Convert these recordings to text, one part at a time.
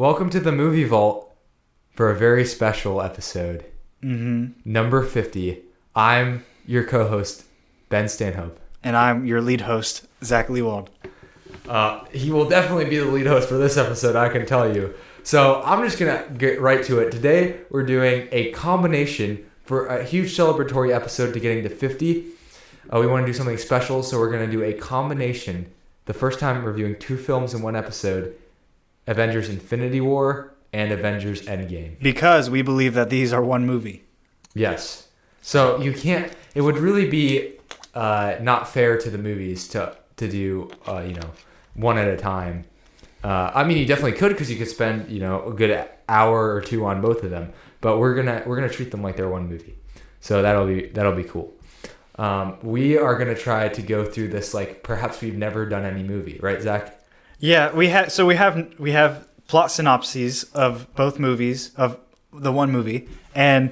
Welcome to the Movie Vault for a very special episode. Number 50. I'm your co-host, Ben Stanhope. And I'm your lead host, Zach Leewald. He will definitely be the lead host for this episode, I can tell you. So I'm just going to get right to it. Today, we're doing a combination for a huge celebratory episode to getting to 50. We want to do something special, so we're going to do a combination. The first time reviewing two films in one episode, Avengers Infinity War and Avengers Endgame. Because we believe that these are one movie. Yes. So you can't, it would really be not fair to the movies to do, one at a time. I mean, you definitely could because you could spend, a good hour or two on both of them. But we're gonna treat them like they're one movie. So that'll be cool. We are gonna try to go through this like perhaps we've never done any movie, right, Zach? Yeah, we have plot synopses of both movies, of the one movie, and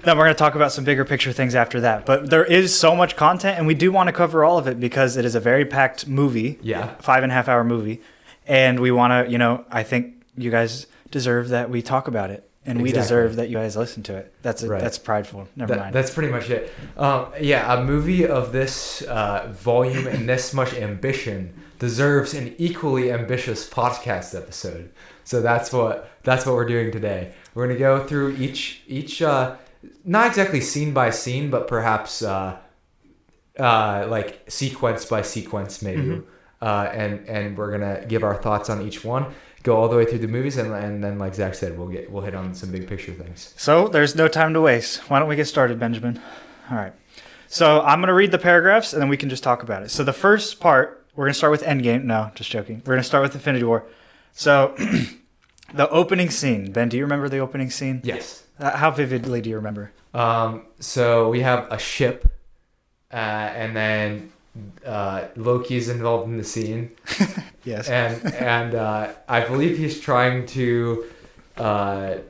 then we're going to talk about some bigger picture things after that. But there is so much content, and we do want to cover all of it because it is a very packed movie. Yeah. 5.5 hour movie. And we want to, I think you guys deserve that we talk about it. And we deserve that you guys listen to it. That's prideful. Never mind. That's pretty much it. A movie of this volume and this much ambition deserves an equally ambitious podcast episode. So that's what we're doing today. We're going to go through each not exactly scene by scene, but perhaps like sequence by sequence maybe. And we're going to give our thoughts on each one. Go all the way through the movies, and then, like Zach said, we'll hit on some big picture things. So there's no time to waste. Why don't we get started, Benjamin? All right. So I'm going to read the paragraphs, and then we can just talk about it. So the first part, we're going to start with Endgame. No, just joking. We're going to start with Infinity War. So the opening scene. Ben, do you remember the opening scene? Yes. How vividly do you remember? So we have a ship, and then Loki's involved in the scene. Yes. And I believe he's trying to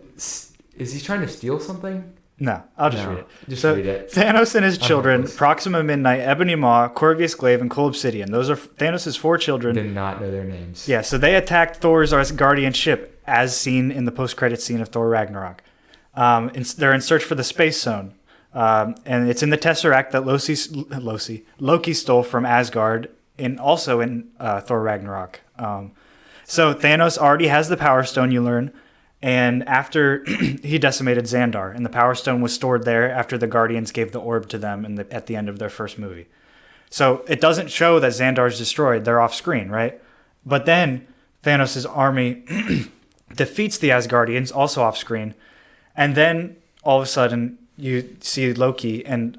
is he trying to steal something? No, I'll just read it. Just read it. Thanos and his children, Proxima Midnight, Ebony Maw, Corvus Glaive, and Cold Obsidian. Those are Thanos' 4 children. Did not know their names. Yeah, so they attacked Thor's Asgardian ship, as seen in the post-credit scene of Thor Ragnarok. They're in search for the Space Zone. And it's in the Tesseract that Loki stole from Asgard, also in Thor Ragnarok. So Thanos already has the Power Stone, you learn, and after he decimated Xandar, and the Power Stone was stored there after the Guardians gave the orb to them at the end of their first movie. So it doesn't show that Xandar's destroyed; they're off screen, right? But then Thanos' army defeats the Asgardians, also off screen, and then all of a sudden you see Loki and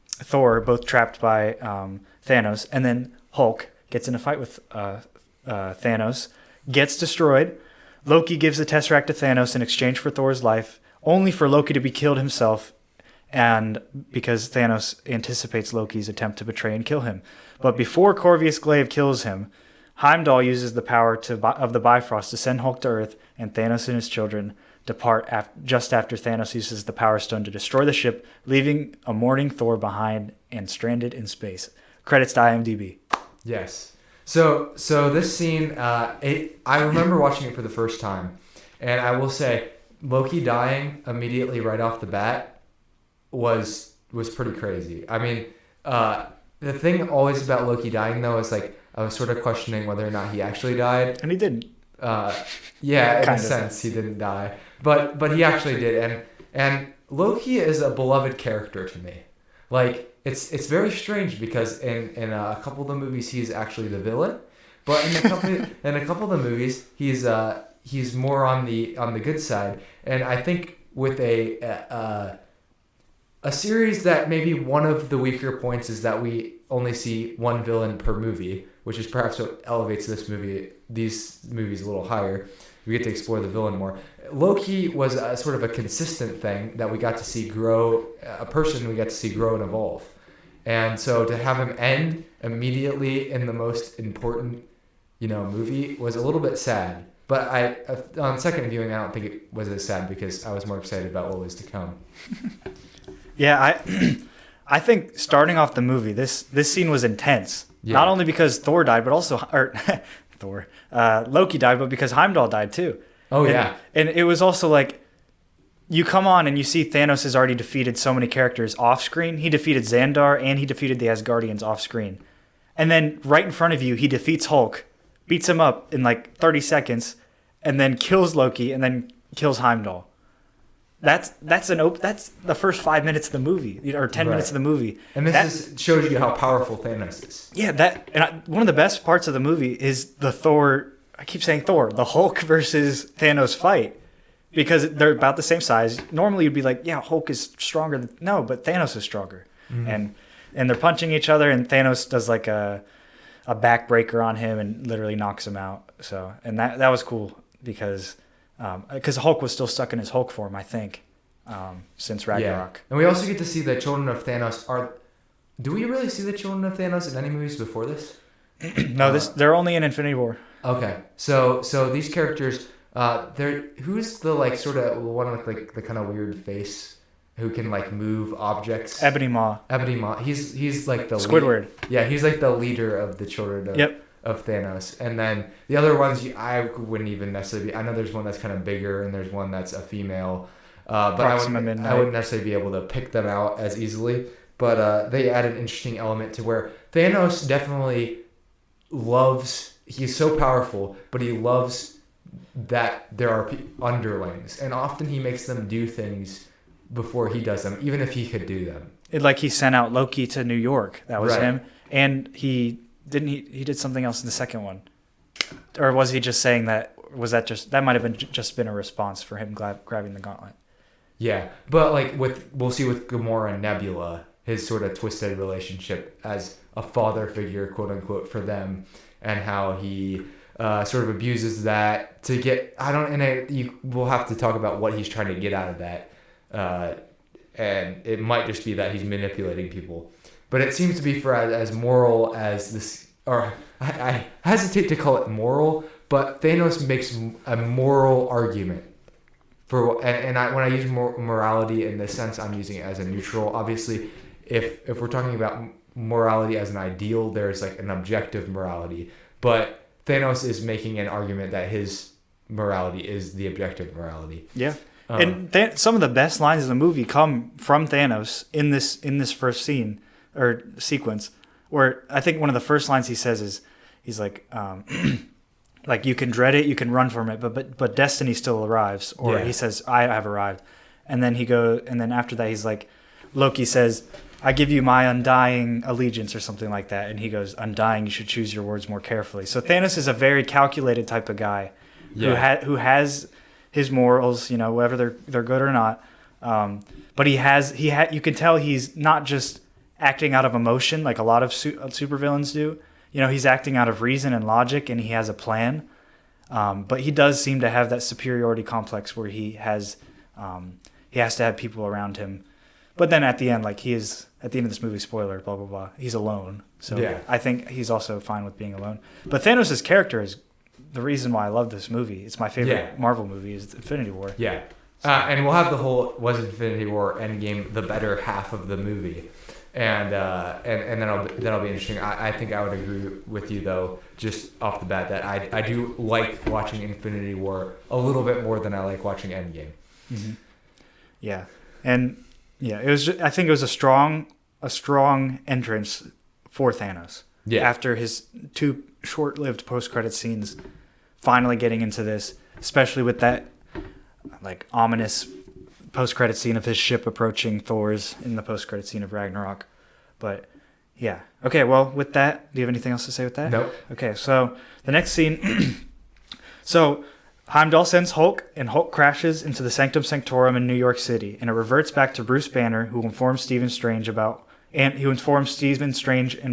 Thor both trapped by Thanos, and then Hulk gets in a fight with Thanos, gets destroyed. Loki gives the Tesseract to Thanos in exchange for Thor's life, only for Loki to be killed himself, and because Thanos anticipates Loki's attempt to betray and kill him. But before Corvus Glaive kills him, Heimdall uses the power of the Bifrost to send Hulk to Earth, and Thanos and his children depart just after Thanos uses the Power Stone to destroy the ship, leaving a mourning Thor behind and stranded in space. Credits to IMDb. Yes. So this scene, I remember watching it for the first time, and I will say Loki dying immediately right off the bat was pretty crazy. I mean, the thing always about Loki dying though is like I was sort of questioning whether or not he actually died, and he didn't. Yeah, in a sense he didn't die, but he actually did, and Loki is a beloved character to me. Like it's very strange because in a couple of the movies he's actually the villain, but in a couple of the movies he's more on the good side, and I think with a series that maybe one of the weaker points is that we only see one villain per movie, which is perhaps what elevates these movies a little higher. We get to explore the villain more. Loki was a sort of a consistent thing that we got to see grow, a person we got to see grow and evolve. And so to have him end immediately in the most important, movie was a little bit sad. But on second viewing, I don't think it was as sad because I was more excited about what was to come. Yeah, I think starting off the movie, this scene was intense. Yeah. Not only because Thor died, but also Loki died, but because Heimdall died too. Oh, yeah. And it was also like, you come on and you see Thanos has already defeated so many characters off screen. He defeated Xandar and he defeated the Asgardians off screen. And then right in front of you, he defeats Hulk, beats him up in like 30 seconds, and then kills Loki and then kills Heimdall. That's the first 5 minutes of the movie, or 10 minutes of the movie. And this shows you how powerful Thanos is. Yeah, one of the best parts of the movie is the Thor. I keep saying Thor, the Hulk versus Thanos fight. Because they're about the same size. Normally you'd be like, yeah, Hulk is stronger. No, but Thanos is stronger. Mm-hmm. And they're punching each other, and Thanos does like a backbreaker on him and literally knocks him out. So, and that was cool because Hulk was still stuck in his Hulk form, I think, since Ragnarok. Yeah. And we also get to see the children of Thanos. Do we really see the children of Thanos in any movies before this? No, they're only in Infinity War. Okay. So these characters... who's the like sort of one with like the kind of weird face who can like move objects? Ebony Maw. He's like the Squidward. He's like the leader of the children of Thanos. And then the other ones I wouldn't even necessarily be. I know there's one that's kind of bigger and there's one that's a female. But I wouldn't necessarily be able to pick them out as easily. But they add an interesting element to where Thanos definitely loves. He's so powerful, but he loves that there are underlings, and often he makes them do things before he does them, even if he could do them. Like he sent out Loki to New York. That was him. And he did something else in the second one. Or was he just saying that? That might have just been a response for him grabbing the gauntlet. Yeah, but like we'll see with Gamora and Nebula, his sort of twisted relationship as a father figure, quote unquote, for them, and how he sort of abuses that to get. We'll have to talk about what he's trying to get out of that, and it might just be that he's manipulating people, but it seems to be for as moral as this. Or I hesitate to call it moral, but Thanos makes a moral argument for, when I use morality in this sense, I'm using it as a neutral. Obviously, if we're talking about morality as an ideal, there's like an objective morality, but Thanos is making an argument that his morality is the objective morality. Yeah. And some of the best lines in the movie come from Thanos in this first scene or sequence, where I think one of the first lines he says is, he's like, like, you can dread it, you can run from it, but destiny still arrives. Or he says, I have arrived. And then after that he's like, Loki says, I give you my undying allegiance, or something like that. And he goes, undying, you should choose your words more carefully. So Thanos is a very calculated type of guy who has his morals, whether they're good or not. But you can tell he's not just acting out of emotion like a lot of supervillains do. He's acting out of reason and logic, and he has a plan. But he does seem to have that superiority complex where he has to have people around him. But then at the end, at the end of this movie, spoiler, blah, blah, blah, he's alone. So I think he's also fine with being alone. But Thanos' character is the reason why I love this movie. It's my favorite Marvel movie, is Infinity War. Yeah. And we'll have the whole, was Infinity War Endgame the better half of the movie? And that'll be interesting. I think I would agree with you, though, just off the bat, that I do like watching Infinity War a little bit more than I like watching Endgame. Mm-hmm. Yeah. And... yeah, I think it was a strong entrance for Thanos. Yeah. After his 2 short-lived post-credit scenes, finally getting into this, especially with that ominous post-credit scene of his ship approaching Thor's in the post-credit scene of Ragnarok. But yeah. Okay, well, with that, do you have anything else to say with that? Nope. Okay, so the next scene so Heimdall sends Hulk, and Hulk crashes into the Sanctum Sanctorum in New York City, and it reverts back to Bruce Banner, who informs Stephen Strange and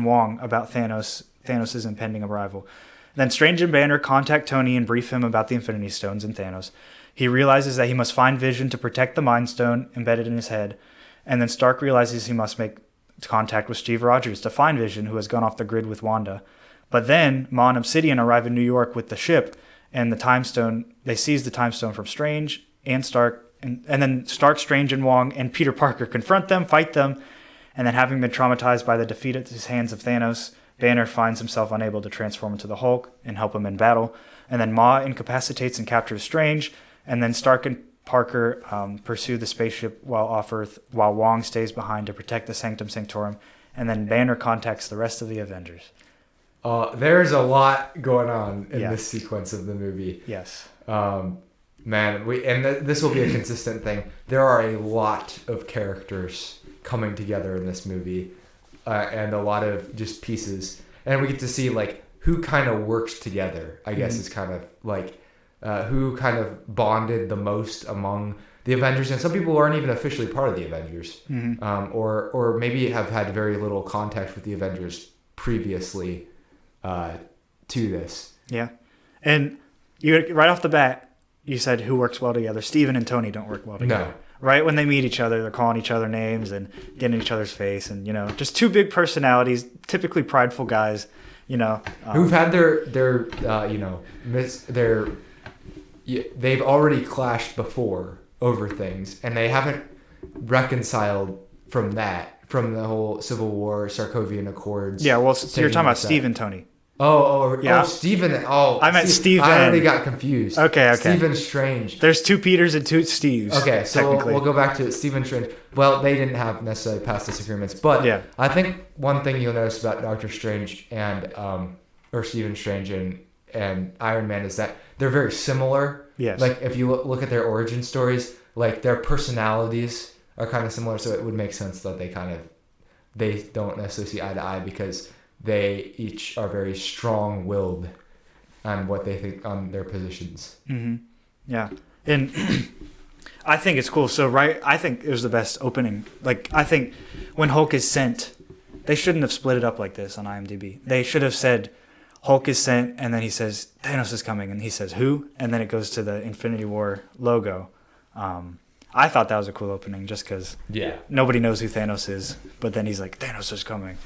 Wong about Thanos' impending arrival. Then Strange and Banner contact Tony and brief him about the Infinity Stones and Thanos. He realizes that he must find Vision to protect the Mind Stone embedded in his head, and then Stark realizes he must make contact with Steve Rogers to find Vision, who has gone off the grid with Wanda. But then Ma and Obsidian arrive in New York with the ship, and the Time Stone, they seize the Time Stone from Strange and Stark, and then Stark, Strange, and Wong and Peter Parker confront them, fight them, and then having been traumatized by the defeat at the hands of Thanos, Banner finds himself unable to transform into the Hulk and help him in battle. And then Ma incapacitates and captures Strange. And then Stark and Parker pursue the spaceship while Wong stays behind to protect the Sanctum Sanctorum. And then Banner contacts the rest of the Avengers. There's a lot going on in this sequence of the movie. Yes. Man, this will be a consistent thing. There are a lot of characters coming together in this movie, and a lot of just pieces. And we get to see like who kind of works together. I guess is kind of like who kind of bonded the most among the Avengers, and some people aren't even officially part of the Avengers, or maybe have had very little contact with the Avengers previously to this. Yeah, and you right off the bat, you said who works well together. Steven and Tony don't work well together. No. Right when they meet each other, they're calling each other names and getting in each other's face, and just two big personalities, typically prideful guys. Who've had they've already clashed before over things, and they haven't reconciled from the whole Civil War, Sokovian Accords. Yeah, well, so you're talking about Steve and Tony. Steven. I meant Steven. I already got confused. Okay. Stephen Strange. There's two Peters and two Steves. Okay, so we'll go back to Stephen Strange. Well, they didn't have necessarily past disagreements, but I think one thing you'll notice about Doctor Strange and or Stephen Strange and Iron Man is that they're very similar. Yes. Like if you look at their origin stories, like their personalities are kind of similar, so it would make sense that they don't necessarily see eye to eye because they each are very strong-willed on what they think on their positions. Mm-hmm. Yeah, and I think it's cool. So, I think it was the best opening. Like, I think when Hulk is sent, they shouldn't have split it up like this on IMDb. They should have said Hulk is sent, and then he says Thanos is coming, and he says who, and then it goes to the Infinity War logo. I thought that was a cool opening, just because nobody knows who Thanos is, but then he's like Thanos is coming,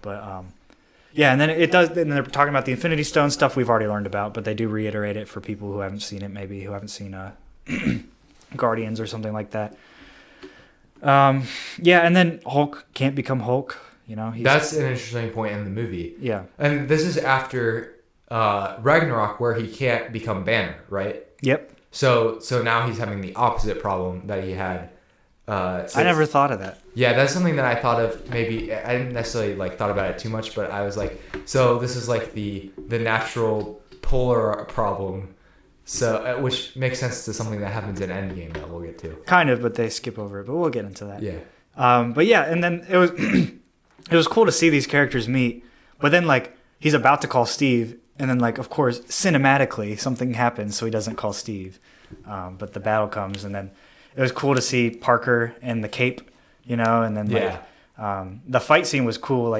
but. Yeah, and then it does. And they're talking about the Infinity Stone stuff we've already learned about, but they do reiterate it for people who haven't seen it, maybe who haven't seen Guardians or something like that. Yeah, and then Hulk can't become Hulk. That's an interesting point in the movie. Yeah, and this is after Ragnarok, where he can't become Banner, right? Yep. So now he's having the opposite problem that he had. I never thought of that. Yeah, that's something that I thought of. Maybe I didn't necessarily thought about it too much, but I was like, so this is like the natural polar problem. So which makes sense to something that happens in Endgame that we'll get to. Kind of, but they skip over it. But we'll get into that. Yeah. But yeah, and then it was it was cool to see these characters meet. But then he's about to call Steve, and then of course cinematically something happens, so he doesn't call Steve. But the battle comes, and then. It was cool to see Parker and the cape, and then the fight scene was cool.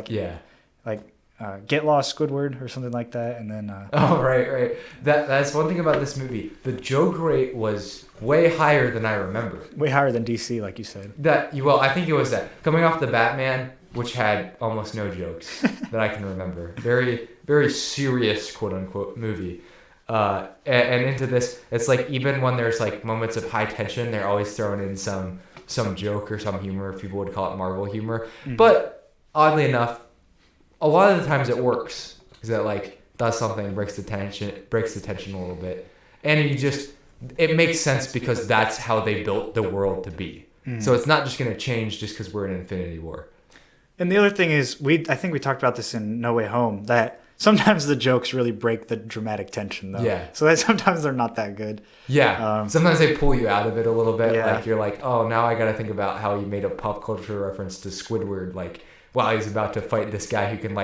Get lost, Squidward, or something like that, and then. Right. That's one thing about this movie. The joke rate was way higher than I remember. Way higher than DC, like you said. I think it was that coming off the Batman, which had almost no jokes that I can remember. Very, very serious, quote unquote, movie. And into this, it's even when there's moments of high tension, they're always throwing in some joke or some humor. People would call it Marvel humor, but oddly enough, a lot of the times it works because it does something, breaks the tension a little bit, and it makes sense because that's how they built the world to be. So it's not just going to change just because we're in Infinity War. And the other thing is, I think we talked about this in No Way Home, that sometimes the jokes really break the dramatic tension, though. Yeah. So that sometimes they're not that good. Yeah. Sometimes they pull you out of it a little bit. Yeah. You're oh, now I got to think about how you made a pop culture reference to Squidward, while he's about to fight this guy who can,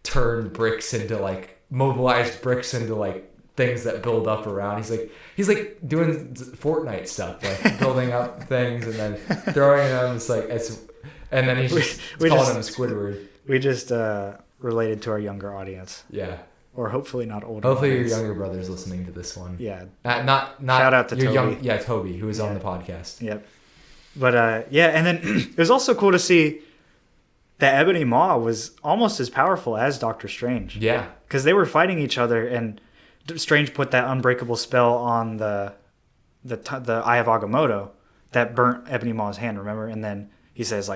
turn bricks into, mobilize bricks into, things that build up around. He's doing Fortnite stuff, building up things and then throwing them. And then he's just calling him Squidward. We just, related to our younger audience. Yeah. Or hopefully not older. Hopefully your younger brother's listening to this one. Yeah. Not shout out to Toby. Toby, who was on the podcast. Yep. But and then it was also cool to see that Ebony Maw was almost as powerful as Doctor Strange. Yeah. Because they were fighting each other, and Strange put that unbreakable spell on the Eye of Agamotto that burnt Ebony Maw's hand, remember? And then he says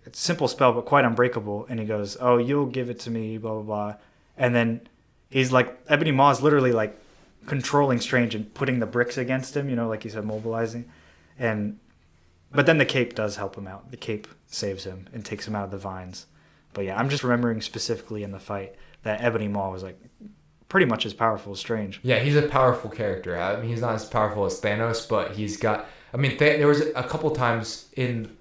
it's a simple spell, but quite unbreakable. And he goes, oh, you'll give it to me, blah, blah, blah. And then he's like, Ebony Maw is literally like controlling Strange and putting the bricks against him, like you said, mobilizing. But then the cape does help him out. The cape saves him and takes him out of the vines. But yeah, I'm just remembering specifically in the fight that Ebony Maw was like pretty much as powerful as Strange. Yeah, he's a powerful character. I mean, he's not as powerful as Thanos, but he's got... I mean, there was a couple times in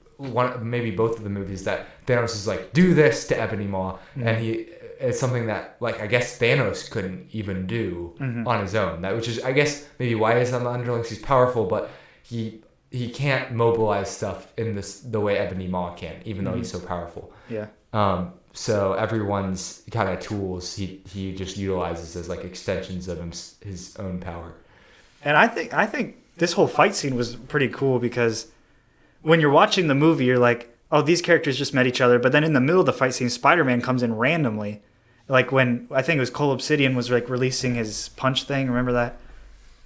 maybe both of the movies that Thanos is like, do this to Ebony Maw. Mm-hmm. And it's something that, like, I guess Thanos couldn't even do on his own. Which is, I guess, maybe why he's on the underlings. He's powerful, but he can't mobilize stuff in the way Ebony Maw can, even though he's so powerful. Yeah. So everyone's kind of tools he just utilizes as like extensions of his own power. And I think this whole fight scene was pretty cool because when you're watching the movie, you're like, oh, these characters just met each other. But then in the middle of the fight scene, Spider-Man comes in randomly. Like when I think it was Cole Obsidian was like releasing his punch thing. Remember that?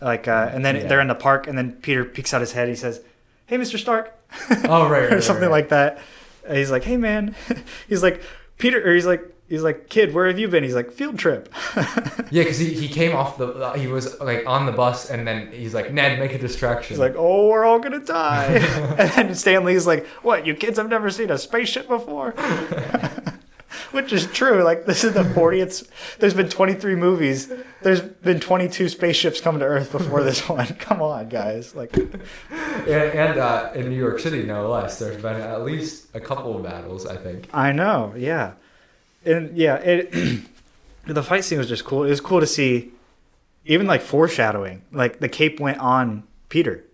Like, and then they're in the park, and then Peter peeks out his head. He says, "Hey, Mr. Stark." Oh, right. Or something like that. And he's like, "Hey, man." He's like, Peter, or he's like, "Kid, where have you been?" He's like, "Field trip." Yeah, because he came off he was like on the bus, and then he's like, "Ned, make a distraction." He's like, "Oh, we're all gonna die." And then Stanley's like, "What? You kids have never seen a spaceship before?" Which is true. Like, this is the 40th. There's been 23 movies. There's been 22 spaceships coming to Earth before this one. Come on, guys. Like, and in New York City, no less, there's been at least a couple of battles, I think. I know, yeah. And yeah, the fight scene was just cool. It was cool to see, even like foreshadowing. Like, the cape went on Peter,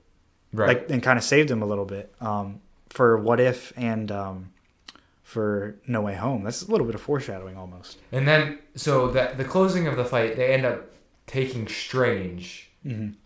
right? Like, and kind of saved him a little bit for What If and for No Way Home. That's a little bit of foreshadowing almost. And then, so the closing of the fight, they end up taking Strange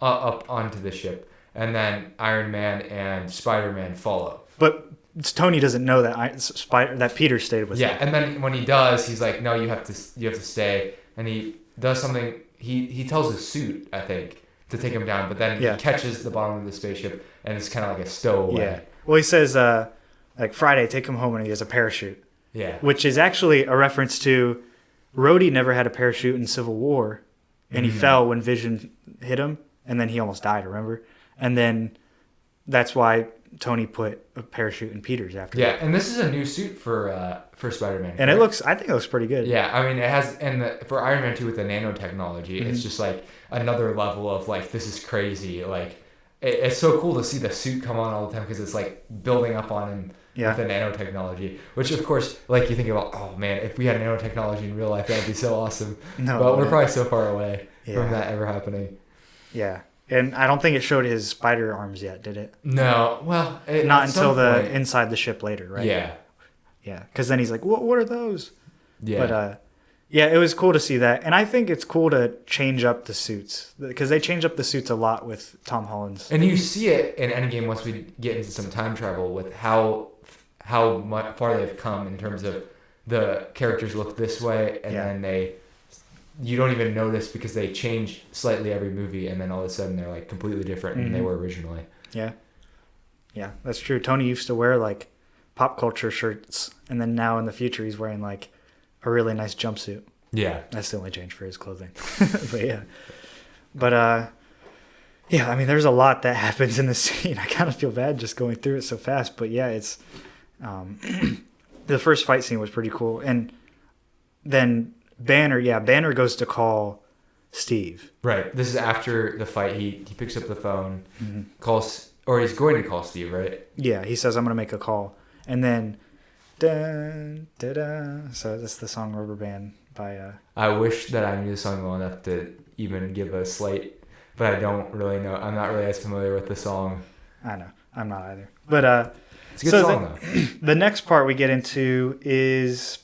up onto the ship, and then Iron Man and Spider-Man follow. But Tony doesn't know that Peter stayed with him. Yeah, and then when he does, he's like, "No, you have to stay." And he does something. He tells his suit, I think, to take him down, but then he catches the bottom of the spaceship, and it's kind of like a stowaway. Yeah. Well, he says, like, Friday, take him home, and he has a parachute. Yeah. Which is actually a reference to Rhodey never had a parachute in Civil War, and he fell when Vision hit him, and then he almost died, remember? And then that's why Tony put a parachute in Peter's after. Yeah, and this is a new suit for Spider-Man. And I think it looks pretty good. Yeah, I mean, it has, and for Iron Man 2 with the nanotechnology, it's just like another level of like, this is crazy. Like, it's so cool to see the suit come on all the time because it's like building up on him with the nanotechnology, which of course, like, you think about, oh man, if we had nanotechnology in real life, that would be so awesome. But we're probably so far away from that ever happening. Yeah. And I don't think it showed his spider arms yet, did it? No. Well, not until inside the ship later, right? Yeah. Yeah. Because then he's like, what are those? Yeah. But yeah, it was cool to see that. And I think it's cool to change up the suits because they change up the suits a lot with Tom Holland's. And you see it in Endgame once we get into some time travel with how far they've come in terms of the characters look this way, and then you don't even notice because they change slightly every movie, and then all of a sudden they're like completely different than they were originally. Yeah. Yeah, that's true. Tony used to wear like pop culture shirts, and then now in the future he's wearing like a really nice jumpsuit. Yeah. That's the only change for his clothing. But yeah, I mean, there's a lot that happens in the scene. I kind of feel bad just going through it so fast, but yeah, it's the first fight scene was pretty cool. And then Banner goes to call Steve. Right. This is after the fight. He picks up the phone, calls, or he's going to call Steve, right? Yeah, he says, "I'm going to make a call." And then, dun, da, da. So that's the song Rubber Band by... I wish that I knew the song well enough to even give a slight, but I don't really know. I'm not really as familiar with the song. I know. I'm not either. But it's a good song, though. The next part we get into is...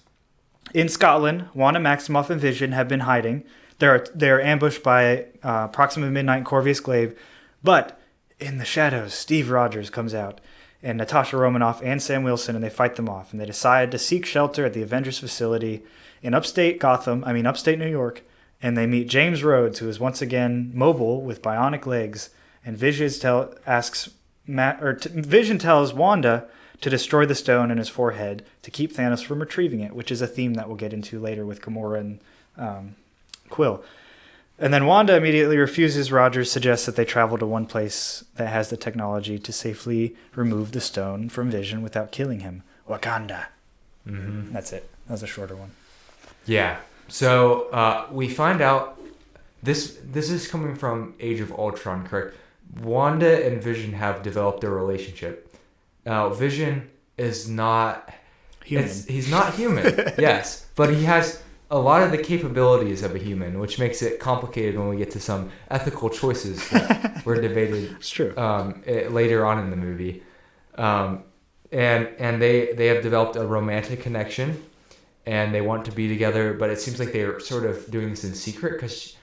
In Scotland, Wanda Maximoff and Vision have been hiding. They're ambushed by Proxima Midnight and Corvus Glaive. But in the shadows, Steve Rogers comes out, and Natasha Romanoff and Sam Wilson, and they fight them off. And they decide to seek shelter at the Avengers facility in upstate New York. And they meet James Rhodes, who is once again mobile with bionic legs. And Vision tells Wanda to destroy the stone in his forehead to keep Thanos from retrieving it, which is a theme that we'll get into later with Gamora and Quill. And then Wanda immediately refuses. Rogers suggests that they travel to one place that has the technology to safely remove the stone from Vision without killing him. Wakanda. Mm-hmm. That's it. That was a shorter one. Yeah. So we find out this is coming from Age of Ultron, correct? Wanda and Vision have developed a relationship. Now, Vision is not Human. He's not human, yes, but he has a lot of the capabilities of a human, which makes it complicated when we get to some ethical choices that were debated. It's true. Later on in the movie, and they have developed a romantic connection, and they want to be together. But it seems like they're sort of doing this in secret because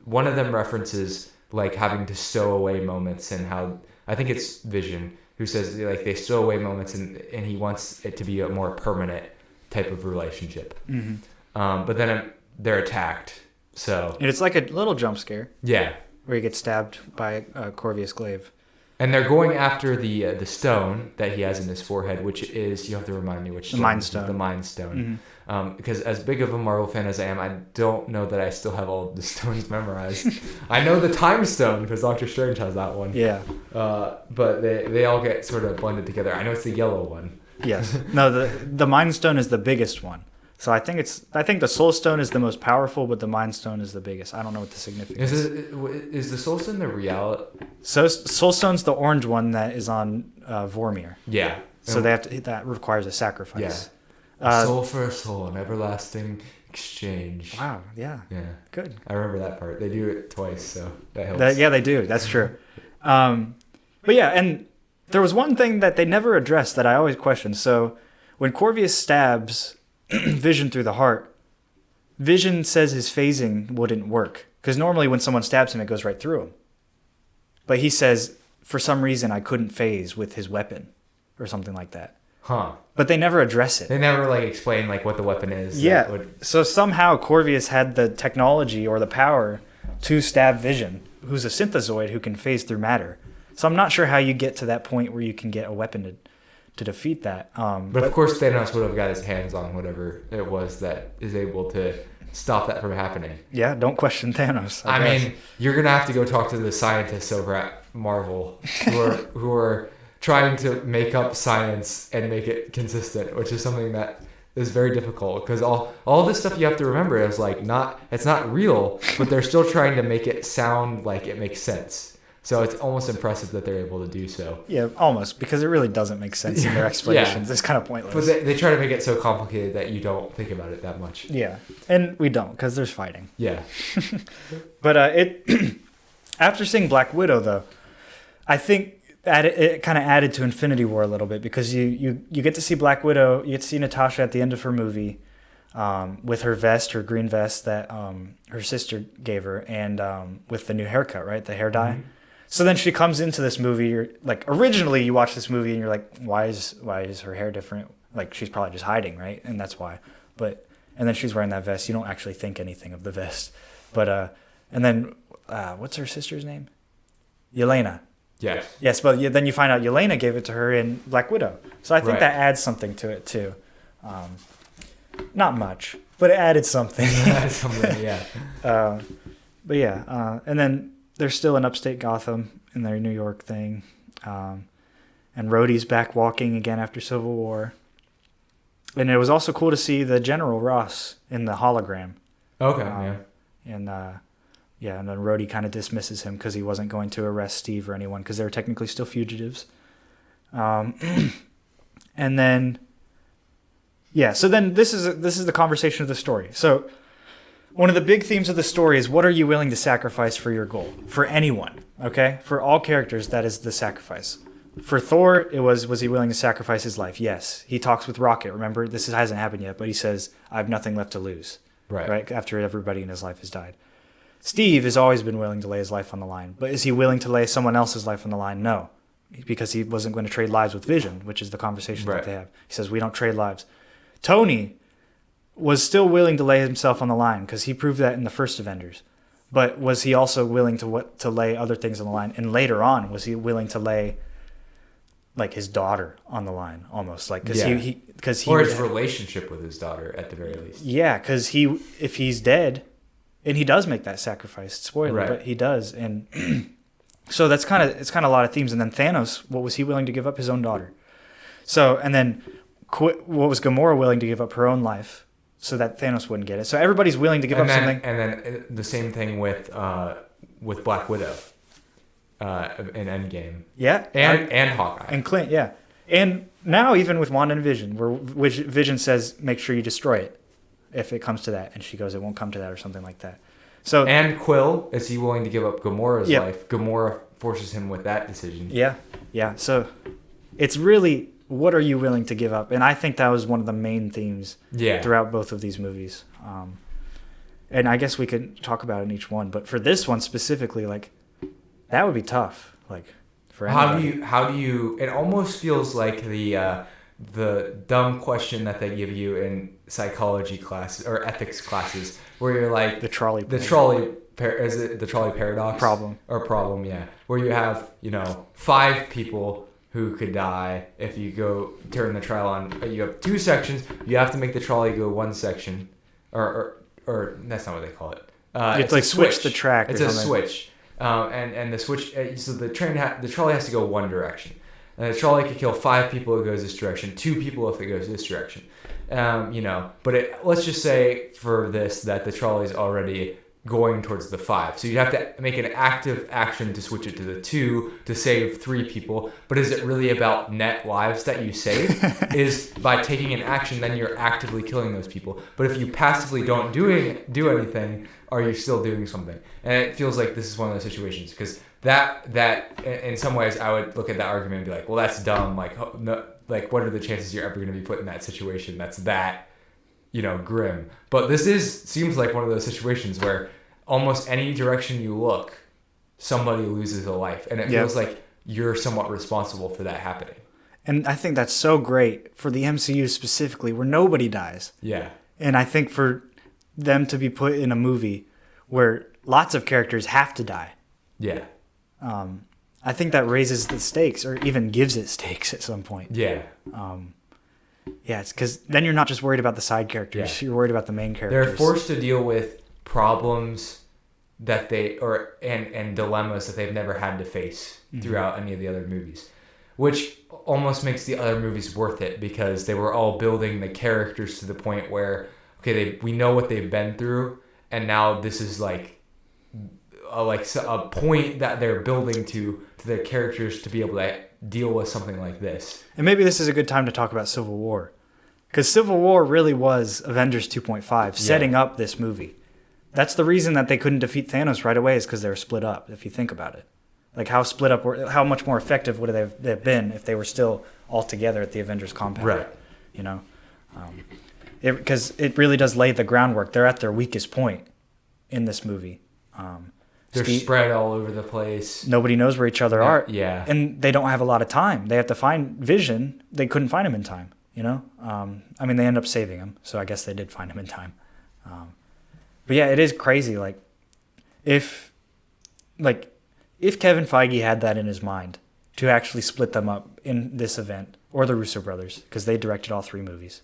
one of them references like having to stow away moments, and how I think it's Vision who says like they stow away moments, and he wants it to be a more permanent type of relationship. Mm-hmm. But then they're attacked. So And it's like a little jump scare yeah, where he gets stabbed by Corvus Glaive. and they're going after the stone that he has in his forehead, which is, you have to remind me which The stone. Mind Stone. The Mind Stone. Mm-hmm. Because as big of a Marvel fan as I am, I don't know that I still have all of the stones memorized. I know the Time Stone because Doctor Strange has that one. Yeah. But they all get sort of blended together. I know it's the yellow one. Yes. No, the Mind Stone is the biggest one. So I think the Soul Stone is the most powerful, but the Mind Stone is the biggest. I don't know what the significance is. Is the Soul Stone the reality? So Soul Stone's the orange one that is on Vormir. Yeah. So that requires a sacrifice. Yeah. Soul for a soul, an everlasting exchange. Wow. Yeah. Yeah. Good. I remember that part. They do it twice, so that helps. They do. That's true. But yeah, and there was one thing that they never addressed that I always questioned. So when Corvus stabs Vision through the heart, Vision says his phasing wouldn't work. Because normally when someone stabs him, it goes right through him. But he says, for some reason, I couldn't phase with his weapon or something like that. Huh. But they never address it. They never explain what the weapon is. Yeah. So somehow Corvus had the technology or the power to stab Vision, who's a synthezoid who can phase through matter. So I'm not sure how you get to that point where you can get a weapon to defeat that. But of course Thanos would have got his hands on whatever it was that is able to stop that from happening. Yeah, don't question Thanos. I mean, you're gonna have to go talk to the scientists over at Marvel who are trying to make up science and make it consistent, which is something that is very difficult because all this stuff you have to remember is it's not real, but they're still trying to make it sound like it makes sense. So it's almost impressive that they're able to do so. Yeah, almost, because it really doesn't make sense in their explanations. Yeah. It's kind of pointless. But they try to make it so complicated that you don't think about it that much. Yeah, and we don't, because there's fighting. Yeah. But after seeing Black Widow, though, I think it kind of added to Infinity War a little bit, because you get to see Black Widow, you get to see Natasha at the end of her movie with her vest, her green vest that her sister gave her, and with the new haircut, right? The hair dye. Mm-hmm. So then she comes into this movie. You're like, originally you watch this movie and you're like, why is her hair different? Like, she's probably just hiding, right? And that's why. And then she's wearing that vest. You don't actually think anything of the vest. But and then what's her sister's name? Yelena. Yes. Yes, but then you find out Yelena gave it to her in Black Widow. So I think that adds something to it too. Not much, but it added something. Yeah. But yeah, and then they're still in upstate Gotham in their New York thing. And Rhodey's back walking again after Civil War. And it was also cool to see the General Ross in the hologram. Okay, yeah. And and then Rhodey kind of dismisses him because he wasn't going to arrest Steve or anyone because they were technically still fugitives. And then, so then this is the conversation of the story. So one of the big themes of the story is, what are you willing to sacrifice for your goal? For anyone, okay? For all characters, that is the sacrifice. For Thor, it was he willing to sacrifice his life? Yes. He talks with Rocket. Remember, this hasn't happened yet, but he says, I have nothing left to lose. Right? After everybody in his life has died. Steve has always been willing to lay his life on the line. But is he willing to lay someone else's life on the line? No. Because he wasn't going to trade lives with Vision, which is the conversation that they have. He says, we don't trade lives. Tony was still willing to lay himself on the line because he proved that in the first Avengers. But was he also willing to lay other things on the line? And later on, was he willing to lay like his daughter on the line almost, like Yeah. because he Or would, his relationship with his daughter at the very least. yeah, because if he's dead, and he does make that sacrifice, spoiler, Right. but he does, and so it's kind of a lot of themes. And then Thanos, what was he willing to give up? His own daughter. So, and then what was Gamora willing to give up? Her own life, so that Thanos wouldn't get it. So everybody's willing to give up something. And then the same thing with Black Widow in Endgame. Yeah, And Hawkeye. and Clint, yeah, and now even with Wanda and Vision, where Vision says, "Make sure you destroy it if it comes to that," and she goes, "It won't come to that," or something like that. So And Quill, is he willing to give up Gamora's Yep. life? Gamora forces him with that decision. yeah. So it's really, what are you willing to give up? And I think that was one of the main themes throughout both of these movies. And I guess we could talk about it in each one, but for this one specifically, like, that would be tough. Like, for anybody. How do you? It almost feels like the dumb question that they give you in psychology classes or ethics classes, where you're like The trolley is it the trolley paradox problem? Yeah, where you have 5 people who could die if you go turn the trolley on. You have 2 sections. You have to make the trolley go one section, or that's not what they call it. It's like switch the track. It's or a something. switch, and the switch. So the trolley has to go one direction. And the trolley could kill 5 people if it goes this direction, 2 people if it goes this direction. But let's just say for this that the trolley's already going towards the 5. So you'd have to make an active action to switch it to the 2 to save 3 people. But is it really about net lives that you save? Is by taking an action, then you're actively killing those people. But if you passively don't do anything, are you still doing something? And it feels like this is one of those situations, because that in some ways I would look at that argument and be like, well, that's dumb. Like, no, like, what are the chances you're ever going to be put in that situation that's that grim? But this seems like one of those situations where almost any direction you look, somebody loses a life, and it feels like you're somewhat responsible for that happening. And I think that's so great for the MCU specifically, where nobody dies. Yeah. And I think for them to be put in a movie where lots of characters have to die, Yeah. I think that raises the stakes, or even gives it stakes at some point. Yeah. Yeah, it's because then you're not just worried about the side characters; you're worried about the main characters. They're forced to deal with problems that and dilemmas that they've never had to face throughout any of the other movies, which almost makes the other movies worth it, because they were all building the characters to the point where, okay, we know what they've been through, and now this is like a point that they're building to their characters to be able to deal with something like this. And maybe this is a good time to talk about Civil War, because Civil War really was Avengers 2.5, setting up this movie. That's the reason that they couldn't defeat Thanos right away, is because they were split up, if you think about it. Like, how split up, how much more effective would they have been if they were still all together at the Avengers compound? Right. Because it really does lay the groundwork. They're at their weakest point in this movie. They're spread all over the place. Nobody knows where each other are. Yeah. And they don't have a lot of time. They have to find Vision. They couldn't find him in time, they end up saving him, so I guess they did find him in time. But yeah, it is crazy. Like, if Kevin Feige had that in his mind to actually split them up in this event, or the Russo brothers, because they directed all 3 movies.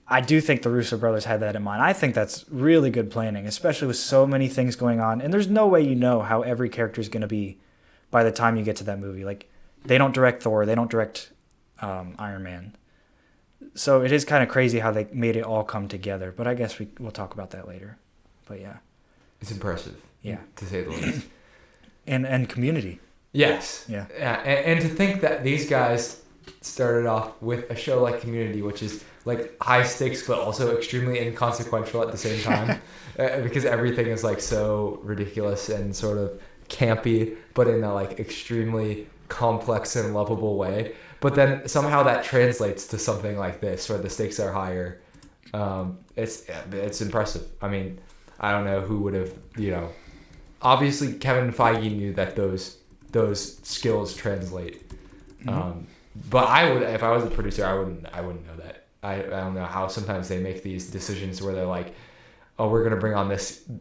I do think the Russo brothers had that in mind. I think that's really good planning, especially with so many things going on. And there's no way you know how every character is going to be by the time you get to that movie. Like, they don't direct Thor. They don't direct Iron Man. So it is kind of crazy how they made it all come together. But I guess we'll talk about that later. But yeah. It's impressive. Yeah. To say the least. And Community. Yes. Yeah. And to think that these guys started off with a show like Community, which is like high stakes but also extremely inconsequential at the same time, because everything is like so ridiculous and sort of campy, but in a like extremely complex and lovable way. But then somehow that translates to something like this, where the stakes are higher. It's impressive. I mean, I don't know who would have, obviously Kevin Feige knew that those skills translate. But I would, if I was a producer, I wouldn't know that. I don't know how sometimes they make these decisions where they're like, oh, we're gonna bring on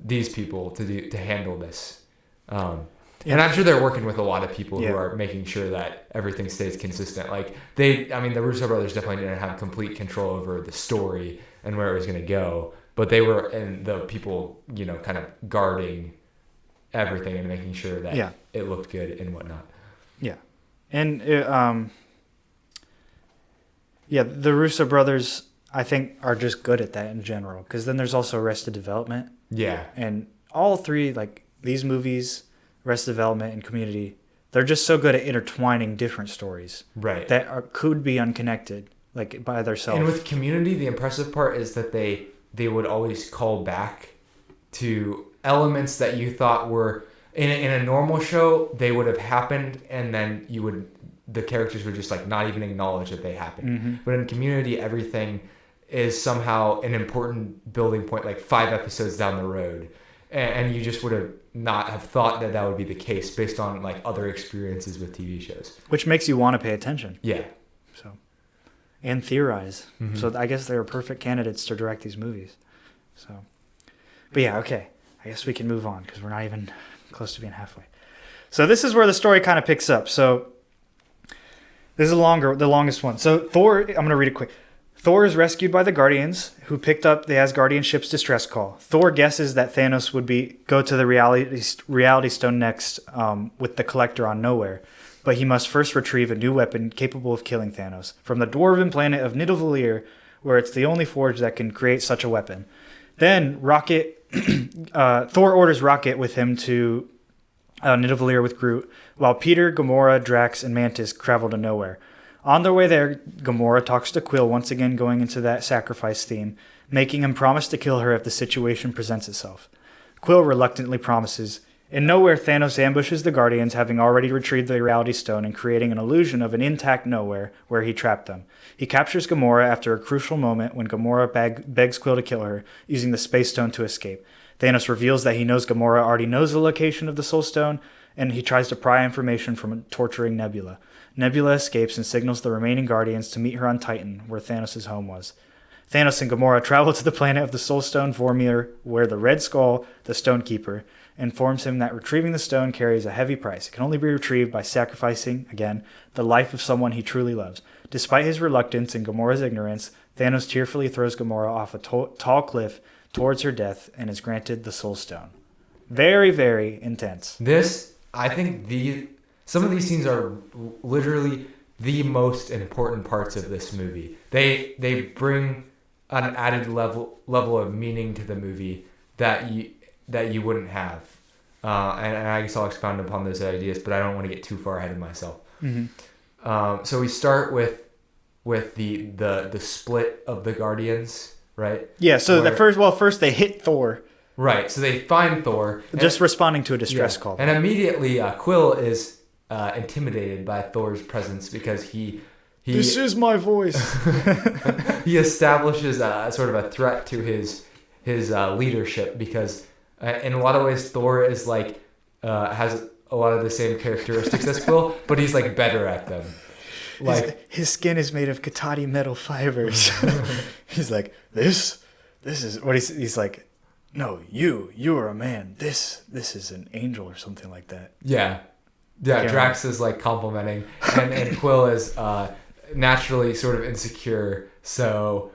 these people to handle this. And I'm sure they're working with a lot of people who are making sure that everything stays consistent. Like the Russo brothers definitely didn't have complete control over the story and where it was going to go, but they were, and the people, kind of guarding everything and making sure that it looked good and whatnot. Yeah. And the Russo brothers, I think, are just good at that in general, because then there's also Arrested Development. Yeah. And all three, like these movies, Arrested Development and Community, they're just so good at intertwining different stories. Right. That could be unconnected, like by themselves. And with Community, the impressive part is that they would always call back to elements that you thought were in a normal show, they would have happened, and then the characters would just like not even acknowledge that they happened. Mm-hmm. But in Community, everything is somehow an important building point, like 5 episodes down the road, and you just would have not have thought that would be the case based on like other experiences with TV shows, which makes you want to pay attention. Yeah. So, and theorize. Mm-hmm. So I guess they're perfect candidates to direct these movies. So, but yeah, okay. I guess we can move on because we're not even close to being halfway. So this is where the story kind of picks up. So this is the longest one. So Thor, I'm going to read it quick. Thor is rescued by the Guardians, who picked up the Asgardian ship's distress call. Thor guesses that Thanos would go to the Reality Stone next with the Collector on Nowhere, but he must first retrieve a new weapon capable of killing Thanos from the dwarven planet of Nidavellir, where it's the only forge that can create such a weapon. Then Thor orders Rocket with him to Nidavellir with Groot, while Peter, Gamora, Drax, and Mantis travel to Nowhere. On their way there, Gamora talks to Quill, once again going into that sacrifice theme, making him promise to kill her if the situation presents itself. Quill reluctantly promises. In Nowhere, Thanos ambushes the Guardians, having already retrieved the Reality Stone and creating an illusion of an intact Nowhere where he trapped them. He captures Gamora after a crucial moment when Gamora begs Quill to kill her, using the Space Stone to escape. Thanos reveals that he knows Gamora already knows the location of the Soul Stone, and he tries to pry information from torturing Nebula. Nebula escapes and signals the remaining Guardians to meet her on Titan, where Thanos' home was. Thanos and Gamora travel to the planet of the Soul Stone, Vormir, where the Red Skull, the Stonekeeper, informs him that retrieving the stone carries a heavy price. It can only be retrieved by sacrificing, again, the life of someone he truly loves. Despite his reluctance and Gamora's ignorance, Thanos tearfully throws Gamora off a tall cliff towards her death and is granted the Soul Stone. Very, very intense. I think some of these scenes are literally the most important parts of this movie. They bring an added level of meaning to the movie that you wouldn't have. And I guess I'll expound upon those ideas, but I don't want to get too far ahead of myself. Mm-hmm. So we start with the split of the Guardians, right? Yeah. So first they hit Thor. Right. So they find Thor, just responding to a distress call, and immediately Quill is intimidated by Thor's presence because he this is my voice. He establishes sort of a threat to his leadership because in a lot of ways Thor is like has a lot of the same characteristics as Quill, but he's like better at them. Like his skin is made of Katati metal fibers. He's like, this is what he's like. No, you are a man. This is an angel or something like that. Yeah. Drax is like complimenting, and Quill is naturally sort of insecure. So,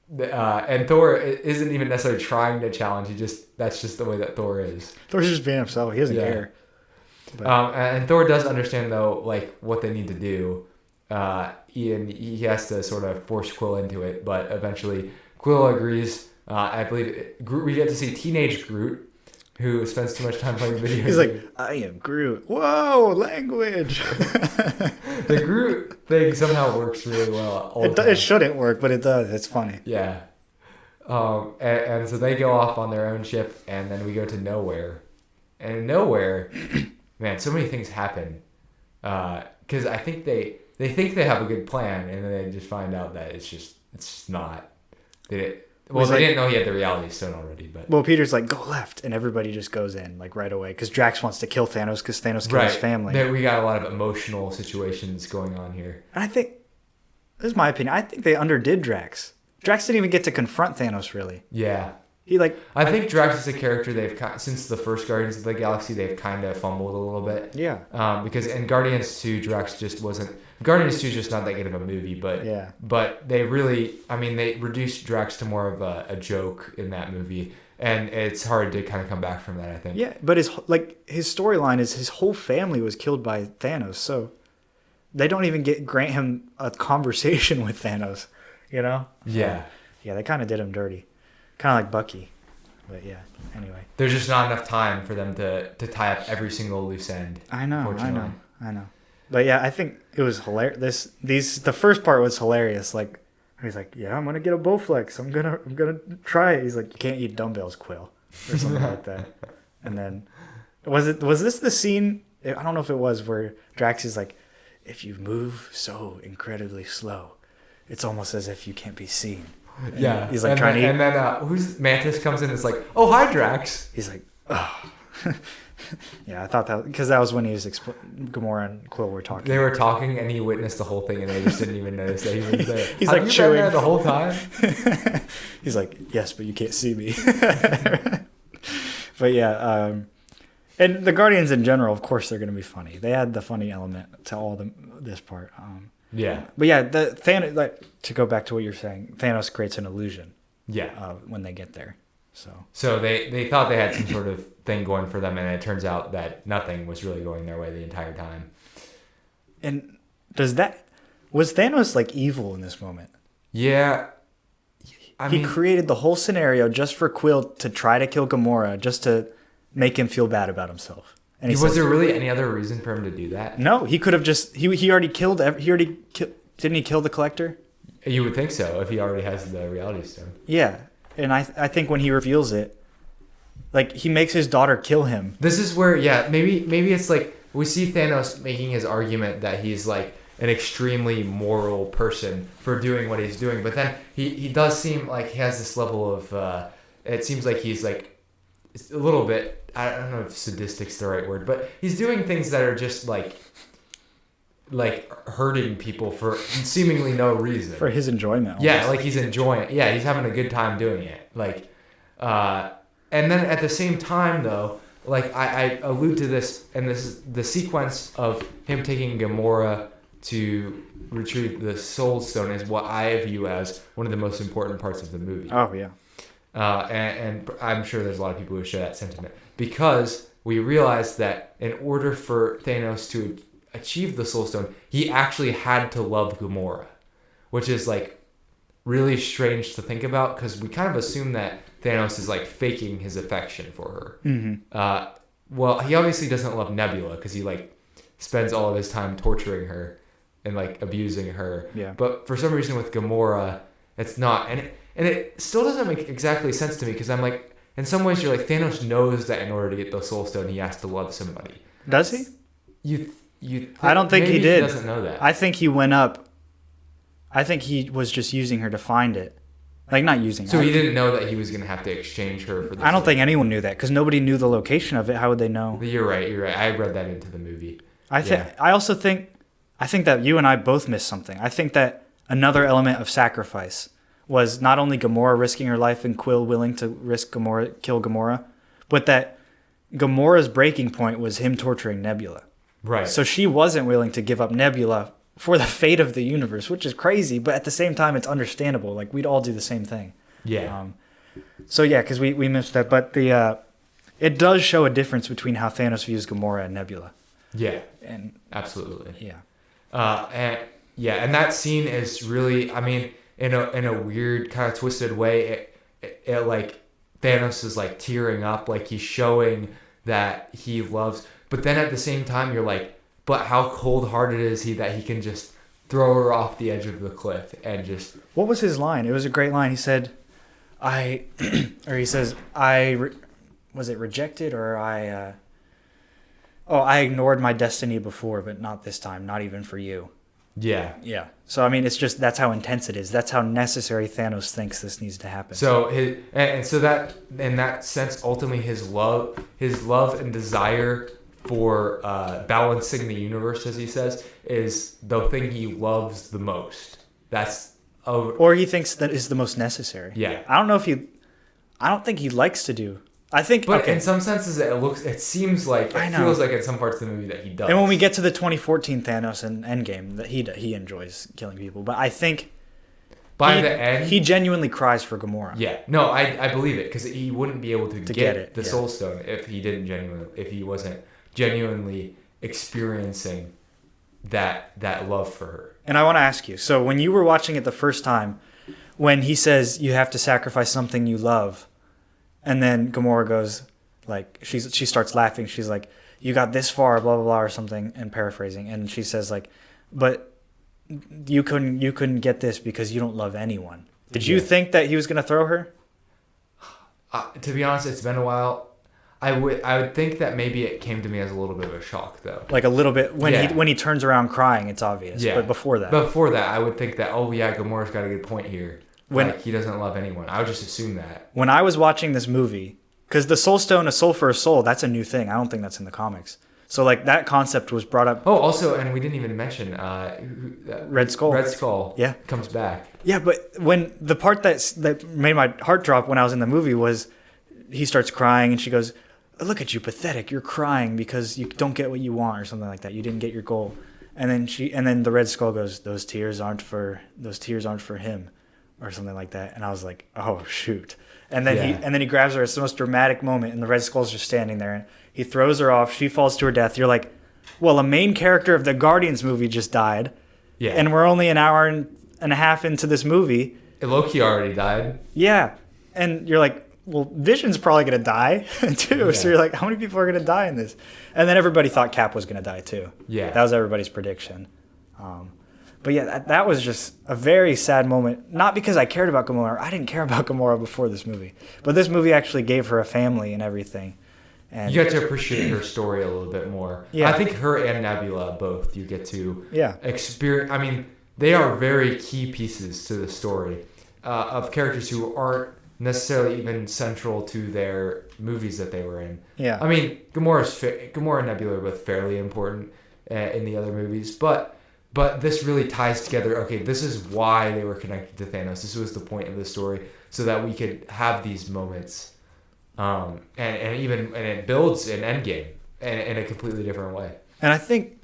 and Thor isn't even necessarily trying to challenge. That's just the way that Thor is. Thor's just being himself. He doesn't care. And Thor does understand though, like what they need to do. And he has to sort of force Quill into it, but eventually Quill agrees. I believe we get to see teenage Groot, who spends too much time playing video games. He's like, I am Groot. Whoa, language. The Groot thing somehow works really well. It shouldn't work, but it does. It's funny. Yeah. And so they go off on their own ship, and then we go to Nowhere. And in Nowhere, man, so many things happen. Because I think they think they have a good plan, and then they just find out that it's just not. They didn't know he had the Reality Stone already, but... Well, Peter's like, go left, and everybody just goes in, like, right away, because Drax wants to kill Thanos, because Thanos killed his family. We got a lot of emotional situations going on here. And I think, this is my opinion, I think they underdid Drax. Drax didn't even get to confront Thanos, really. Yeah. I think Drax is a character since the first Guardians of the Galaxy, they've kind of fumbled a little bit. Yeah. Because in Guardians 2, Drax just wasn't. Guardians 2 is just not that good of a movie, but Yeah. but they really, I mean, they reduced Drax to more of a joke in that movie, and it's hard to kind of come back from that, I think. Yeah, but his storyline is his whole family was killed by Thanos, so they don't even grant him a conversation with Thanos, you know? Yeah. Yeah, they kind of did him dirty. Kind of like Bucky. But yeah, anyway. There's just not enough time for them to tie up every single loose end. I know. But yeah, I think it was hilarious. The first part was hilarious. Like, he's like, yeah, I'm gonna get a Bowflex. I'm gonna try it. He's like, you can't eat dumbbells, Quill, or something like that. And then was this the scene? I don't know if it was, where Drax is like, if you move so incredibly slow, it's almost as if you can't be seen. And yeah, he's like trying to eat. And then who's Mantis comes in and is like, oh, hi, Drax. He's like, oh. Yeah, I thought that, because that was when he was Gamora and Quill were talking. They were talking, and he witnessed the whole thing, and they just didn't even notice that he was there. He's Have like you chewing been there the whole time. He's like, yes, but you can't see me. But yeah, and the Guardians in general, of course, they're going to be funny. They add the funny element to all this part. Yeah. But yeah, the Thanos, like, to go back to what you're saying, Thanos creates an illusion. Yeah. When they get there. So they thought they had some sort of thing going for them, and it turns out that nothing was really going their way the entire time. And was Thanos like evil in this moment? Yeah. He created the whole scenario just for Quill to try to kill Gamora, just to make him feel bad about himself. And was there really any other reason for him to do that? No, he could have just he already killed. Didn't he kill the Collector? You would think so, if he already has the Reality Stone. Yeah. And I think when he reveals it, like, he makes his daughter kill him. This is where, yeah, maybe it's like we see Thanos making his argument that he's like an extremely moral person for doing what he's doing, but then he does seem like he has this level of it seems like he's like a little bit, I don't know if sadistic's the right word, but he's doing things that are just like hurting people for seemingly no reason. For his enjoyment. Almost. Yeah, like he's enjoying it. Yeah, he's having a good time doing it. Like, and then at the same time, though, like I allude to this, and this is the sequence of him taking Gamora to retrieve the Soul Stone is what I view as one of the most important parts of the movie. Oh, yeah. And I'm sure there's a lot of people who share that sentiment, because we realize that in order for Thanos to achieve the Soul Stone, he actually had to love Gamora, which is like really strange to think about, because we kind of assume that Thanos is like faking his affection for her. Mm-hmm. Well, he obviously doesn't love Nebula, because he like spends all of his time torturing her and like abusing her. Yeah. But for some reason with Gamora, it's not, and it still doesn't make exactly sense to me, because I'm like, in some ways you're like, Thanos knows that in order to get the Soul Stone, he has to love somebody. Does he? I don't think he did. He doesn't know that. I think he went up. I think he was just using her to find it. Like, not using her. So he didn't know that he was going to have to exchange her for the I don't think anyone knew that, because nobody knew the location of it. How would they know? You're right. I read that into the movie. I think that you and I both missed something. I think that another element of sacrifice was not only Gamora risking her life and Quill willing to kill Gamora, but that Gamora's breaking point was him torturing Nebula. Right. So she wasn't willing to give up Nebula for the fate of the universe, which is crazy, but at the same time, it's understandable. Like, we'd all do the same thing. Yeah. So yeah, because we missed that, but it does show a difference between how Thanos views Gamora and Nebula. Yeah. And absolutely. Yeah. And that scene is really, I mean, in a weird kind of twisted way, it like Thanos is like tearing up, like he's showing that he loves. But then at the same time, you're like, but how cold-hearted is he that he can just throw her off the edge of the cliff and just... What was his line? It was a great line. He said, was it rejected, or I ignored my destiny before, but not this time, not even for you. Yeah. Yeah. So, I mean, it's just, that's how intense it is. That's how necessary Thanos thinks this needs to happen. So, so that, in that sense, ultimately his love and desire for balancing the universe, as he says, is the thing he loves the most. Or he thinks that is the most necessary. Yeah. I don't know if I don't think he likes to do. I think, but in some senses, it seems like, it feels like in some parts of the movie that he does. And when we get to the 2014 Thanos and Endgame, that he enjoys killing people. But I think by the end, he genuinely cries for Gamora. Yeah, no, I believe it, because he wouldn't be able to get the yeah. Soul Stone if he wasn't genuinely experiencing that love for her. And I want to ask you, so when you were watching it the first time, when he says you have to sacrifice something you love, and then Gamora goes, like, she starts laughing. She's like, you got this far, blah, blah, blah, or something, and paraphrasing. And she says, like, but you couldn't get this because you don't love anyone. Did you think that he was going to throw her? To be honest, it's been a while. I would think that maybe it came to me as a little bit of a shock, though. Like a little bit. When he turns around crying, it's obvious. Yeah. But before that, I would think that, oh, yeah, Gamora's got a good point here. Like, he doesn't love anyone. I would just assume that. When I was watching this movie, because the Soul Stone, a soul for a soul, that's a new thing. I don't think that's in the comics. So, like, that concept was brought up. Oh, also, and we didn't even mention Red Skull. Red Skull comes back. Yeah, but when the part that made my heart drop when I was in the movie was he starts crying and she goes, look at you, pathetic. You're crying because you don't get what you want or something like that. You didn't get your goal. And then the Red Skull goes, those tears aren't for him, or something like that. And I was like, oh shoot. And then he grabs her. It's the most dramatic moment, and the Red Skull's just standing there, and he throws her off. She falls to her death. You're like, well, a main character of the Guardians movie just died. Yeah. And we're only an hour and a half into this movie. Loki already died. Yeah. And you're like, well, Vision's probably going to die too. Yeah. So you're like, how many people are going to die in this? And then everybody thought Cap was going to die too. Yeah. That was everybody's prediction. But yeah, that was just a very sad moment. Not because I cared about Gamora. I didn't care about Gamora before this movie. But this movie actually gave her a family and everything. And you get to appreciate her story a little bit more. Yeah. I think her and Nebula both, you get to experience. I mean, they are very key pieces to the story of characters who aren't necessarily even central to their movies that they were in. Yeah. I mean, Gamora and Nebula are both fairly important in the other movies, but this really ties together. Okay, this is why they were connected to Thanos. This was the point of the story, so that we could have these moments, and it builds an Endgame in a completely different way. And I think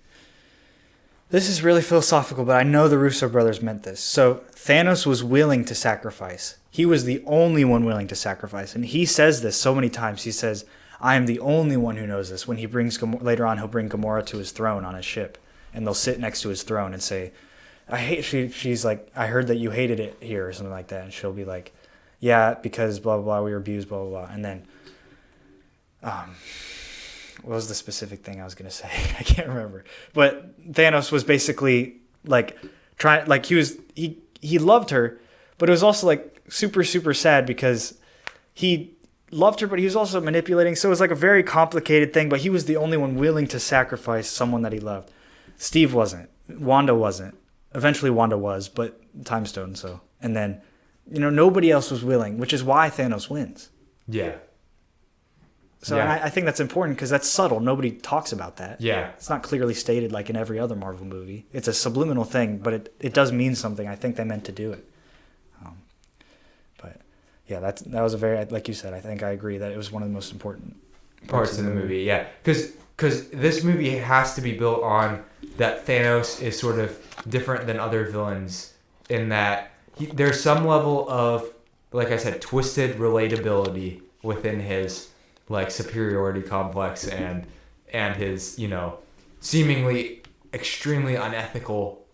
this is really philosophical, but I know the Russo brothers meant this. So Thanos was willing to sacrifice. He was the only one willing to sacrifice, and he says this so many times. He says, "I am the only one who knows this." When he brings later on, he'll bring Gamora to his throne on his ship. And they'll sit next to his throne and say, she's like, I heard that you hated it here or something like that. And she'll be like, yeah, because blah, blah, blah, we were abused, blah, blah, blah. And then, what was the specific thing I was going to say? I can't remember. But Thanos was basically like, he loved her, but it was also like super, super sad because he loved her, but he was also manipulating. So it was like a very complicated thing, but he was the only one willing to sacrifice someone that he loved. Steve wasn't. Wanda wasn't. Eventually Wanda was, but Time Stone, so. And then, nobody else was willing, which is why Thanos wins. Yeah. So yeah. I think that's important because that's subtle. Nobody talks about that. Yeah. It's not clearly stated like in every other Marvel movie. It's a subliminal thing, but it does mean something. I think they meant to do it. But yeah, that was a very, like you said, I think I agree that it was one of the most important parts of the movie. Yeah. Because this movie has to be built on that Thanos is sort of different than other villains in that there's some level of, like I said, twisted relatability within his like superiority complex and his, seemingly extremely unethical.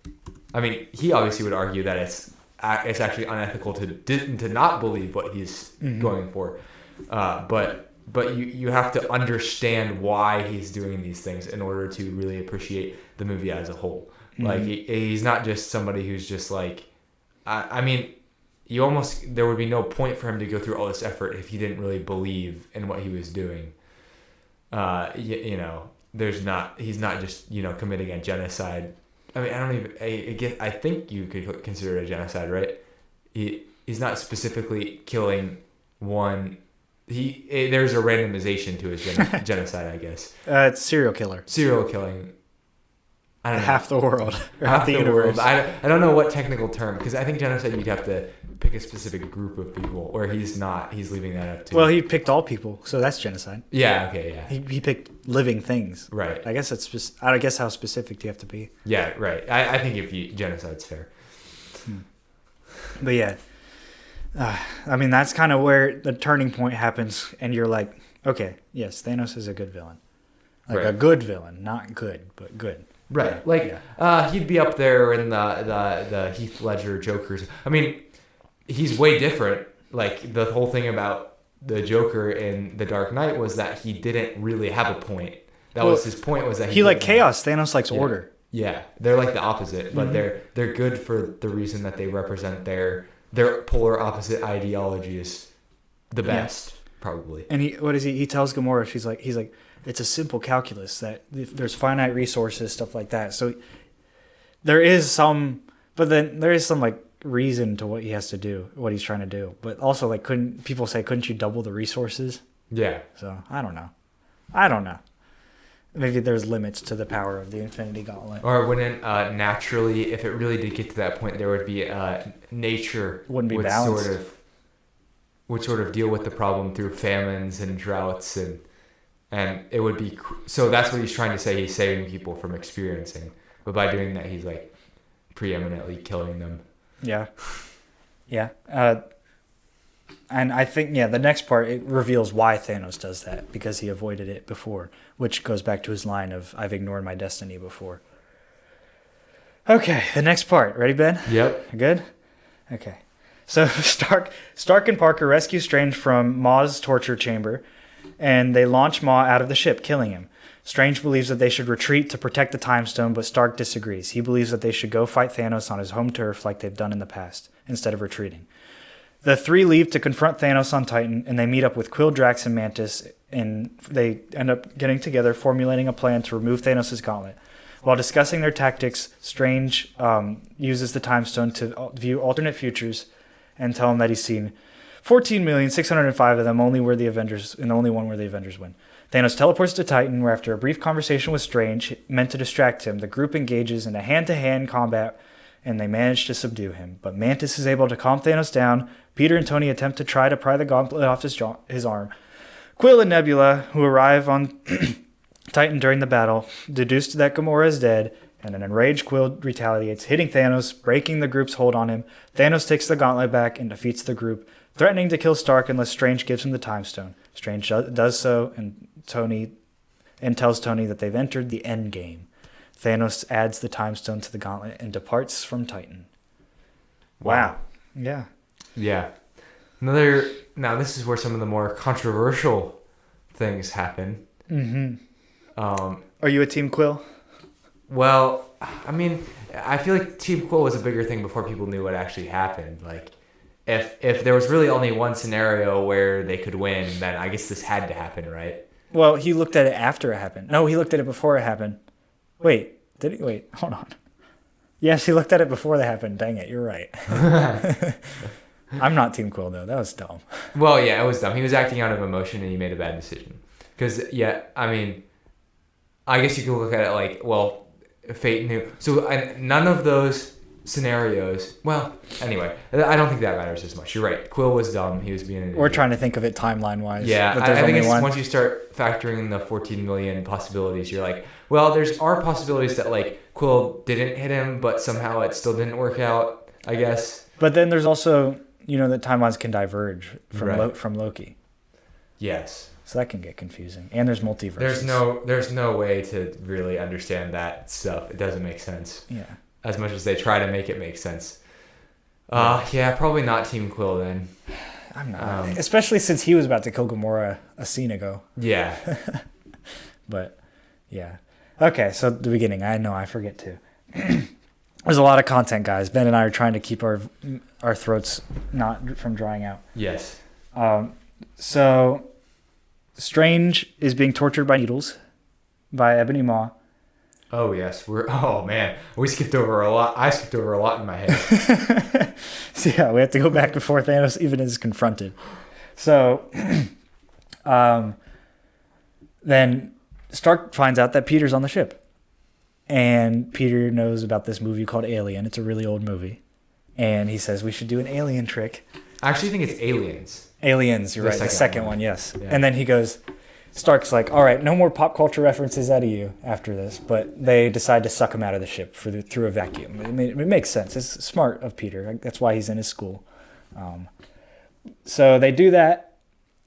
I mean, he obviously would argue that it's actually unethical to not believe what he's going for. But you have to understand why he's doing these things in order to really appreciate the movie as a whole. Mm-hmm. Like he's not just somebody who's just like, I mean, there would be no point for him to go through all this effort if he didn't really believe in what he was doing. He's not just, committing a genocide. I mean, I think you could consider it a genocide, right? He's not specifically killing one. There's a randomization to his genocide, I guess. It's serial killer. Serial killing. I don't know. Half the world. Half the universe. I don't know what technical term, because I think genocide you'd have to pick pick a specific group of people, or he's not. He's leaving that up to. Well, he picked all people, so that's genocide. Yeah. Okay. Yeah. He picked living things. Right. I guess that's just. I guess how specific do you have to be? Yeah. Right. I think genocide's fair. But yeah, I mean that's kind of where the turning point happens, and you're like, okay, yes, Thanos is a good villain, like a good villain, not good, but good. Right. Yeah. Like he'd be up there in the Heath Ledger Jokers. I mean, he's way different. Like the whole thing about the Joker in The Dark Knight was that he didn't really have a point. That was his point. Was that he liked chaos. Thanos likes order. Yeah, they're like the opposite, but they're good for the reason that they represent their polar opposite ideologies the best, probably. And he tells Gamora, he's like it's a simple calculus that if there's finite resources, stuff like that. So there is some like reason to what he has to do, what he's trying to do. But also like couldn't you double the resources? Yeah. So I don't know. Maybe there's limits to the power of the Infinity Gauntlet. Or wouldn't naturally, if it really did get to that point, there would be nature wouldn't be balanced. Would sort of deal with the problem through famines and droughts and it would be so that's what he's trying to say. He's saving people from experiencing, but by doing that, he's like preeminently killing them. Yeah. And I think, the next part, it reveals why Thanos does that, because he avoided it before, which goes back to his line of, I've ignored my destiny before. Okay, the next part. Ready, Ben? Yep. Good? Okay. So Stark and Parker rescue Strange from Maw's torture chamber, and they launch Maw out of the ship, killing him. Strange believes that they should retreat to protect the Time Stone, but Stark disagrees. He believes that they should go fight Thanos on his home turf like they've done in the past, instead of retreating. The three leave to confront Thanos on Titan, and they meet up with Quill, Drax, and Mantis, and they end up getting together, formulating a plan to remove Thanos' gauntlet. While discussing their tactics, Strange uses the Time Stone to view alternate futures and tell him that he's seen 14,605 of them, only one where the Avengers win. Thanos teleports to Titan, where after a brief conversation with Strange, meant to distract him, the group engages in a hand-to-hand combat, and they manage to subdue him. But Mantis is able to calm Thanos down. Peter and Tony attempt to try to pry the gauntlet off his arm. Quill and Nebula, who arrive on Titan during the battle, deduce that Gamora is dead, and an enraged Quill retaliates, hitting Thanos, breaking the group's hold on him. Thanos takes the gauntlet back and defeats the group, threatening to kill Stark unless Strange gives him the Time Stone. Strange does so, and tells Tony that they've entered the end game. Thanos adds the Time Stone to the gauntlet and departs from Titan. Wow. Yeah. Yeah. Now this is where some of the more controversial things happen. Mm-hmm. Are you a Team Quill? Well, I mean, I feel like Team Quill was a bigger thing before people knew what actually happened. Like, if there was really only one scenario where they could win, then I guess this had to happen, right? Well, he looked at it after it happened. No, he looked at it before it happened. Wait, did he? Wait, hold on. Yes, he looked at it before that happened. Dang it, you're right. I'm not Team Quill, though. That was dumb. Well, yeah, it was dumb. He was acting out of emotion, and he made a bad decision. Because, I mean, I guess you could look at it like, well, fate knew. So none of those scenarios. Well, anyway, I don't think that matters as much. You're right. Quill was dumb. He was being an idiot. We're trying to think of it timeline-wise. Yeah, I think it's once you start factoring in the 14 million possibilities, you're like, well, are possibilities that, like, Quill didn't hit him, but somehow it still didn't work out, I guess. But then there's also, that timelines can diverge from Loki. Yes. So that can get confusing. And there's multiverses. There's no way to really understand that stuff. It doesn't make sense. Yeah. As much as they try to make it make sense. Yeah, probably not Team Quill then. I'm not. Especially since he was about to kill Gamora a scene ago. Yeah. But, yeah. Okay, so the beginning. I know, I forget too. There's a lot of content, guys. Ben and I are trying to keep our throats not from drying out. Yes. So, Strange is being tortured by needles by Ebony Maw. Oh, yes. We skipped over a lot. I skipped over a lot in my head. So, yeah, we have to go back before Thanos even is confronted. So, then Stark finds out that Peter's on the ship. And Peter knows about this movie called Alien. It's a really old movie. and he says we should do an alien trick. I actually think it's Aliens. Aliens, you're right. The second one, yes. Yeah. And then he goes, Stark's like, all right, no more pop culture references out of you after this. But they decide to suck him out of the ship through a vacuum. It makes sense. It's smart of Peter. That's why he's in his school. So they do that.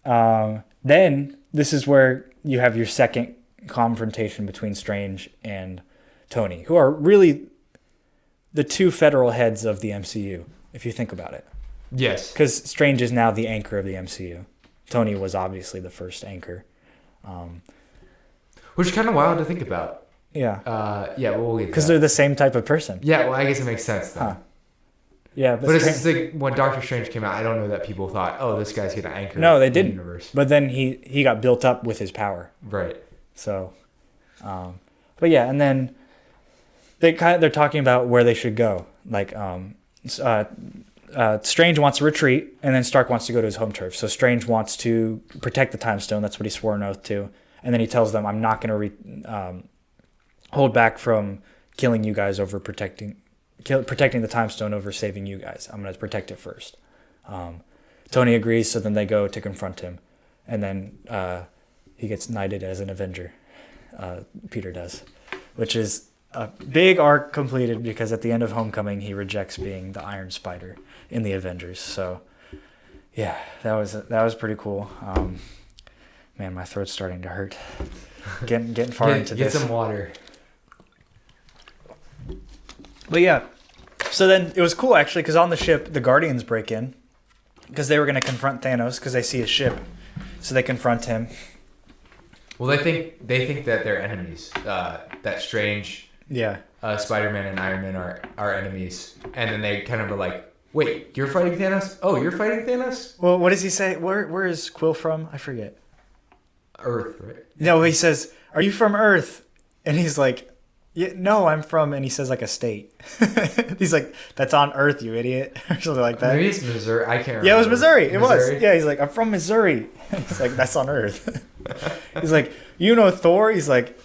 Then this is where you have your second confrontation between Strange and Tony, who are really the two federal heads of the MCU, if you think about it. Yes. Because Strange is now the anchor of the MCU. Tony was obviously the first anchor. Which is kind of wild to think about. Yeah. Yeah, we'll get to because that. they're the same type of person. Yeah, well, I guess it makes sense then. Huh. Yeah, But it's like when Doctor Strange came out, I don't know that people thought, oh, this guy's gonna anchor. No, they the didn't. Universe. But then he got built up with his power. Right. So, but yeah, and then they're talking about where they should go. Like, Strange wants to retreat, and then Stark wants to go to his home turf. So Strange wants to protect the Time Stone. That's what he swore an oath to. And then he tells them, "I'm not going to hold back from killing you guys over protecting the Time Stone over saving you guys. I'm going to protect it first." Tony agrees, so then they go to confront him, and then he gets knighted as an Avenger. Peter does, which is a big arc completed because at the end of Homecoming he rejects being the Iron Spider in the Avengers. So yeah, that was pretty cool. Man, my throat's starting to hurt. Getting far into this. Get some water. But yeah, so then it was cool actually because on the ship the Guardians break in because they were going to confront Thanos because they see his ship, so they confront him. Well, they think that they're enemies. That Strange, Yeah. Spider-Man, and Iron Man are enemies, and then they kind of are like, "Wait, you're fighting Thanos? Oh, you're fighting Thanos?" Well, what does he say? Where is Quill from? I forget. Earth, right? No, he says, "Are you from Earth?" And he's like, "Yeah, no, I'm from," and he says like a state. He's like, "That's on Earth, you idiot," or something like that. Maybe it's Missouri. I can't remember. Yeah, it was Missouri. It Missouri? was. Yeah, he's like, "I'm from Missouri." He's like, "That's on Earth." He's like, "You know Thor?" He's like,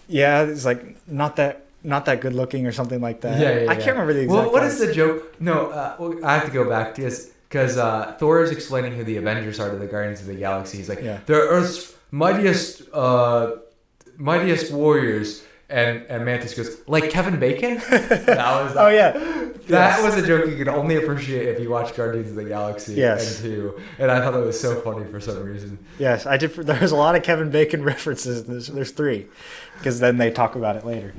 "Yeah." He's like, not that good looking or something like that. Yeah. I can't remember the exact. Well, what lines. is the joke? No, I have to go back to this because Thor is explaining who the Avengers are to the Guardians of the Galaxy. He's like, Yeah. "They're Earth's mightiest warriors," and Mantis goes, "Like Kevin Bacon?" That was Oh yeah. That Yes. was a joke you could only appreciate if you watch Guardians of the Galaxy Yes. and 2. And I thought that was so funny for some reason. Yes, I did. There's a lot of Kevin Bacon references. There's 3, because then they talk about it later.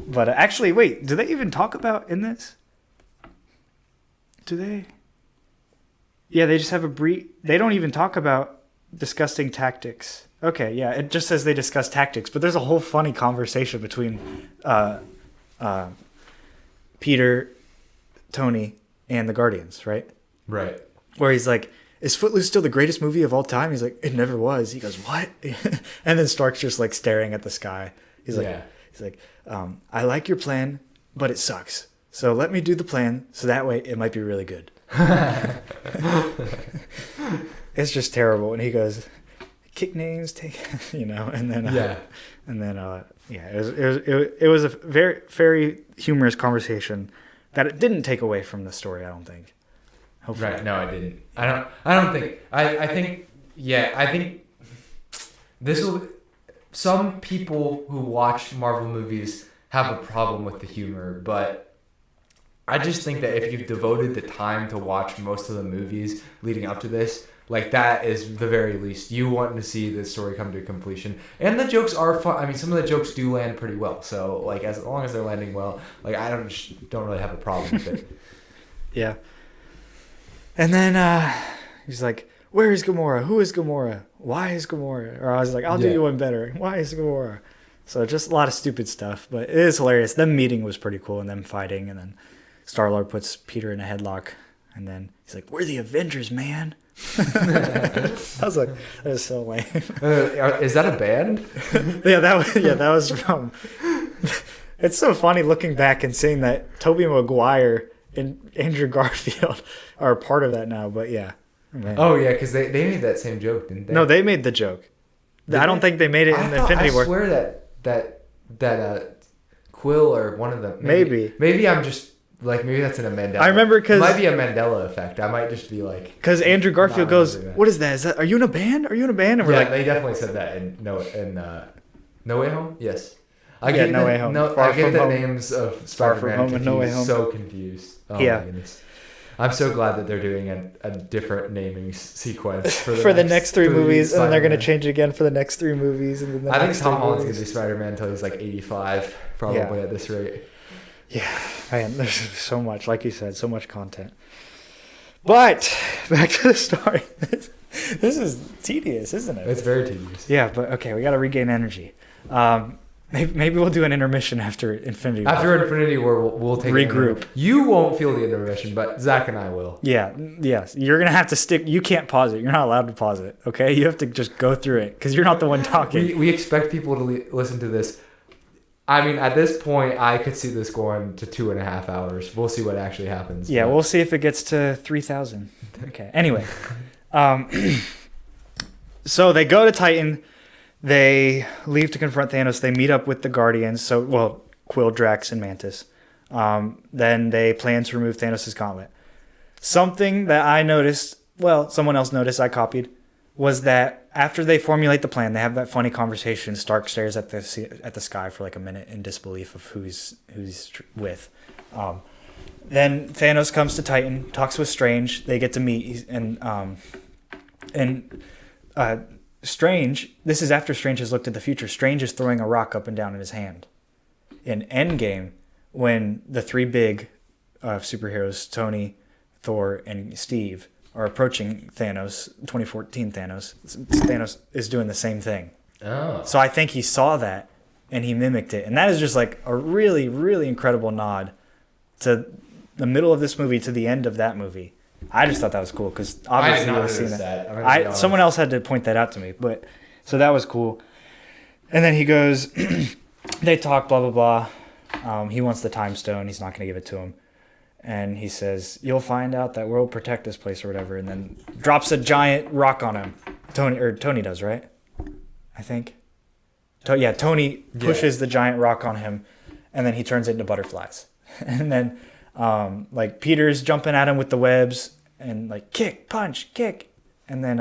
But actually, wait, do they even talk about in this? Do they? Yeah, they just have a brief. They don't even talk about discussing tactics. Okay, yeah, it just says they discuss tactics, but there's a whole funny conversation between Peter, Tony, and the Guardians, right? Right. Where he's like, "Is Footloose still the greatest movie of all time?" He's like, "It never was." He goes, "What?" And then Stark's just like staring at the sky. He's like, "I like your plan, but it sucks. So let me do the plan, so that way it might be really good." It's just terrible. And he goes, "Kick names, take," and then it was a very very humorous conversation that it didn't take away from the story, I don't think. Hopefully. Right. No, I didn't. I don't think. I think this will. Some people who watch Marvel movies have a problem with the humor, but I just think that if you've devoted the time to watch most of the movies leading up to this, like that is the very least you want to see the story come to completion. And the jokes are fun. I mean, some of the jokes do land pretty well. So like as long as they're landing well, like I don't really have a problem with it. Yeah. And then he's like, "Where is Gamora? Who is Gamora? Why is Gamora?" Or I was like, "I'll do you one better. Why is Gamora?" So just a lot of stupid stuff, but it is hilarious. Them meeting was pretty cool, and them fighting, and then Star-Lord puts Peter in a headlock, and then he's like, "We're the Avengers, man." I was like, that was so lame. Is that a band? that was from. It's so funny looking back and seeing that Tobey Maguire and Andrew Garfield are part of that now. But yeah. Man. Oh yeah, because they made that same joke, didn't they? No, they made the joke. I don't think they made it in Infinity War. I swear that Quill or one of them. Maybe I'm just Like maybe that's in a Mandela. I remember because it might be a Mandela effect. I might just be like, because Andrew Garfield goes, "What is that? Is that? Are you in a band? Are you in a band?" And we're like, they definitely said that in No Way Home. Yes, No Way Home. I get the names of Spider-Man confused. No Way Home. So confused. Oh my goodness. I'm so glad that they're doing a different naming sequence for the next three movies, and then they're going to change it again for the next three movies. And then I think Tom Holland's going to be Spider-Man until he's like 85, probably at this rate. Yeah, man, there's so much, like you said, so much content. But back to the story. This is tedious, isn't it? It's very tedious. Yeah, but okay, we got to regain energy. Maybe we'll do an intermission after Infinity War. After Infinity War, we'll take regroup. You won't feel the intermission, but Zach and I will. Yeah, yes. You're gonna have to stick. You can't pause it. You're not allowed to pause it. Okay, you have to just go through it because you're not the one talking. We expect people to listen to this. I mean, at this point, I could see this going to 2.5 hours. We'll see what actually happens. Yeah, we'll see if it gets to 3,000. Okay. Anyway, so they go to Titan. They leave to confront Thanos. They meet up with the Guardians. Quill, Drax, and Mantis. Then they plan to remove Thanos' gauntlet. Something that I noticed, someone else noticed, I copied, was that after they formulate the plan, they have that funny conversation. Stark stares at the sky for like a minute in disbelief of who he's with. Then Thanos comes to Titan, talks with Strange. They get to meet, Strange, this is after Strange has looked at the future. Strange is throwing a rock up and down in his hand. In Endgame, when the three big superheroes, Tony, Thor, and Steve, are approaching Thanos, 2014 Thanos is doing the same thing. Oh. So I think he saw that and he mimicked it. And that is just like a really, really incredible nod to the middle of this movie to the end of that movie. I just thought that was cool because obviously you've seen that. Someone else had to point that out to me, so that was cool. And then he goes, they talk, blah blah blah. He wants the time stone. He's not going to give it to him, and he says, "You'll find out that we'll protect this place or whatever." And then drops a giant rock on him. Tony does, right? I think. Tony pushes the giant rock on him, and then he turns it into butterflies. And then Peter's jumping at him with the webs and like kick, punch, kick. And then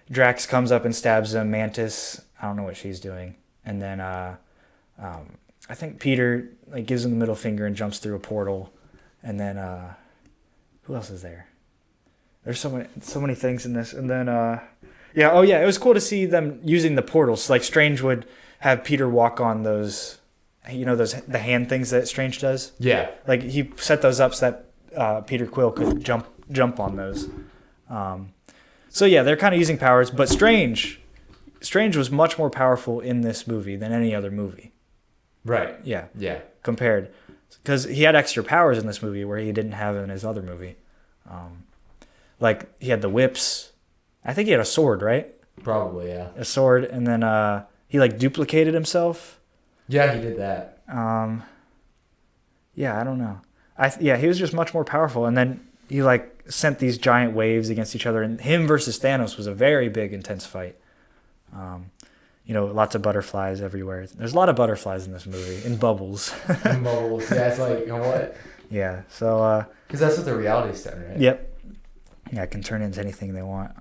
Drax comes up and stabs him. Mantis, I don't know what she's doing. And then I think Peter gives him the middle finger and jumps through a portal. And then who else is there? There's so many things in this. And then it was cool to see them using the portals. Like Strange would have Peter walk on those, the hand things that Strange does. Yeah. Like he set those up so that Peter Quill could jump on those. They're kind of using powers, but Strange was much more powerful in this movie than any other movie. Right. Yeah. Yeah. Compared, because he had extra powers in this movie where he didn't have in his other movie. He had the whips. I think he had a sword, right? Probably, yeah. A sword, and then he duplicated himself. Yeah, he did that. I don't know. He was just much more powerful, and then he sent these giant waves against each other, and him versus Thanos was a very big, intense fight. Lots of butterflies everywhere. There's a lot of butterflies in this movie, in bubbles. In bubbles, yeah. It's like, you know what? Yeah. So. Because that's what the reality's done, right? Yep. Yeah, it can turn into anything they want.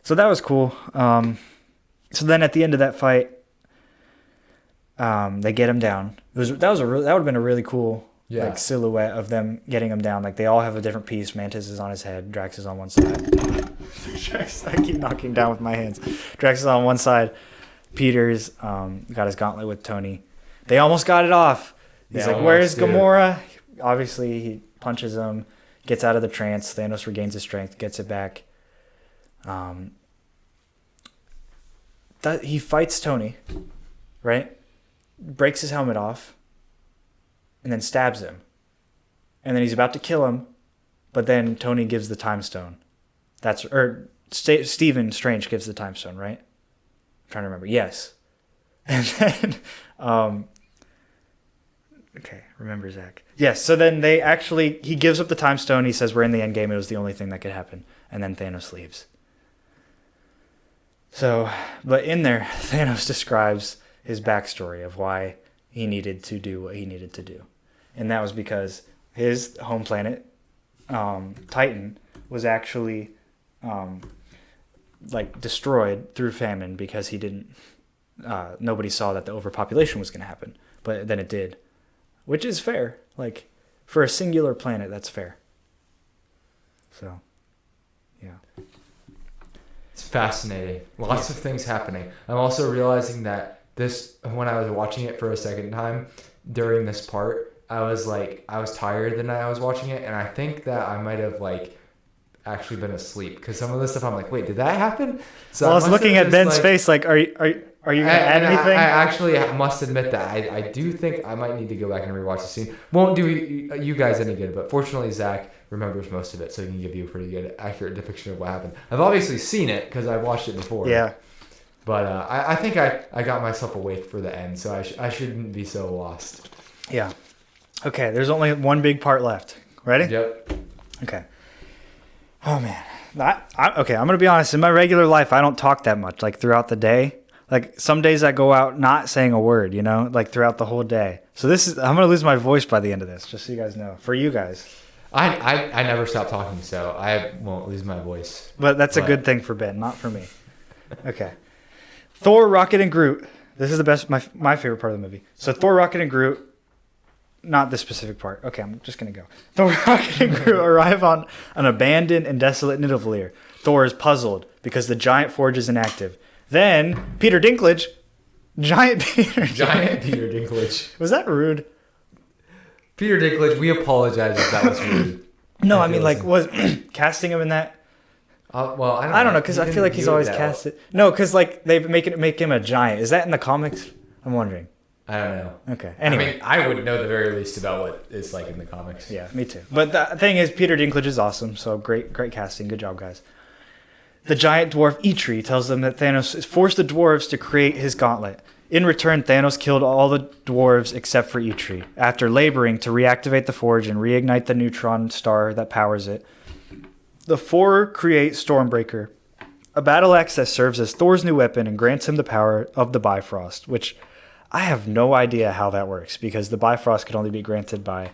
So that was cool. So then at the end of that fight, they get him down. That would have been a really cool silhouette of them getting him down. They all have a different piece. Mantis is on his head. Drax is on one side. I keep knocking down with my hands. Drax is on one side. Peter's got his gauntlet with Tony. They almost got it off. He's like, "Where's Gamora?" Obviously, he punches him, gets out of the trance. Thanos regains his strength, gets it back. He fights Tony, right? Breaks his helmet off, and then stabs him. And then he's about to kill him, but then Tony gives the time stone. Stephen Strange gives the time stone, right? I'm trying to remember. Yes. And then, remember Zach. Yes, so then he gives up the time stone. He says, "We're in the end game. It was the only thing that could happen." And then Thanos leaves. So, but in there, Thanos describes his backstory of why he needed to do what he needed to do. And that was because his home planet, Titan, was actually like destroyed through famine because he didn't. Nobody saw that the overpopulation was going to happen, but then it did, which is fair. Like for a singular planet, that's fair. So, yeah. It's fascinating. Lots of things happening. I'm also realizing that when I was watching it for a second time during this part, I was tired the night I was watching it, and I think that I might have actually been asleep because some of the stuff I'm like, wait, did that happen? So well, I was looking at Ben's face like, are you going to add anything? I actually must admit that I do think I might need to go back and rewatch the scene. Won't do you guys any good, but fortunately Zach remembers most of it, so he can give you a pretty good, accurate depiction of what happened. I've obviously seen it because I've watched it before. Yeah. But I think I got myself awake for the end, so I shouldn't be so lost. Yeah. Okay, there's only one big part left. Ready? Yep. Okay. Oh, man. Okay, I'm going to be honest. In my regular life, I don't talk that much, like, throughout the day. Like, some days I go out not saying a word, like, throughout the whole day. So I'm going to lose my voice by the end of this, just so you guys know. For you guys. I never stop talking, so I won't lose my voice. But that's a good thing for Ben, not for me. Okay. Thor, Rocket, and Groot. This is the best, my favorite part of the movie. So Thor, Rocket, and Groot. Not this specific part. Okay, I'm just going to go. Thor, Rocket, and Groot arrive on an abandoned and desolate Nidavellir. Thor is puzzled because the giant forge is inactive. Then, Peter Dinklage. Giant Peter Dinklage. Was that rude? Peter Dinklage, we apologize if that was rude. No, I mean, was casting him in that? Well, I don't know, because I feel like he's always casted. No, because they make him a giant. Is that in the comics? I'm wondering. I don't know. Okay. Anyway, I would know the very least about what it's like in the comics. Yeah, me too. But the thing is, Peter Dinklage is awesome. So great casting. Good job, guys. The giant dwarf Eitri tells them that Thanos forced the dwarves to create his gauntlet. In return, Thanos killed all the dwarves except for Eitri. After laboring to reactivate the forge and reignite the neutron star that powers it, the four create Stormbreaker, a battle axe that serves as Thor's new weapon and grants him the power of the Bifrost, which I have no idea how that works because the Bifrost could only be granted by...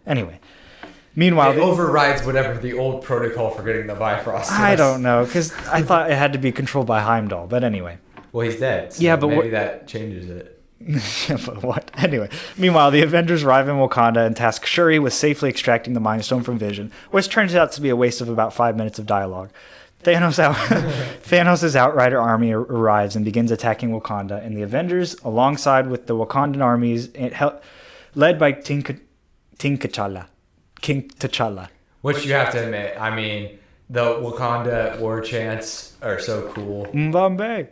Anyway. Meanwhile... It overrides whatever the old protocol for getting the Bifrost. I don't know, because I thought it had to be controlled by Heimdall, but anyway. Well, he's dead. So yeah, but maybe that changes it. Yeah, but what? Anyway. Meanwhile, the Avengers arrive in Wakanda and task Shuri with safely extracting the Mind Stone from Vision, which turns out to be a waste of about 5 minutes of dialogue. Thanos' Outrider army arrives and begins attacking Wakanda, and the Avengers, alongside with the Wakandan armies, led by King T'Challa. Which you have to admit, I mean, the Wakanda war chants are so cool. Mbambe.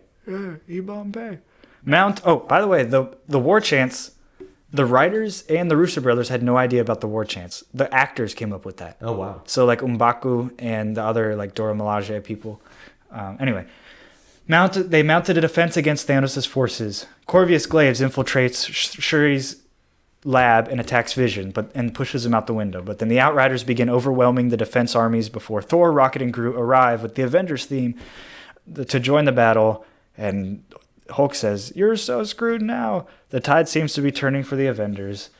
By the way, the war chants, the writers and the Russo brothers had no idea about the war chants. The actors came up with that. Oh, wow. So like M'Baku and the other like Dora Milaje people. Anyway, they mounted a defense against Thanos' forces. Corvus Glaives infiltrates Shuri's lab and attacks Vision and pushes him out the window. But then the Outriders begin overwhelming the defense armies before Thor, Rocket, and Groot arrive with the Avengers theme to join the battle. And Hulk says, "You're so screwed now." The tide seems to be turning for the Avengers.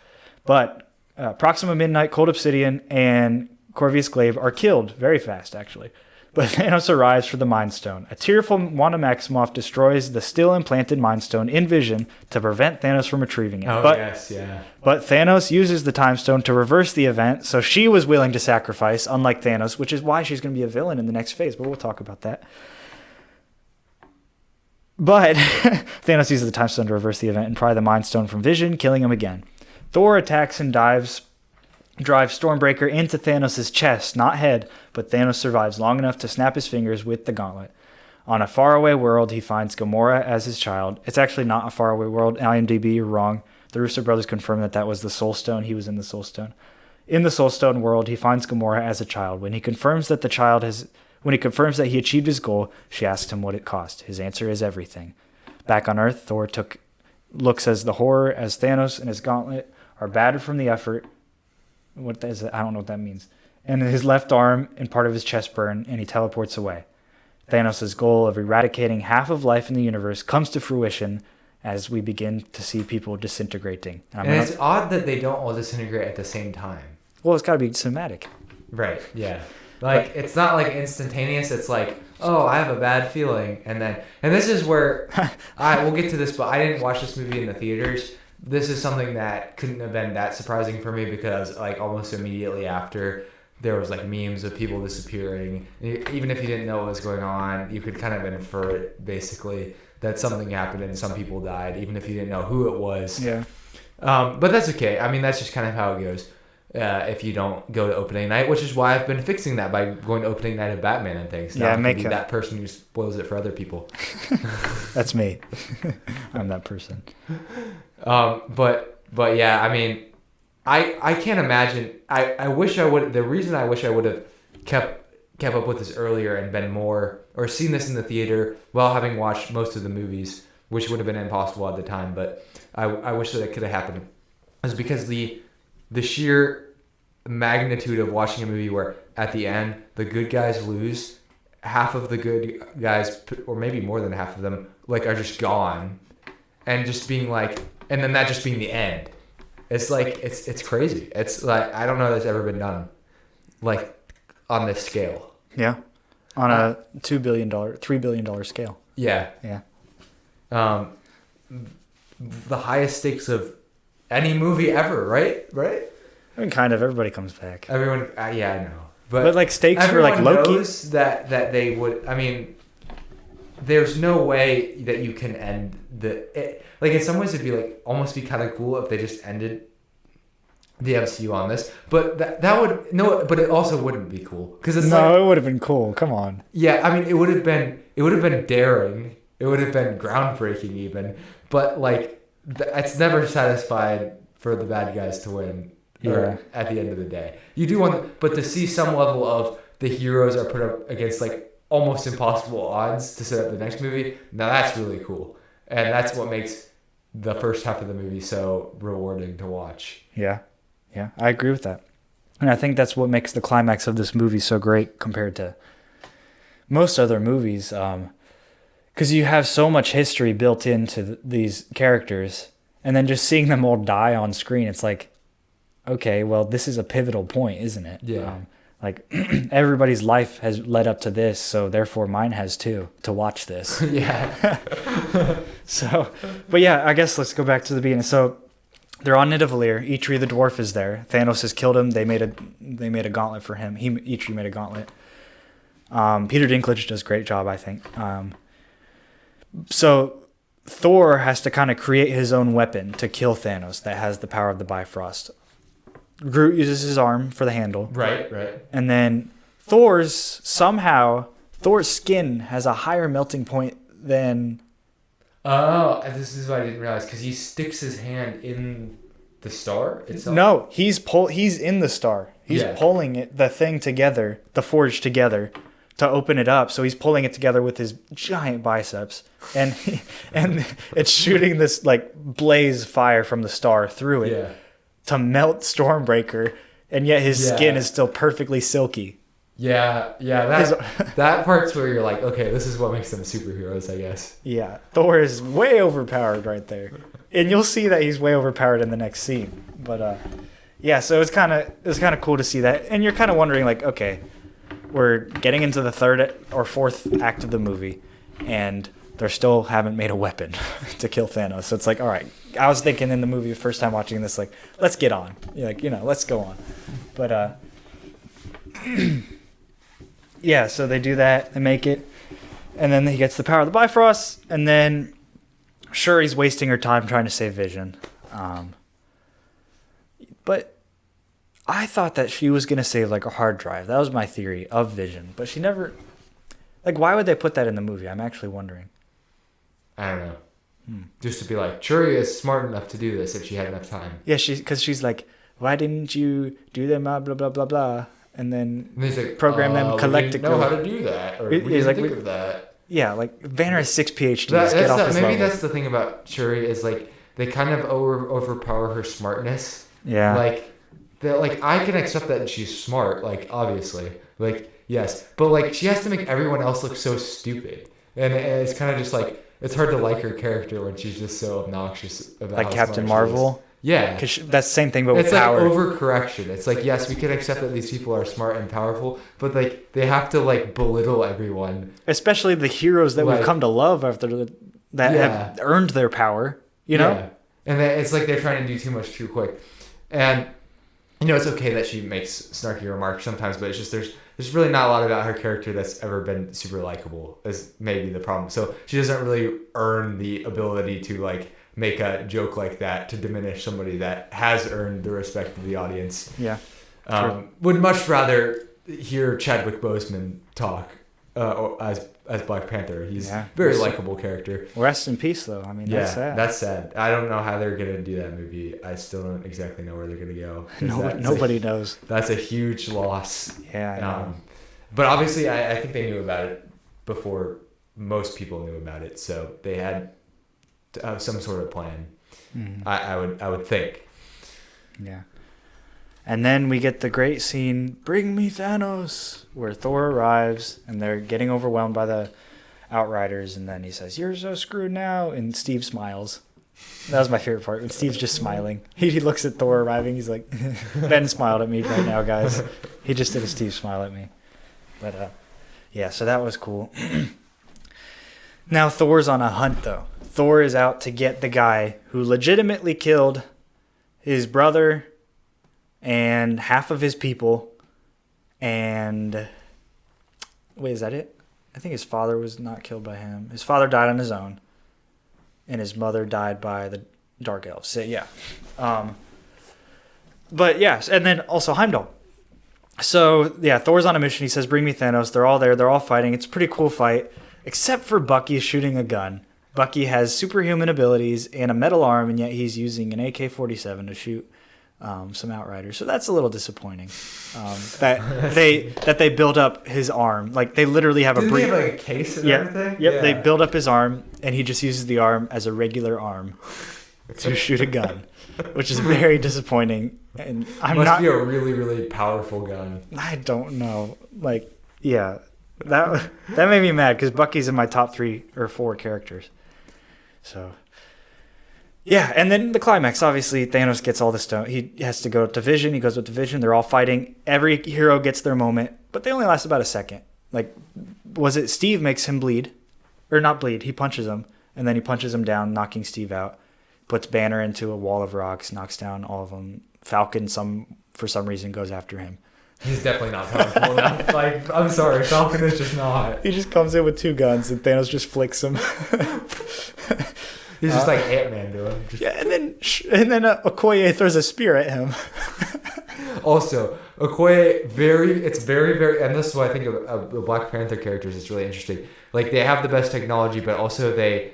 But Proxima Midnight, Cold Obsidian, and Corvus Glaive are killed very fast, actually. But Thanos arrives for the Mind Stone. A tearful Wanda Maximoff destroys the still implanted Mind Stone in Vision to prevent Thanos from retrieving it. But Thanos uses the Time Stone to reverse the event, so she was willing to sacrifice, unlike Thanos, which is why she's going to be a villain in the next phase, but we'll talk about that. But Thanos uses the Time Stone to reverse the event and pry the Mind Stone from Vision, killing him again. Thor attacks and drives Stormbreaker into Thanos' chest, not head, but Thanos survives long enough to snap his fingers with the gauntlet. On a faraway world, he finds Gamora as his child. It's actually not a faraway world. IMDb, you're wrong. The Russo brothers confirmed that was the Soul Stone. He was in the Soul Stone. In the Soul Stone world, he finds Gamora as a child. When he confirms that he achieved his goal, she asks him what it cost. His answer is everything. Back on Earth, Thor looks as the horror as Thanos and his gauntlet are battered from the effort. What is it? I don't know what that means. And his left arm and part of his chest burn, and he teleports away. Thanos' goal of eradicating half of life in the universe comes to fruition, as we begin to see people disintegrating. And it's odd that they don't all disintegrate at the same time. Well, it's got to be cinematic. Right, yeah. Like, it's not like instantaneous. It's like, oh, I have a bad feeling. And this is where, we'll get to this, but I didn't watch this movie in the theaters. This is something that couldn't have been that surprising for me because, like, almost immediately after, there was, like, memes of people disappearing. Even if you didn't know what was going on, you could kind of infer it, basically, that something happened and some people died, even if you didn't know who it was. Yeah. But that's okay. I mean, that's just kind of how it goes. If you don't go to opening night, which is why I've been fixing that by going to opening night of Batman and things. Yeah, make that person who spoils it for other people. That's me. I'm that person. But yeah, I mean, I can't imagine. I wish I would. The reason I wish I would have kept up with this earlier and been more, or seen this in the theater while having watched most of the movies, which would have been impossible at the time. But I wish that it could have happened, is because the sheer magnitude of watching a movie where at the end the good guys lose, half of the good guys, or maybe more than half of them, like, are just gone, and just being like, and then that just being the end. It's like, it's crazy. It's like, I don't know that's ever been done, like, on this scale. Yeah, on a $2 billion, $3 billion scale. Yeah. Yeah. The highest stakes of any movie ever, right? I mean, kind of. Everybody comes back. Everyone, yeah, I know. But like, stakes for, like, Loki. Knows that they would. I mean, there's no way that you can end like, in some ways it'd be like almost be kind of cool if they just ended the MCU on this. But that would but it also wouldn't be cool because it's it would have been cool. Come on. Yeah, I mean, it would have been daring. It would have been groundbreaking even. But, like, it's never satisfied for the bad guys to win. Yeah. At the end of the day, you do want, but to see some level of the heroes are put up against, like, almost impossible odds to set up the next movie. Now that's really cool, and that's what makes the first half of the movie so rewarding to watch. Yeah, I agree with that, and I think that's what makes the climax of this movie so great compared to most other movies, because you have so much history built into these characters, and then just seeing them all die on screen, it's like, okay, well, this is a pivotal point, isn't it? Yeah. Like, everybody's life has led up to this, so therefore mine has too, to watch this. Yeah. So, but yeah, I guess let's go back to the beginning. So they're on Nidavellir. Eitri the dwarf is there. Thanos has killed him. They made a gauntlet for him. Eitri made a gauntlet. Peter Dinklage does a great job, I think. So Thor has to kind of create his own weapon to kill Thanos that has the power of the Bifrost. Groot uses his arm for the handle. Right. And then Thor's skin has a higher melting point than... Oh, this is what I didn't realize, because he sticks his hand in the star itself? No, he's in the star. He's pulling the thing together, the forge together, to open it up. So he's pulling it together with his giant biceps. And it's shooting this, like, blaze fire from the star through it. Yeah. To melt Stormbreaker, and yet his skin is still perfectly silky. Yeah, that part's where you're like, okay, this is what makes them superheroes, I guess. Yeah, Thor is way overpowered right there, and you'll see that he's way overpowered in the next scene. But yeah, so it's kind of cool to see that, and you're kind of wondering, like, okay, we're getting into the third or fourth act of the movie, and they still haven't made a weapon to kill Thanos. So it's like, all right. I was thinking in the movie the first time watching this, like, let's get on. Like, let's go on. But, yeah, so they do that. They make it. And then he gets the power of the Bifrost. And then Shuri's wasting her time trying to save Vision. But I thought that she was going to save, like, a hard drive. That was my theory of Vision. But she never... Like, why would they put that in the movie? I'm actually wondering. I don't know. Just to be like, Shuri is smart enough to do this if she had enough time. Yeah, because she's like, why didn't you do them, blah, blah, blah, blah, and then like, program them collectively. We didn't know how to do that, or we didn't think of that. Yeah, like, Banner has 6 PhDs, get off his level. Maybe that's the thing about Shuri is, like, they kind of overpower her smartness. Yeah. Like, I can accept that she's smart, like, obviously. Like, yes. But, like, she has to make everyone else look so stupid. And it's kind of just like, it's hard to like her character when she's just so obnoxious about Like how Captain smart she is. Marvel. Yeah. Because that's the same thing, but with It's power. like overcorrection. It's like, yes, we can accept that these people are smart and powerful, but like they have to like belittle everyone. Especially the heroes that Like, we've come to love that have earned their power, you know? Yeah. And it's like they're trying to do too much too quick. And it's okay that she makes snarky remarks sometimes, but it's just there's really not a lot about her character that's ever been super likable, is maybe the problem. So she doesn't really earn the ability to like make a joke like that to diminish somebody that has earned the respect of the audience. Yeah. Would much rather hear Chadwick Boseman talk as Black Panther. He's a very likable character. Rest in peace, though. I mean, that's sad. That's sad. I don't know how they're gonna do that movie. I still don't exactly know where they're gonna go. Nobody knows. That's a huge loss. Yeah, I know. But obviously, I think they knew about it before most people knew about it, so they had to have some sort of plan. Mm-hmm. I would think. Yeah. And then we get the great scene, "Bring me Thanos," where Thor arrives and they're getting overwhelmed by the Outriders, and then he says, "You're so screwed now," and Steve smiles. That was my favorite part, when Steve's just smiling. He looks at Thor arriving, he's like, Ben smiled at me right now, guys. He just did a Steve smile at me. But yeah, so that was cool. Now Thor's on a hunt, though. Thor is out to get the guy who legitimately killed his brother and half of his people. And wait, is that it? I think his father was not killed by him. His father died on his own, and his mother died by the Dark Elves. So, yeah. But yes, and then also Heimdall. So yeah, Thor's on a mission. He says, "Bring me Thanos." They're all there. They're all fighting. It's a pretty cool fight, except for Bucky shooting a gun. Bucky has superhuman abilities and a metal arm, and yet he's using an AK-47 to shoot some Outriders. So that's a little disappointing. That they build up his arm. Like, they literally have Didn't they have like a case and everything? Yep, they build up his arm, and he just uses the arm as a regular arm to shoot a gun, which is very disappointing. And Must be a really, really powerful gun. I don't know. Like, yeah, that made me mad because Bucky's in my top 3 or 4 characters. So, yeah, and then the climax. Obviously, Thanos gets all the stone. He has to go to Vision. He goes with the Vision. They're all fighting. Every hero gets their moment, but they only last about a second. Like, was it Steve makes him bleed? Or not bleed. He punches him, and then he punches him down, knocking Steve out. Puts Banner into a wall of rocks, knocks down all of them. Falcon, for some reason, goes after him. He's definitely not powerful enough. Like, I'm sorry, Falcon is just not. He just comes in with 2 guns, and Thanos just flicks him. He's just like Ant-Man doing. Yeah, and then Okoye throws a spear at him. Also, Okoye, it's very, very, and this is what I think of the Black Panther characters. It's really interesting. Like, they have the best technology, but also they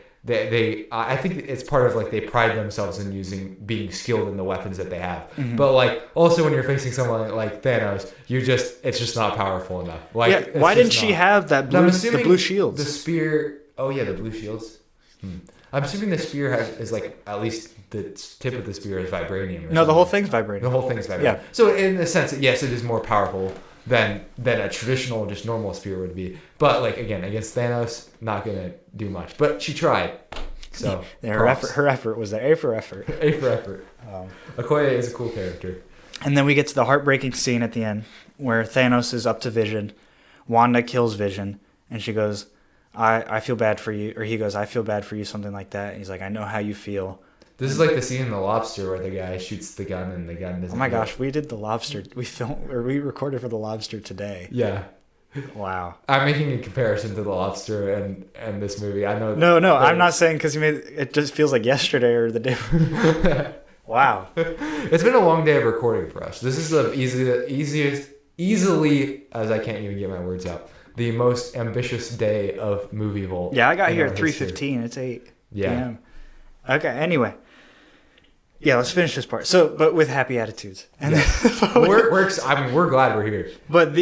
I think it's part of, like, they pride themselves in being skilled in the weapons that they have. Mm-hmm. But, like, also when you're facing someone like Thanos, it's just not powerful enough. Like, yeah, why didn't she have the blue shields? The spear. Oh yeah, the blue shields. I'm assuming the spear is like, at least the tip of the spear is vibranium. No, the whole thing's vibranium. The whole thing's vibranium. Yeah. So in a sense, yes, it is more powerful than a traditional, just normal spear would be. But, like, again, against Thanos, not gonna do much. But she tried. So her effort was there. A for effort. A for effort. Okoye is a cool character. And then we get to the heartbreaking scene at the end where Thanos is up to Vision. Wanda kills Vision, and she goes, I feel bad for you. Or he goes, "I feel bad for you," something like that. And he's like, "I know how you feel." This is like the scene in The Lobster where the guy shoots the gun and the gun doesn't. Oh my gosh, we did The Lobster. We recorded for The Lobster today. Yeah. Wow. I'm making a comparison to The Lobster and this movie. I know. No, I'm not saying because it just feels like yesterday or the day. Wow. It's been a long day of recording for us. This is the easily, as I can't even get my words out, the most ambitious day of Movie Vault. Yeah, I got here at 3:15. It's 8 p.m. Okay, anyway. Yeah, let's finish this part. So, but with happy attitudes. And we're glad we're here. But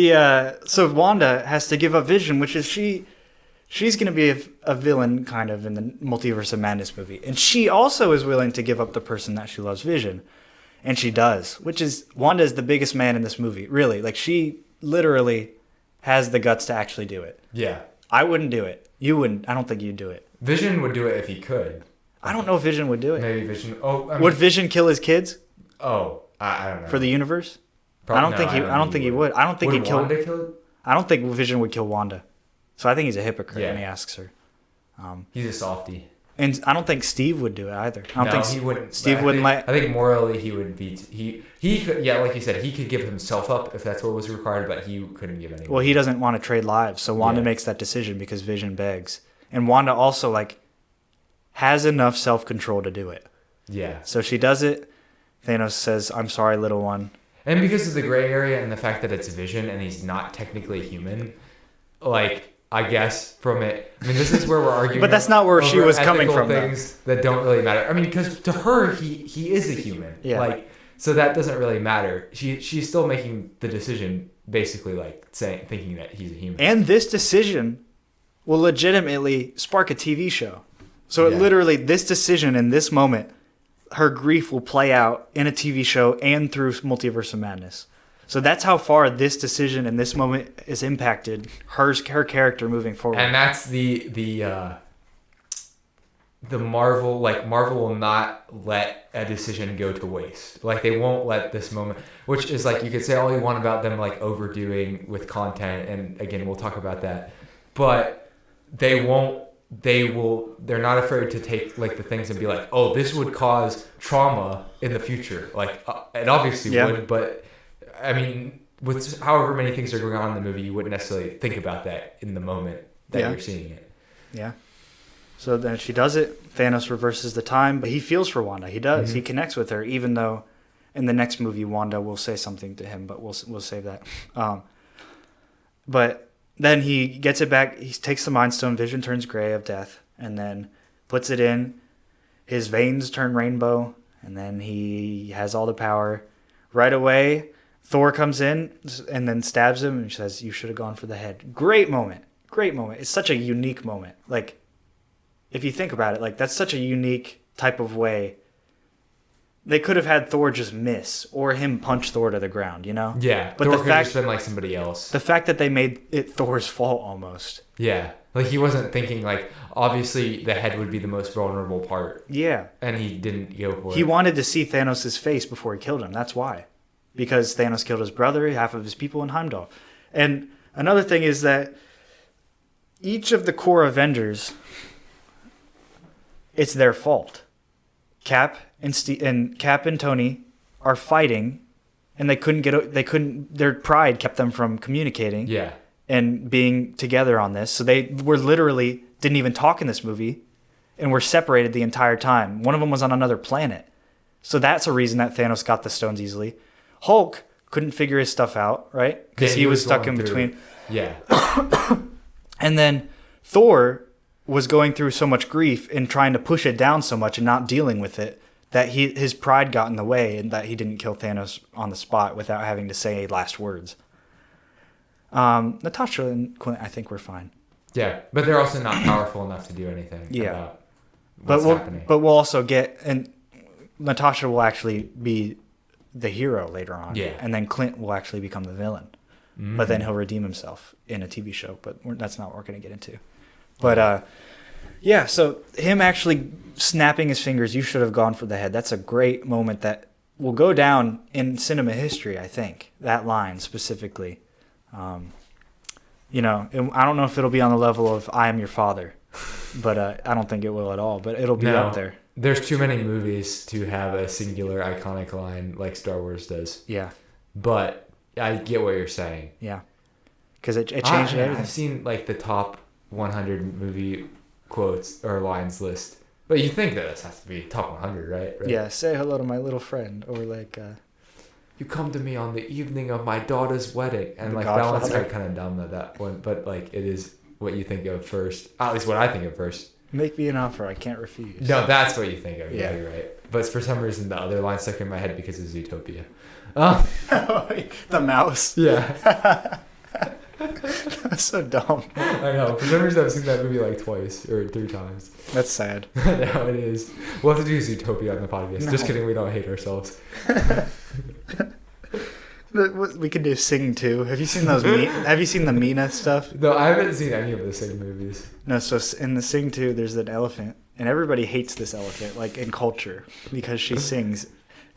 so Wanda has to give up Vision, which is she's going to be a villain kind of in the Multiverse of Madness movie. And she also is willing to give up the person that she loves, Vision. And she does, Wanda is the biggest man in this movie, really. Like, she literally has the guts to actually do it. Yeah. I wouldn't do it. You wouldn't. I don't think you'd do it. Vision would do it if he could. I don't know if Vision would do it. Maybe Vision. Oh, I mean, Would Vision kill his kids I don't know. for the universe? Probably, I don't think he would. I don't think would he'd kill. Wanda kill? I don't think Vision would kill Wanda. So I think he's a hypocrite when he asks her. He's a softie. And I don't think Steve would do it either. I don't think he wouldn't. Steve wouldn't let. I think morally he would be. He could. Yeah, like you said, he could give himself up if that's what was required, but he couldn't give anyone. Well, he doesn't want to trade lives, so Wanda makes that decision because Vision begs, and Wanda also has enough self-control to do it. Yeah. So she does it. Thanos says, "I'm sorry, little one." And because of the gray area and the fact that it's Vision and he's not technically human, I guess from it. I mean, this is where we're arguing. But that's not where she was coming from. Things that don't really matter. I mean, because to her, he is a human. Yeah. So that doesn't really matter. She's still making the decision, basically, thinking that he's a human. And this decision will legitimately spark a TV show. So literally, this decision in this moment, her grief will play out in a TV show and through Multiverse of Madness. So that's how far this decision in this moment has impacted her character moving forward. And that's the Marvel, Marvel will not let a decision go to waste. They won't let this moment, which is you could say all you want about them overdoing with content, and again we'll talk about that, but they're not afraid to take the things and be oh, this would cause trauma in the future. It obviously would, but I mean, with however many things are going on in the movie, you wouldn't necessarily think about that in the moment that you're seeing it. Yeah. So then she does it. Thanos reverses the time, but he feels for Wanda. He does. Mm-hmm. He connects with her, even though in the next movie Wanda will say something to him, but we'll save that. But then he gets it back. He takes the Mind Stone. Vision turns gray of death, and then puts it in. His veins turn rainbow, and then he has all the power. Right away, Thor comes in and then stabs him and says, "You should have gone for the head." Great moment. Great moment. It's such a unique moment. If you think about it, that's such a unique type of way. They could have had Thor just miss or him punch Thor to the ground, Yeah, but Thor could have just been somebody else. The fact that they made it Thor's fault almost. Yeah, he wasn't thinking obviously the head would be the most vulnerable part. Yeah. And he didn't go for it. He wanted to see Thanos' face before he killed him. That's why. Because Thanos killed his brother, half of his people in Heimdall. And another thing is that each of the core Avengers, it's their fault. Cap and Tony are fighting, and their pride kept them from communicating. Yeah. And being together on this. So they didn't even talk in this movie, and were separated the entire time. One of them was on another planet. So that's a reason that Thanos got the stones easily. Hulk couldn't figure his stuff out, right? Because he was stuck in between. Yeah. And then Thor was going through so much grief and trying to push it down so much and not dealing with it that his pride got in the way, and that he didn't kill Thanos on the spot without having to say last words. Natasha and Clint, I think, were fine. Yeah, but they're also not powerful enough to do anything about what's happening. But we'll also and Natasha will actually be the hero later on. Yeah. And then Clint will actually become the villain. Mm-hmm. But then he'll redeem himself in a TV show. But that's not what we're going to get into. But, so him actually snapping his fingers, "You should have gone for the head." That's a great moment that will go down in cinema history, I think. That line specifically. I don't know if it'll be on the level of "I am your father," but I don't think it will at all. But it'll be up there. There's too many movies to have a singular iconic line like Star Wars does. Yeah. But I get what you're saying. Yeah. Because it changed everything. I've seen the top 100 movie quotes or lines list. But you think that this has to be top 100, right? Yeah. "Say hello to my little friend," or "You come to me on the evening of my daughter's wedding." And that one's kind of dumb that one, but it is what you think of first. At least what I think of first. "Make me an offer I can't refuse." No, that's what you think of. Yeah, you're right. But for some reason, the other line stuck in my head because of Zootopia. The mouse. Yeah. That's so dumb. I know. For some reason, I've seen that movie twice or 3 times. That's sad. No, it is. We'll have to do Zootopia on the podcast. No. Just kidding. We don't hate ourselves. We could do Sing 2. Have you seen those? Have you seen the Mina stuff? No, I haven't seen any of the Sing movies. No, so in the Sing 2, there's an elephant, and everybody hates this elephant, like in culture, because she sings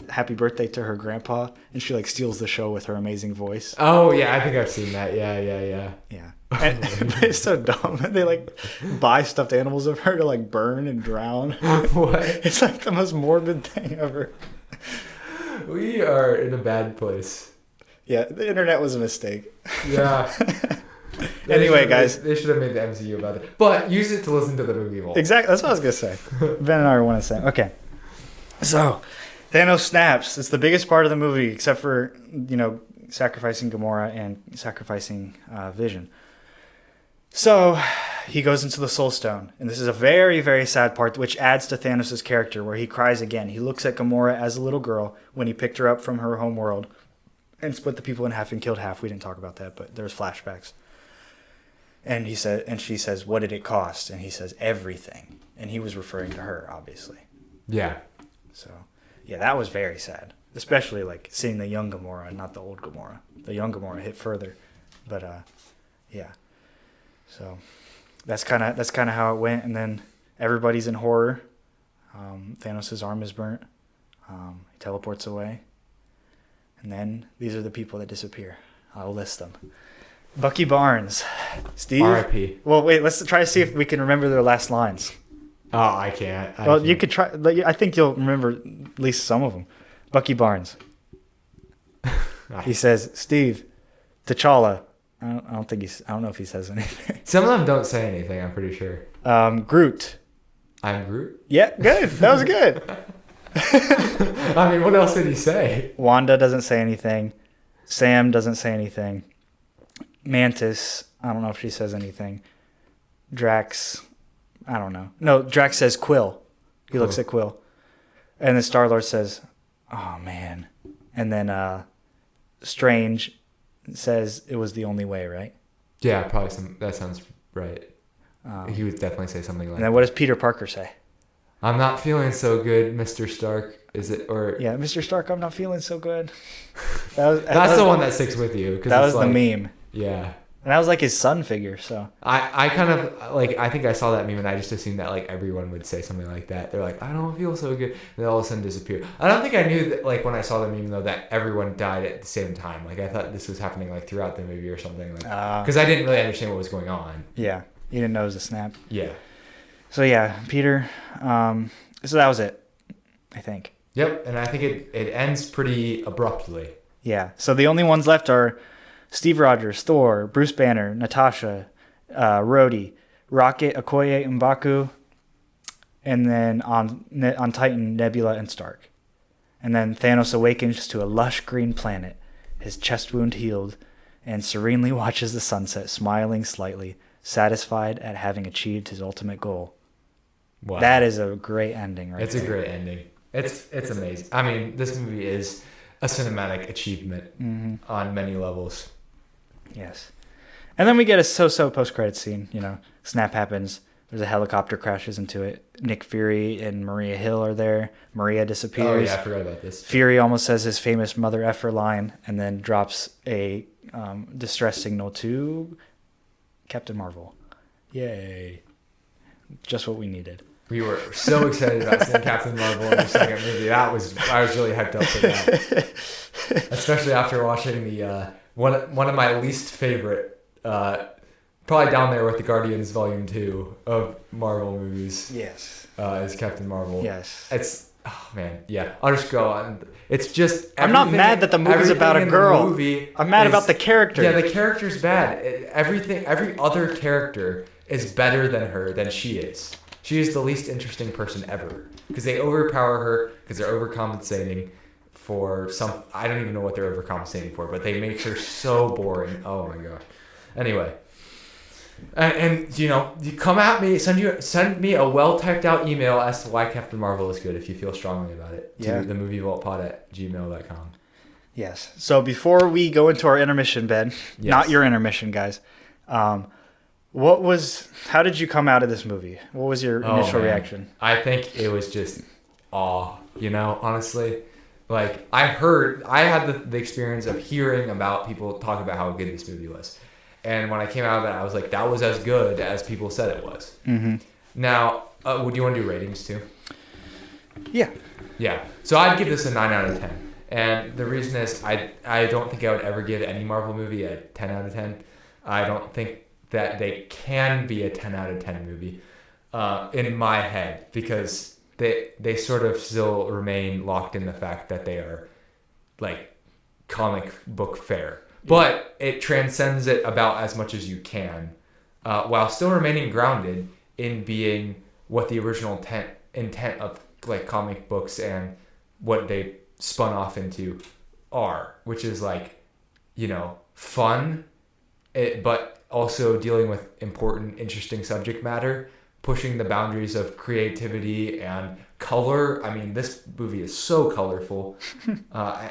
"Happy Birthday" to her grandpa, and she like steals the show with her amazing voice. Oh yeah, I think I've seen that. Yeah. Yeah, and, but it's so dumb. They like buy stuffed animals of her to like burn and drown. What? It's like the most morbid thing ever. We are in a bad place. Yeah, the internet was a mistake. Yeah. Anyway, guys. They should have made the MCU about it. But use it to listen to the movie more. Exactly. That's what I was going to say. Ben and I are one and the same. Okay. So, Thanos snaps. It's the biggest part of the movie, except for, sacrificing Gamora and sacrificing Vision. So, he goes into the Soul Stone. And this is a very, very sad part, which adds to Thanos' character, where he cries again. He looks at Gamora as a little girl when he picked her up from her home world and split the people in half and killed half. We didn't talk about that, but there's flashbacks. And she says, "What did it cost?" And he says, "Everything." And he was referring to her, obviously. Yeah. So, yeah, that was very sad. Especially, like, seeing the young Gamora and not the old Gamora. The young Gamora hit further. But, yeah. So, that's kind of how it went. And then everybody's in horror. Thanos' arm is burnt. He teleports away. And then these are the people that disappear. I'll list them. Bucky Barnes. Steve? R.I.P. Well, wait, let's try to see if we can remember their last lines. Oh, I can't. You could try. I think you'll remember at least some of them. Bucky Barnes. He says, "Steve, T'Challa." I don't know if he says anything. Some of them don't say anything, I'm pretty sure. Groot. I'm Groot? Yeah, good. That was good. I mean, what else did he say? Wanda doesn't say anything. Sam doesn't say anything. Mantis, I don't know if she says anything. Drax, I don't know. No, Drax says Quill. He looks at Quill. And then Star-Lord says, "Oh, man." And then Strange says it was the only way, right? Yeah, probably that sounds right. He would definitely say something like that. And then what does Peter Parker say? "I'm not feeling so good, Mr. Stark." Is it? Or yeah, Mr. Stark, I'm not feeling so good. That's the one that sticks with you. That was the meme. Yeah. And that was like his son figure, so. I kind of, like, I think I saw that meme and I just assumed that, like, everyone would say something like that. They're like, "I don't feel so good." And then all of a sudden disappear. I don't think I knew that, like, when I saw the meme, though, that everyone died at the same time. Like, I thought this was happening, like, throughout the movie or something. Because I didn't really understand what was going on. Yeah. You didn't know it was a snap. Yeah. So, yeah, Peter. So that was it, I think. Yep, and I think it ends pretty abruptly. Yeah, so the only ones left are Steve Rogers, Thor, Bruce Banner, Natasha, Rhodey, Rocket, Okoye, M'Baku, and then on Titan, Nebula and Stark. And then Thanos awakens to a lush green planet, his chest wound healed, and serenely watches the sunset, smiling slightly, satisfied at having achieved his ultimate goal. Wow. That is a great ending, right? It's a great ending. It's amazing. I mean, this movie is a cinematic achievement on many levels. Yes. And then we get a so-so post-credit scene. Snap happens. There's a helicopter crashes into it. Nick Fury and Maria Hill are there. Maria disappears. Oh, yeah, I forgot about this. Fury almost says his famous mother effer line and then drops a distress signal to Captain Marvel. Yay. Just what we needed. We were so excited about seeing Captain Marvel in the second movie. I was really hyped up for that. Especially after watching the one of my least favorite, probably down there with the Guardians Volume 2 of Marvel movies. Yes. Is Captain Marvel. Yes. It's, oh man, yeah. I'll just go on. It's just I'm not mad that the movie's about a girl. I'm mad about the character. Yeah, the character's bad. Every other character is better than she is. She is the least interesting person ever because they overpower her because they're overcompensating for some. I don't even know what they're overcompensating for, but they make her so boring. Oh my god. Anyway, and you come at me, send me a well typed out email as to why Captain Marvel is good if you feel strongly about it. To themovievaultpod@gmail.com. Yes. So before we go into our intermission, Ben, not your intermission, guys. How did you come out of this movie? What was your initial reaction? I think it was just awe, honestly. Like I had the experience of hearing about people talk about how good this movie was, and when I came out of it, I was like, that was as good as people said it was. Mm-hmm. Now, would you want to do ratings too? Yeah. Yeah. So I'd give this a 9 out of 10. And the reason is I don't think I would ever give any Marvel movie a 10 out of 10. I don't think that they can be a 10 out of 10 movie in my head, because they sort of still remain locked in the fact that they are like comic book fare. But it transcends it about as much as you can, while still remaining grounded in being what the original intent of like comic books and what they spun off into are, which is like, fun, but also dealing with important, interesting subject matter, pushing the boundaries of creativity and color. I mean, this movie is so colorful, and I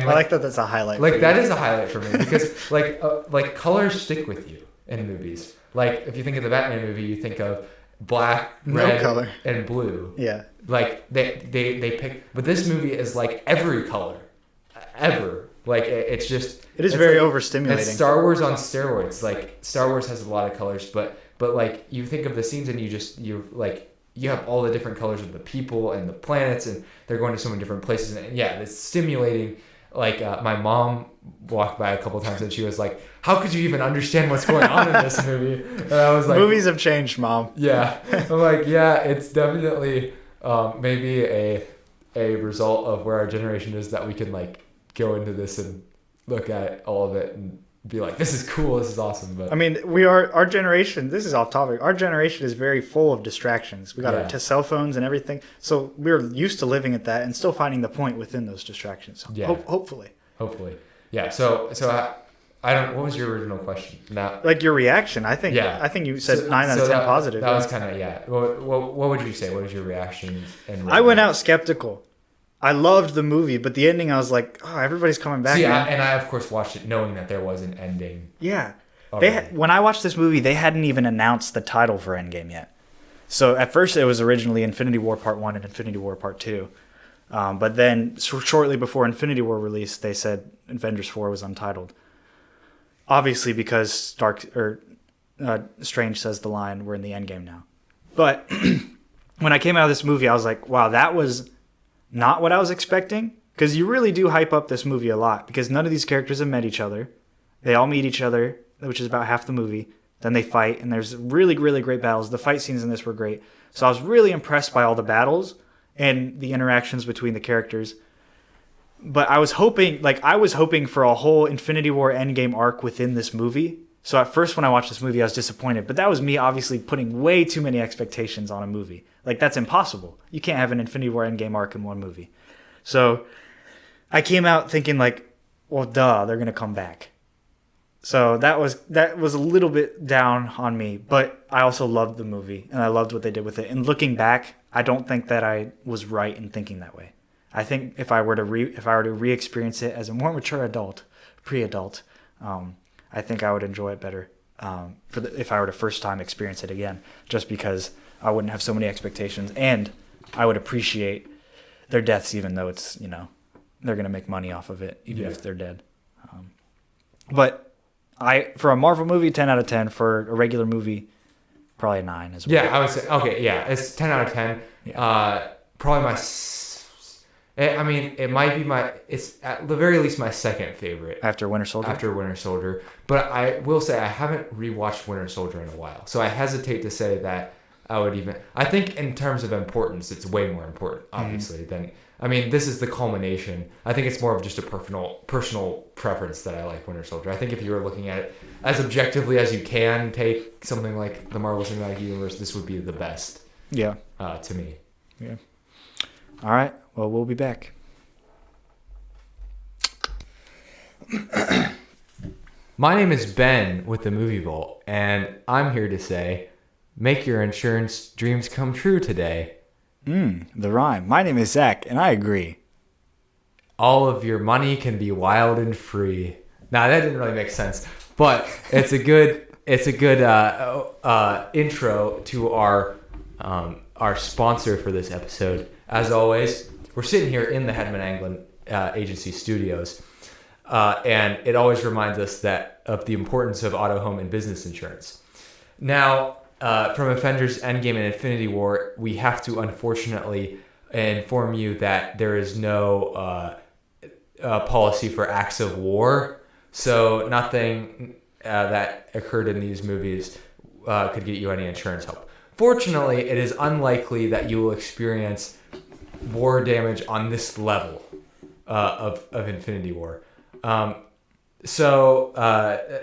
like that. That's a highlight. Like that is a highlight for me, because like colors stick with you in movies. Like if you think of the Batman movie, you think of black, red, and blue. Yeah. Like they pick, but this movie is like every color, ever. Like it's just. It is very overstimulating. It's Star Wars on steroids. Like Star Wars has a lot of colors, but like you think of the scenes and you have all the different colors of the people and the planets, and they're going to so many different places, and yeah, it's stimulating. Like my mom walked by a couple of times and she was like, "How could you even understand what's going on in this movie?" And I was like, "Movies have changed, Mom." Yeah, I'm like, yeah, it's definitely maybe a result of where our generation is, that we can like go into this and look at all of it and be like, this is cool, this is awesome. But I mean, our generation, this is off topic, our generation is very full of distractions. We got our cell phones and everything, so we're used to living at that and still finding the point within those distractions. Hopefully yeah. So I don't, what was your original question? Now, like your reaction, I think you said 9 out of 10 positive. That was kind of what would you say? What was your reaction? I went out skeptical. I loved the movie, but the ending, I was like, oh, everybody's coming back. And I, of course, watched it knowing that there was an ending. Yeah. When I watched this movie, they hadn't even announced the title for Endgame yet. So at first, it was originally Infinity War Part 1 and Infinity War Part 2. But then shortly before Infinity War released, they said Avengers 4 was untitled. Obviously, because Strange says the line, we're in the Endgame now. But when I came out of this movie, I was like, wow, that was not what I was expecting, because you really do hype up this movie a lot, because none of these characters have met each other. They all meet each other, which is about half the movie. Then they fight, and there's really, really great battles. The fight scenes in this were great. So I was really impressed by all the battles and the interactions between the characters. But I was hoping for a whole Infinity War Endgame arc within this movie. So at first when I watched this movie, I was disappointed. But that was me obviously putting way too many expectations on a movie. Like, that's impossible. You can't have an Infinity War Endgame arc in one movie. So I came out thinking like, well, duh, they're going to come back. So that was a little bit down on me. But I also loved the movie, and I loved what they did with it. And looking back, I don't think that I was right in thinking that way. I think if I were to re-experience it as a more mature adult, pre-adult, I think I would enjoy it better if I were to first time experience it again, just because I wouldn't have so many expectations, and I would appreciate their deaths, even though it's, they're going to make money off of it, even if they're dead. But for a Marvel movie, 10 out of 10. For a regular movie, probably a 9 as well. Yeah, I would say, okay, yeah, it's 10 out of 10. Yeah. Probably it might be it's at the very least my second favorite. After Winter Soldier. But I will say I haven't rewatched Winter Soldier in a while. So I hesitate to say that I think in terms of importance, it's way more important, obviously, than, this is the culmination. I think it's more of just a personal preference that I like Winter Soldier. I think if you were looking at it as objectively as you can take something like the Marvel Cinematic Universe, this would be the best. Yeah. To me. Yeah. All right. Well, we'll be back. My name is Ben with the Movie Vault, and I'm here to say, make your insurance dreams come true today. The rhyme. My name is Zach, and I agree. All of your money can be wild and free. Now, that didn't really make sense, but it's a good intro to our sponsor for this episode. As always, we're sitting here in the Hedman Anglin agency studios, and it always reminds us that of the importance of auto, home, and business insurance. Now, from Avengers Endgame and Infinity War, we have to unfortunately inform you that there is no policy for acts of war. So nothing that occurred in these movies could get you any insurance help. Fortunately, it is unlikely that you will experience war damage on this level of Infinity War. So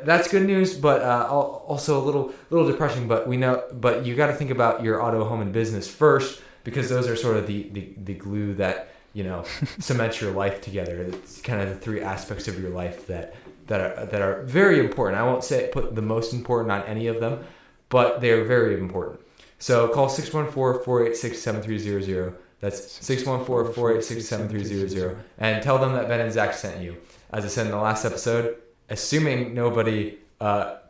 that's good news, but also a little depressing. But you got to think about your auto, home, and business first, because those are sort of the glue that cements your life together. It's kind of the three aspects of your life that are very important. I won't say put the most important on any of them, but they are very important. So call 614-486-7300. That's 614-486-7300, and tell them that Ben and Zach sent you. As I said in the last episode, assuming nobody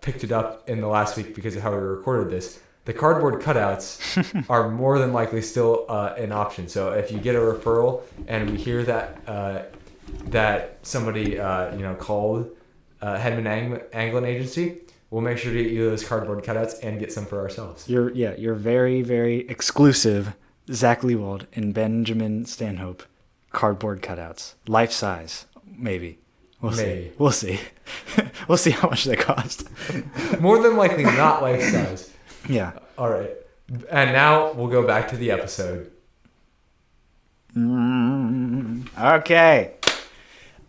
picked it up in the last week because of how we recorded this, the cardboard cutouts are more than likely still an option. So if you get a referral and we hear that somebody called Hedman Anglin Agency, we'll make sure to get you those cardboard cutouts and get some for ourselves. You're very, very exclusive Zach Lewold and Benjamin Stanhope cardboard cutouts, life size, maybe. We'll see. We'll see. We'll see how much they cost. More than likely not life size. Yeah. All right. And now we'll go back to the episode. Okay.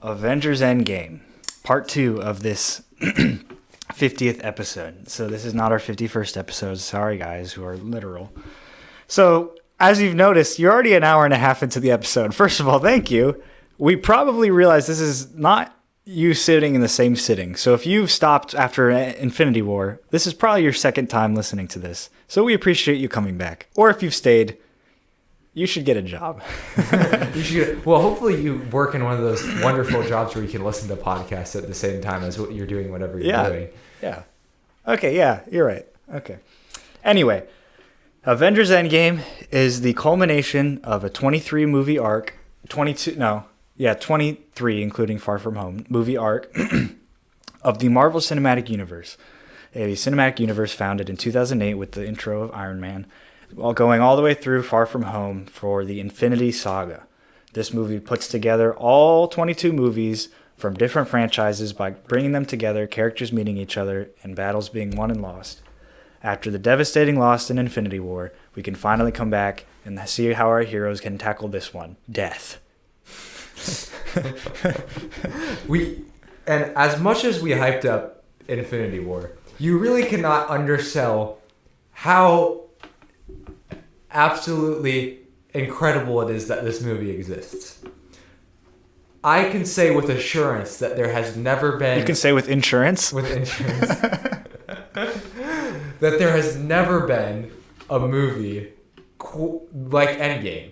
Avengers Endgame, part 2 of this 50th episode. So this is not our 51st episode. Sorry, guys, who are literal. So as you've noticed, you're already an hour and a half into the episode. First of all, thank you. We probably realize this is not you sitting in the same sitting. So if you've stopped after Infinity War, this is probably your second time listening to this. So we appreciate you coming back. Or if you've stayed, you should get a job. Well, hopefully you work in one of those wonderful jobs where you can listen to podcasts at the same time as what you're doing, whatever you're doing. Yeah. Okay, yeah, you're right. Okay. Anyway, Avengers Endgame is the culmination of a 23 movie arc. 23, including Far From Home, movie arc of the Marvel Cinematic Universe. A cinematic universe founded in 2008 with the intro of Iron Man, while going all the way through Far From Home for the Infinity Saga. This movie puts together all 22 movies from different franchises by bringing them together, characters meeting each other, and battles being won and lost. After the devastating loss in Infinity War, we can finally come back and see how our heroes can tackle this one, death. And as much as we hyped up Infinity War, you really cannot undersell how absolutely incredible it is that this movie exists. I can say with assurance that there has never been... You can say with insurance? With insurance. That there has never been a movie like Endgame.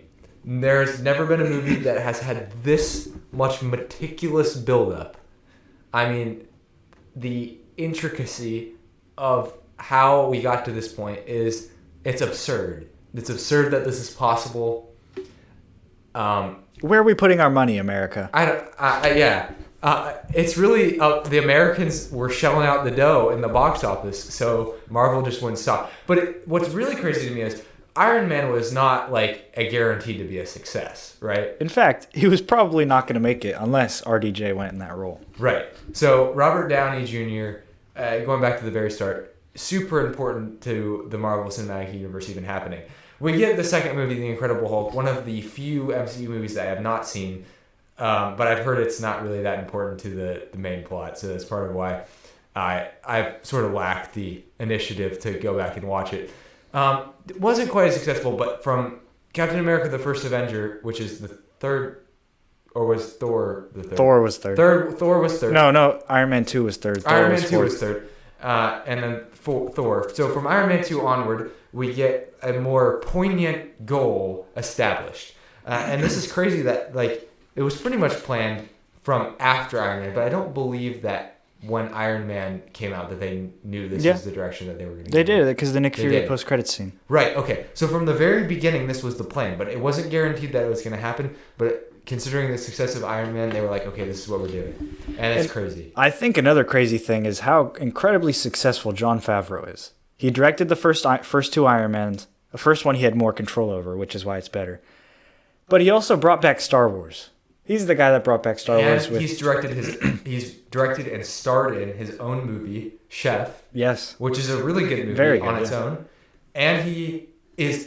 There's never been a movie that has had this much meticulous buildup. I mean, the intricacy of how we got to this point it's absurd. It's absurd that this is possible. Where are we putting our money, America? It's really the Americans were shelling out the dough in the box office, so Marvel just wouldn't stop. But what's really crazy to me is Iron Man was not like a guaranteed to be a success, right? In fact, he was probably not going to make it unless RDJ went in that role. Right. So Robert Downey Jr., going back to the very start, super important to the Marvel Cinematic Universe even happening. We get the second movie, The Incredible Hulk, one of the few MCU movies that I have not seen, but I've heard it's not really that important to the main plot, so that's part of why I've sort of lacked the initiative to go back and watch it. It wasn't quite as successful, but from Captain America: The First Avenger, which is the third, or was Thor the third? Thor was third. Thor was third. No, Iron Man 2 was third. Iron Man 2 was third. And then Thor. So from Iron Man 2 onward, we get a more poignant goal established. And this is crazy that, like, it was pretty much planned from after Iron Man, but I don't believe that when Iron Man came out that they knew this was the direction that they were going to go. They did, because the Nick Fury post-credits scene. Right, okay. So from the very beginning, this was the plan, but it wasn't guaranteed that it was going to happen. But considering the success of Iron Man, they were like, okay, this is what we're doing. And it's crazy. I think another crazy thing is how incredibly successful Jon Favreau is. He directed the first two Iron Mans. The first one he had more control over, which is why it's better. But he also brought back Star Wars. He's the guy that brought back Star Wars. He's directed and starred in his own movie, Chef. Yes. Which is a really good movie on its own. And he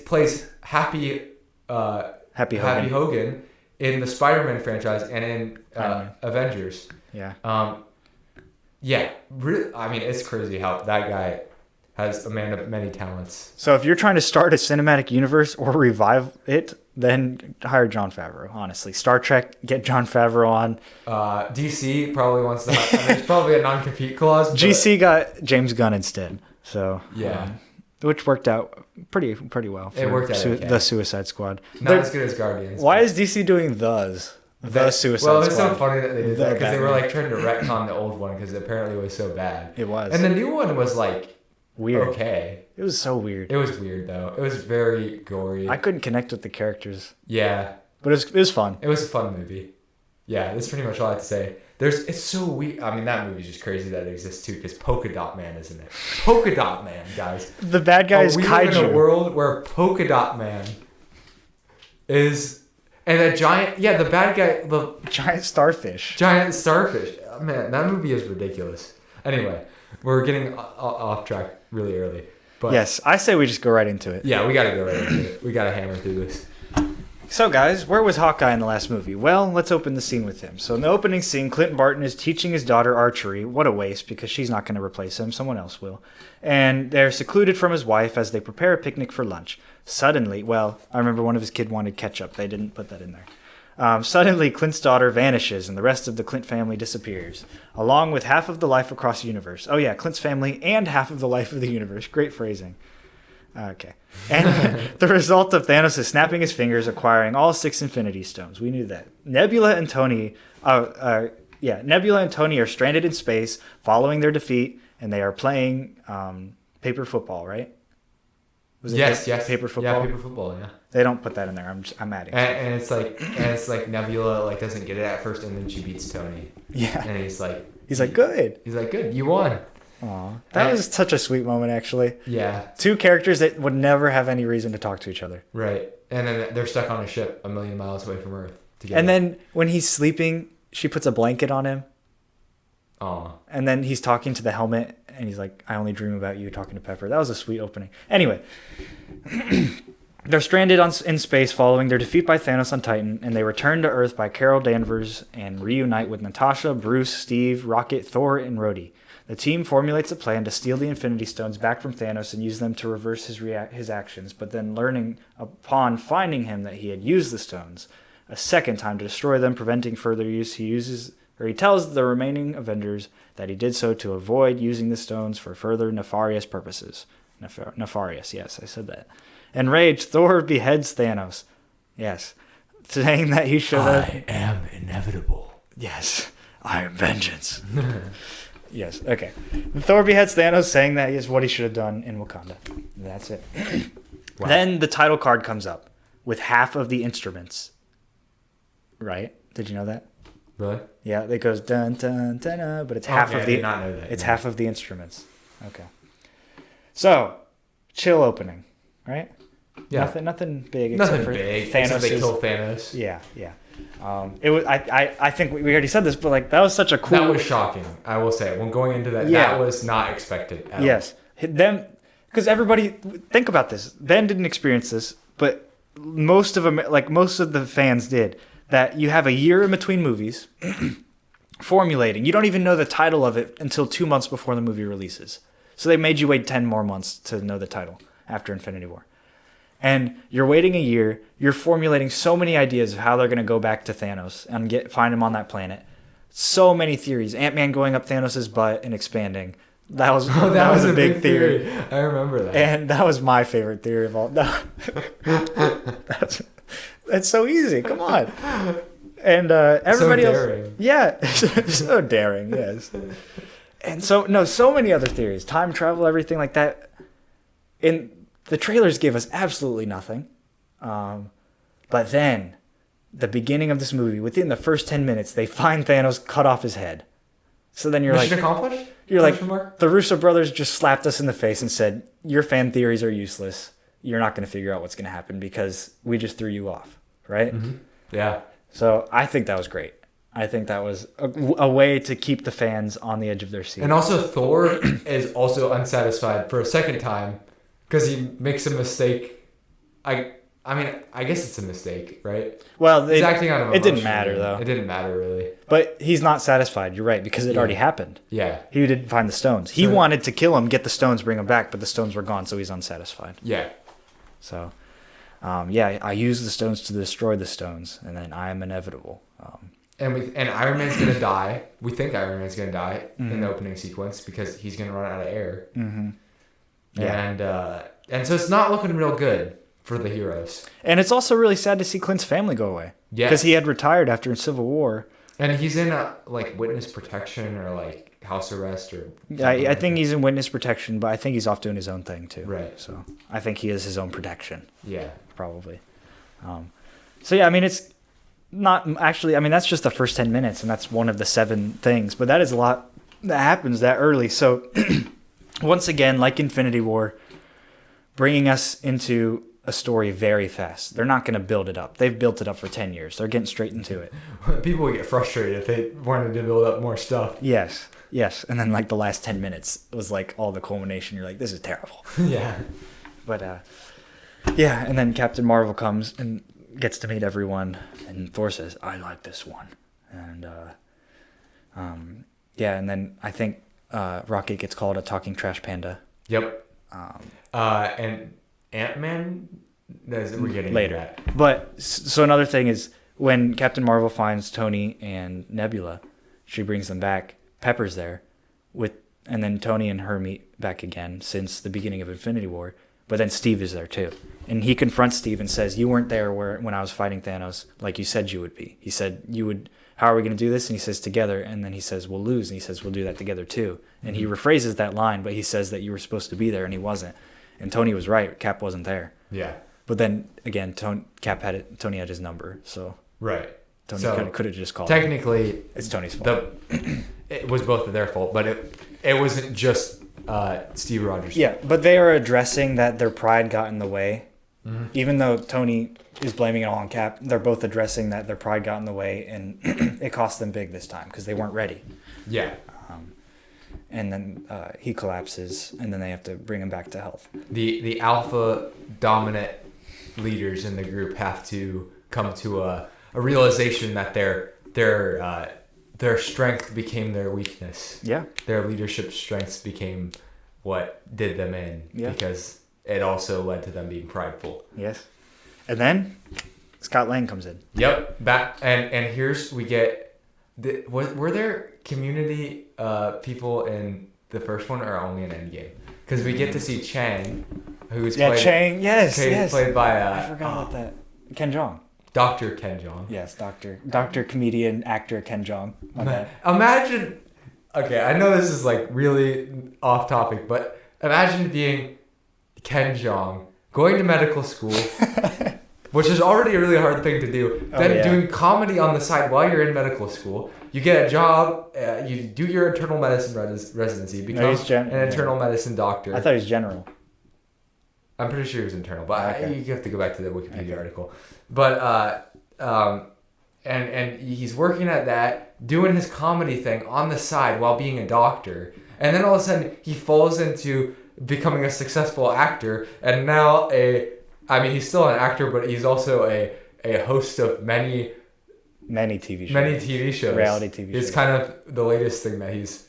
plays Happy Hogan in the Spider-Man franchise and in Avengers. Yeah. Really, I mean, it's crazy how that guy has a man of many talents. So if you're trying to start a cinematic universe or revive it, then hire Jon Favreau, honestly. Star Trek, get Jon Favreau on. DC probably wants to there's probably a non-compete clause. GC got James Gunn instead. So yeah. Which worked out pretty well for the Suicide Squad. Not as good as Guardians. Why is DC doing the Suicide Squad? Well, it's so funny that they did that because they were like trying to retcon the old one because apparently it was so bad. It was. And the new one was like weird. Okay. It was so weird. It was weird though. It was very gory. I couldn't connect with the characters. Yeah. But it was fun. It was a fun movie. Yeah, that's pretty much all I have to say. It's so weird. I mean, that movie's just crazy that it exists too, because Polka Dot Man is in it. Polka Dot Man, guys. The bad guy is kaiju. We live in a world where Polka Dot Man is, and a giant. Yeah, the bad guy, the giant starfish. Giant starfish. Oh, man, that movie is ridiculous. Anyway, we're getting off track really early. But yes, I say we just go right into it. Yeah, we got to go right into it. We got to hammer through this. So guys, where was Hawkeye in the last movie? Well, let's open the scene with him. So in the opening scene, Clint Barton is teaching his daughter archery. What a waste, because she's not going to replace him. Someone else will. And they're secluded from his wife as they prepare a picnic for lunch. Suddenly, well, I remember one of his kids wanted ketchup. They didn't put that in there. Suddenly, Clint's daughter vanishes and the rest of the Clint family disappears, along with half of the life across the universe. Oh yeah, Clint's family and half of the life of the universe. Great phrasing. Okay. And the result of Thanos is snapping his fingers, acquiring all 6 Infinity Stones. We knew that. Nebula and Tony are stranded in space following their defeat, and they are playing paper football, right? Yes. Paper football. Yeah, paper football. Yeah. They don't put that in there. I'm adding. And it's like Nebula doesn't get it at first, and then she beats Tony. Yeah. And he's like good. He's like, good. You won. Aw, that was such a sweet moment, actually. Yeah. 2 characters that would never have any reason to talk to each other. Right. And then they're stuck on a ship 1,000,000 miles away from Earth together. And then when he's sleeping, she puts a blanket on him. Aw. And then he's talking to the helmet, and he's like, I only dream about you, talking to Pepper. That was a sweet opening. Anyway, they're stranded in space following their defeat by Thanos on Titan, and they return to Earth by Carol Danvers and reunite with Natasha, Bruce, Steve, Rocket, Thor, and Rhodey. The team formulates a plan to steal the Infinity Stones back from Thanos and use them to reverse his actions, but then learning upon finding him that he had used the stones a second time to destroy them, preventing further use, he tells the remaining Avengers that he did so to avoid using the stones for further nefarious purposes. Nefarious, yes, I said that. Enraged, Thor beheads Thanos. Yes. Saying that he should have... I am inevitable. Yes. I am vengeance. Yes, okay. Thor beheads Thanos, saying that is what he should have done in Wakanda. That's it. Wow. Then the title card comes up with half of the instruments. Right? Did you know that? Really? Yeah, it goes dun dun dun, dun but it's half of the. I did not know that. It's half of the instruments. Okay. So, chill opening, right? Yeah. Nothing big. Nothing big. Thanos. They kill Thanos. Yeah. It was. I think we already said this, but like that was such a cool. That was shocking. I will say, when going into that, that was not expected. Yes, them, because everybody think about this. Ben didn't experience this, but most of the fans did. That you have a year in between movies, formulating. You don't even know the title of it until 2 months before the movie releases. So they made you wait 10 more months to know the title after Infinity War. And you're waiting a year. You're formulating so many ideas of how they're going to go back to Thanos and find him on that planet. So many theories. Ant-Man going up Thanos' butt and expanding. That was a big theory. I remember that. And that was my favorite theory of all. That's so easy. Come on. And everybody so daring. else. Yeah. So daring, yes. And so many other theories, time travel, everything like that. In the trailers give us absolutely nothing. But then, the beginning of this movie, within the first 10 minutes, they find Thanos, cut off his head. So then you're Mission accomplished? You're like, the Russo brothers just slapped us in the face and said, your fan theories are useless. You're not going to figure out what's going to happen because we just threw you off, right? Mm-hmm. Yeah. So I think that was great. I think that was a way to keep the fans on the edge of their seat. And also Thor is also unsatisfied for a second time because he makes a mistake. I mean, I guess it's a mistake, right? Well, he's acting out of emotion. It didn't matter, though. It didn't matter, really. But he's not satisfied. You're right, because it already happened. Yeah. He didn't find the stones. He wanted to kill him, get the stones, bring him back, but the stones were gone, so he's unsatisfied. Yeah. So, I use the stones to destroy the stones, and then I am inevitable. And Iron Man's going to die. We think Iron Man's going to die in the opening sequence because he's going to run out of air. Mm-hmm. Yeah. And so it's not looking real good for the heroes. And it's also really sad to see Clint's family go away. Yeah. Because he had retired after Civil War. And he's in witness protection or house arrest or... I think he's in witness protection, but I think he's off doing his own thing too. Right. So I think he is his own protection. Yeah. Probably. It's not actually... I mean, that's just the first 10 minutes, and that's one of the 7 things. But that is a lot that happens that early. So once again, like Infinity War, bringing us into a story very fast. They're not going to build it up. They've built it up for 10 years. They're getting straight into it. People would get frustrated if they wanted to build up more stuff. Yes. And then the last 10 minutes was all the culmination. You're like, this is terrible. Yeah. But and then Captain Marvel comes and gets to meet everyone, and Thor says, I like this one. And and then I think Rocket gets called a talking trash panda. Yep. And Ant-Man, we're getting later. That. But so another thing is when Captain Marvel finds Tony and Nebula, she brings them back. Pepper's there, and then Tony and her meet back again since the beginning of Infinity War. But then Steve is there too, and he confronts Steve and says, "You weren't there when I was fighting Thanos, like you said you would be." He said, "You would. How are we going to do this?" And he says, "Together." And then he says, "We'll lose." And he says, "We'll do that together too." And he rephrases that line, but he says that you were supposed to be there, and he wasn't. And Tony was right. Cap wasn't there. Yeah. But then again, Tony had his number, so right. Tony could have just called. Technically, it's Tony's fault. It was both of their fault, but it wasn't just Steve Rogers. Yeah, but they are addressing that their pride got in the way. Mm-hmm. Even though Tony is blaming it all on Cap, they're both addressing that their pride got in the way, and it cost them big this time because they weren't ready. Yeah. And then he collapses, and then they have to bring him back to health. The alpha dominant leaders in the group have to come to a realization that their strength became their weakness. Yeah. Their leadership strengths became what did them in because it also led to them being prideful. Yes. And then Scott Lang comes in. Yep. Back and here's we get. Were there community people in the first one or only in Endgame? Because we get to see Chang, who's Chang, yes, played by I forgot about that. Ken Jeong. Dr. Ken Jeong. Yes, Doctor comedian actor Ken Jeong. My bad. Imagine. Okay, I know this is really off topic, but imagine being Ken Jeong, going to medical school. Which is already a really hard thing to do. Then doing comedy on the side while you're in medical school. You get a job, you do your internal medicine residency, become an internal medicine doctor. I thought he was general. I'm pretty sure he was internal, but you have to go back to the Wikipedia article. But and he's working at that, doing his comedy thing on the side while being a doctor. And then all of a sudden he falls into becoming a successful actor, and now he's still an actor, but he's also a host of many TV shows. Many TV shows. Reality TV shows. It's kind of the latest thing that he's,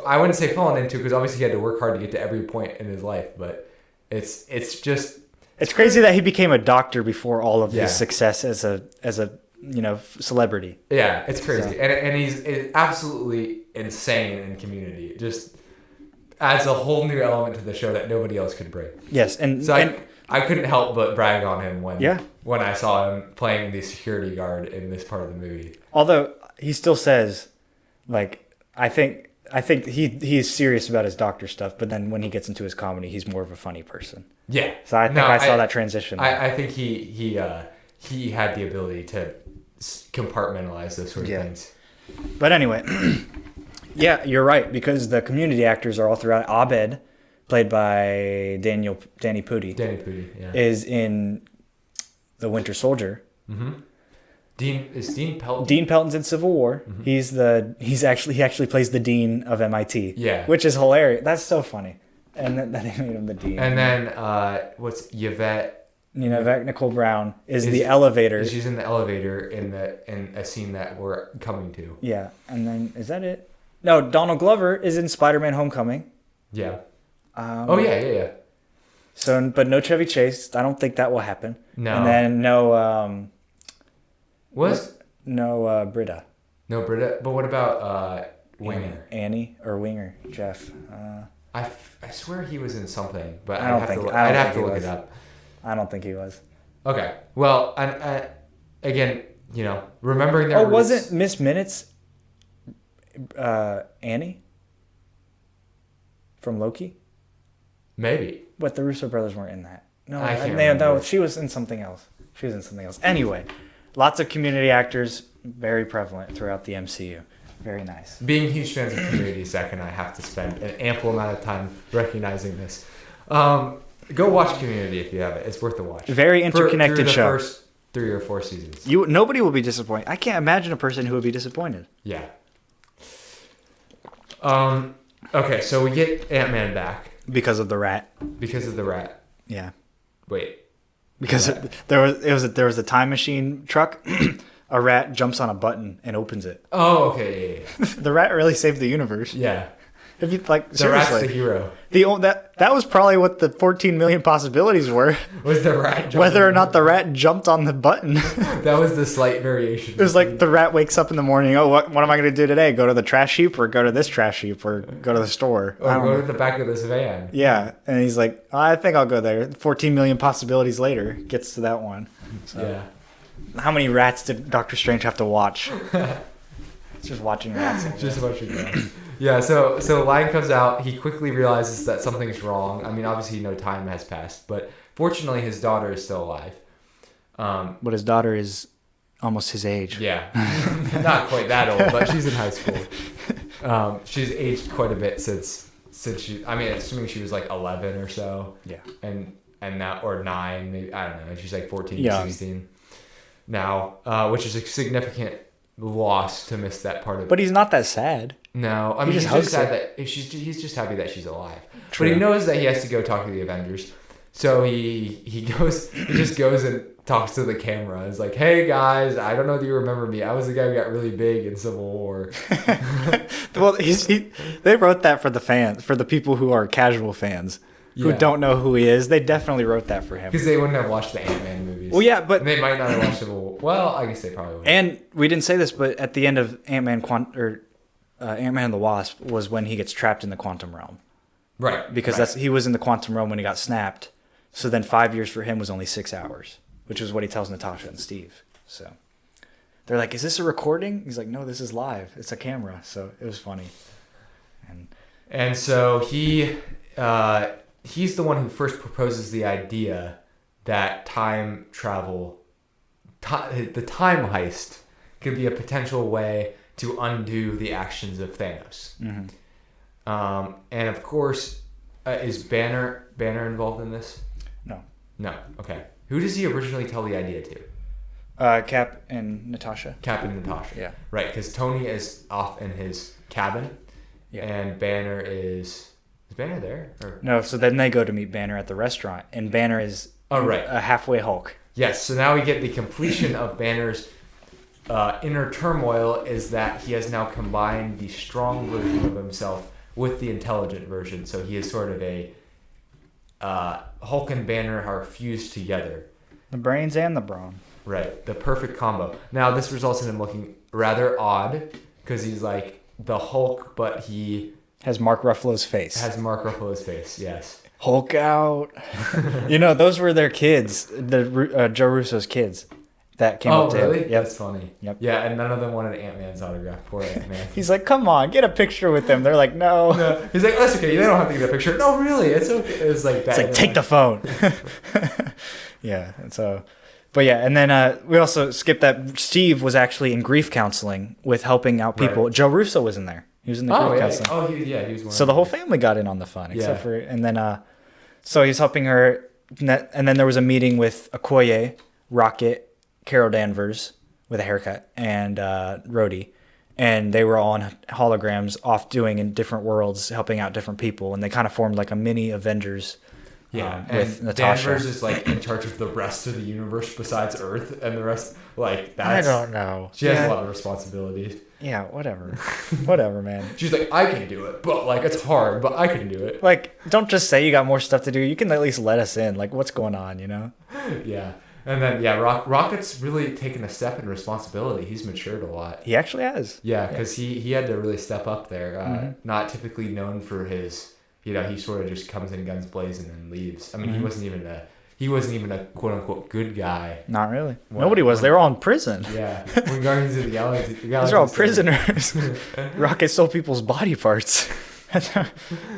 I wouldn't say fallen into, because obviously he had to work hard to get to every point in his life, but it's just... It's crazy that he became a doctor before all of his success as a celebrity. Yeah, it's crazy. So. And he's absolutely insane in Community. It just adds a whole new element to the show that nobody else could bring. Yes, I couldn't help but brag on him when I saw him playing the security guard in this part of the movie. Although he still says, I think I think he's serious about his doctor stuff, but then when he gets into his comedy, he's more of a funny person. Yeah. So I think I saw that transition. I think he had the ability to compartmentalize those sort of things. But anyway, yeah, you're right, because the community actors are all throughout. Abed, played by Danny Pudi, is in The Winter Soldier. Mm-hmm. Dean Pelton. Dean Pelton's in Civil War. Mm-hmm. He actually plays the dean of MIT. Yeah, which is hilarious. That's so funny. And then they made him the dean. And then what's Yvette? Yvette Nicole Brown is the elevator. She's in the elevator in a scene that we're coming to. Yeah, and then is that it? No, Donald Glover is in Spider-Man: Homecoming. Yeah. Yeah. So, but no Chevy Chase. I don't think that will happen. No. And then no. No Britta. No Britta. But what about Winger? Annie or Winger? Jeff. I swear he was in something, but I'd have to look it up. I don't think he was. Okay. Well, again, remembering their roots. Wasn't Miss Minutes Annie from Loki? Maybe. But the Russo brothers weren't in that. No, I can't remember. No, she was in something else. Anyway, lots of community actors, very prevalent throughout the MCU. Very nice. Being huge fans of Community, Zach and I have to spend an ample amount of time recognizing this. Go watch Community if you haven't. It's worth the watch. Very interconnected show. The first 3 or 4 seasons. Nobody will be disappointed. I can't imagine a person who would be disappointed. Yeah. Okay, so we get Ant-Man back. Because of the rat. Yeah. Wait. Because there was a time machine truck. A rat jumps on a button and opens it. Oh, okay. Yeah. The rat really saved the universe. Yeah. If you the rat's the hero. That was probably what the 14 million possibilities were. Was the rat whether or not the rat jumped on the button? That was the slight variation. It was like the rat wakes up in the morning. Oh, what am I going to do today? Go to the trash heap or go to this trash heap or go to the store? Or go to the back of this van. Yeah, and he's like, I think I'll go there. 14 million possibilities later gets to that one. So. Yeah. How many rats did Doctor Strange have to watch? Just watching rats. Just watching rats. Yeah, so the line comes out. He quickly realizes that something's wrong. I mean, obviously, no time has passed, but fortunately, his daughter is still alive. But his daughter is almost his age. Yeah, not quite that old, but she's in high school. She's aged quite a bit since she. I mean, assuming she was like 11 or so. Yeah. And now, or 9, maybe, I don't know. She's like 14, 16 now, which is a significant loss to miss that part of it. But he's not that sad. No, I mean, he's just sad that he's just happy that she's alive. True. But he knows that he has to go talk to the Avengers. So he just goes and talks to the camera. He's like, "Hey guys, I don't know if you remember me. I was the guy who got really big in Civil War." Well, they wrote that for the fans, for the people who are casual fans who don't know who he is. They definitely wrote that for him because they wouldn't have watched the Ant-Man movies. Well, yeah, but and they might not have watched Civil War. Well, I guess they probably would. And we didn't say this, but at the end of Ant-Man and the Wasp was when he gets trapped in the quantum realm. Right. Because he was in the quantum realm when he got snapped. So then 5 years for him was only 6 hours, which is what he tells Natasha and Steve. So they're like, "Is this a recording?" He's like, "No, this is live. It's a camera." So it was funny. And so he's the one who first proposes the idea that time travel, the time heist, could be a potential way to undo the actions of Thanos. Mm-hmm. And of course, is Banner involved in this? No. Okay. Who does he originally tell the idea to? Cap and Natasha. Yeah. Right, because Tony is off in his cabin, and Banner is Banner there? Or? No. So then they go to meet Banner at the restaurant, and Banner is a halfway Hulk. Yes. So now we get the completion of Banner's inner turmoil is that he has now combined the strong version of himself with the intelligent version. So he is sort of a Hulk and Banner are fused together. The brains and the brawn. Right. The perfect combo. Now this results in him looking rather odd because he's like the Hulk, but he has Mark Ruffalo's face. Yes. Hulk out. Those were their kids, Joe Russo's kids. that came up to really? him. Yep. That's funny. Yep. Yeah, and none of them wanted Ant-Man's autograph. Poor Ant-Man. He's like, come on, get a picture with them. They're like, no. No. He's like, that's okay. They don't have to get a picture. No, really, it's okay. It's like that. It's like, take the phone. Yeah. And so, but yeah, and then we also skipped that Steve was actually in grief counseling with helping out people. Right. Joe Russo was in there. He was in the grief counseling. Oh, he was one. So the whole family got in on the fun, except for, and then, so he's helping her, and then there was a meeting with Okoye, Rocket, Carol Danvers with a haircut, and Rhodey, and they were all on holograms off doing in different worlds, helping out different people, and they kind of formed like a mini Avengers. Yeah, with and Natasha. Danvers is like in charge of the rest of the universe besides Earth, and the rest, like, I that's... don't know. She has a lot of responsibilities. Yeah, whatever. Whatever, man. She's like, I can do it, but, like, it's hard, but I can do it. Like, don't just say you got more stuff to do. You can at least let us in. Like, what's going on, you know? Yeah. And then, yeah, Rocket's really taken a step in responsibility. He's matured a lot. He actually has. Yeah, because he had to really step up there. Not typically known for his... he sort of just comes in guns blazing and leaves. I mean, he wasn't even a quote unquote good guy. Not really. Nobody was. They were all in prison. Yeah. When Guardians of the Galaxy, These are all prisoners. Rocket stole people's body parts.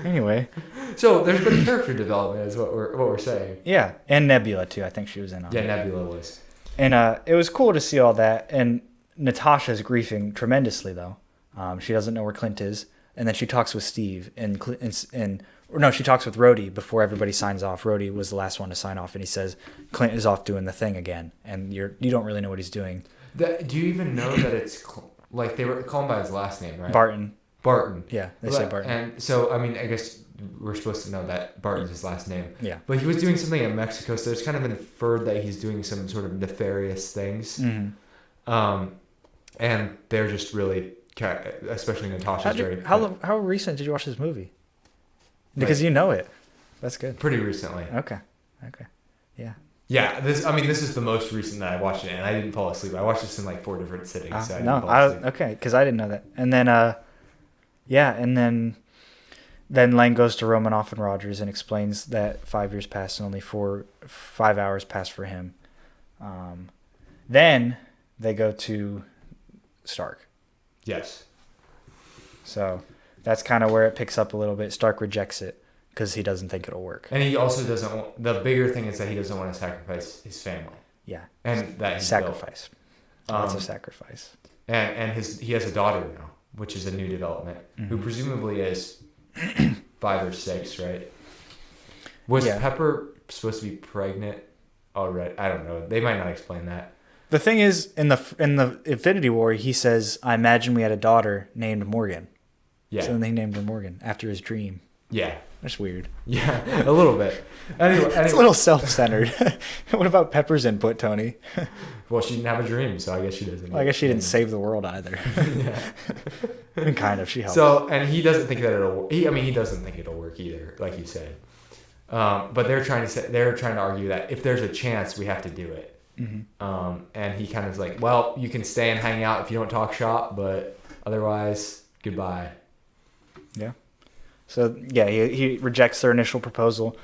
Anyway. So there's been character development, is what we're saying. Yeah, and Nebula too. I think she was in on it. Yeah, Nebula was. And it was cool to see all that. And Natasha's grieving tremendously though. She doesn't know where Clint is. And then she talks with Steve she talks with Rhodey before everybody signs off. Rhodey was the last one to sign off, and he says Clint is off doing the thing again, and you don't really know what he's doing. Do you even know that it's like they were calling by his last name, right? Barton. Yeah, they say Barton. And so I mean, I guess we're supposed to know that Barton's his last name. Yeah. But he was doing something in Mexico, so it's kind of inferred that he's doing some sort of nefarious things. Mm-hmm. And they're just really. Especially Natasha's how recent did you watch this movie? Because you know it. That's good. Pretty recently. Okay. Yeah. Yeah. This is the most recent that I watched it, and I didn't fall asleep. I watched this in like 4 different sittings. So okay, because I didn't know that. And then, then Lang goes to Romanoff and Rogers and explains that 5 years passed and only 5 hours passed for him. Then they go to Stark. Yes. So that's kind of where it picks up a little bit. Stark rejects it because he doesn't think it'll work. And he also doesn't want... The bigger thing is that he doesn't want to sacrifice his family. Yeah. And that he's sacrifice. Lots of sacrifice. And he has a daughter now, which is a new development, who presumably is 5 or 6, right? Was Pepper supposed to be pregnant already? I don't know. They might not explain that. The thing is, in the Infinity War, he says, "I imagine we had a daughter named Morgan." Yeah. So then they named her Morgan after his dream. Yeah. That's weird. Yeah, a little bit. Anyway. It's a little self-centered. What about Pepper's input, Tony? Well, she didn't have a dream, so I guess she doesn't. Well, I guess she didn't save the world either. Yeah. I mean, kind of. She helped. So, and he doesn't think that it'll. He doesn't think it'll work either, like you said. But they're trying to argue that if there's a chance, we have to do it. Mm-hmm. And he kind of is like, well, you can stay and hang out if you don't talk shop, but otherwise, goodbye. Yeah. So, yeah, he rejects their initial proposal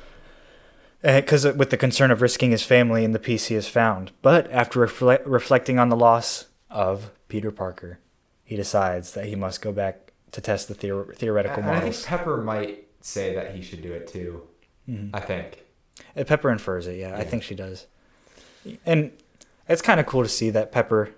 because with the concern of risking his family in the peace he has found. But after reflecting on the loss of Peter Parker, he decides that he must go back to test the theoretical models. I think Pepper might say that he should do it too. Mm-hmm. I think. Pepper infers it, yeah. I think she does. And it's kind of cool to see that Pepper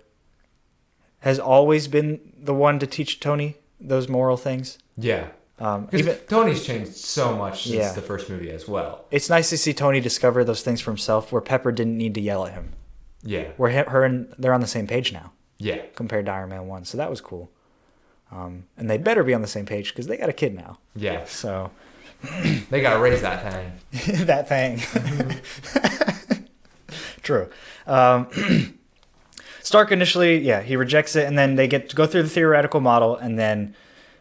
has always been the one to teach Tony those moral things. Yeah. Because Tony's changed so much since the first movie as well. It's nice to see Tony discover those things for himself where Pepper didn't need to yell at him. Yeah. Where they're on the same page now. Yeah. Compared to Iron Man 1. So that was cool. And they better be on the same page because they got a kid now. Yeah. So. They got to raise that thing. That thing. True. Stark initially, he rejects it, and then they get to go through the theoretical model and then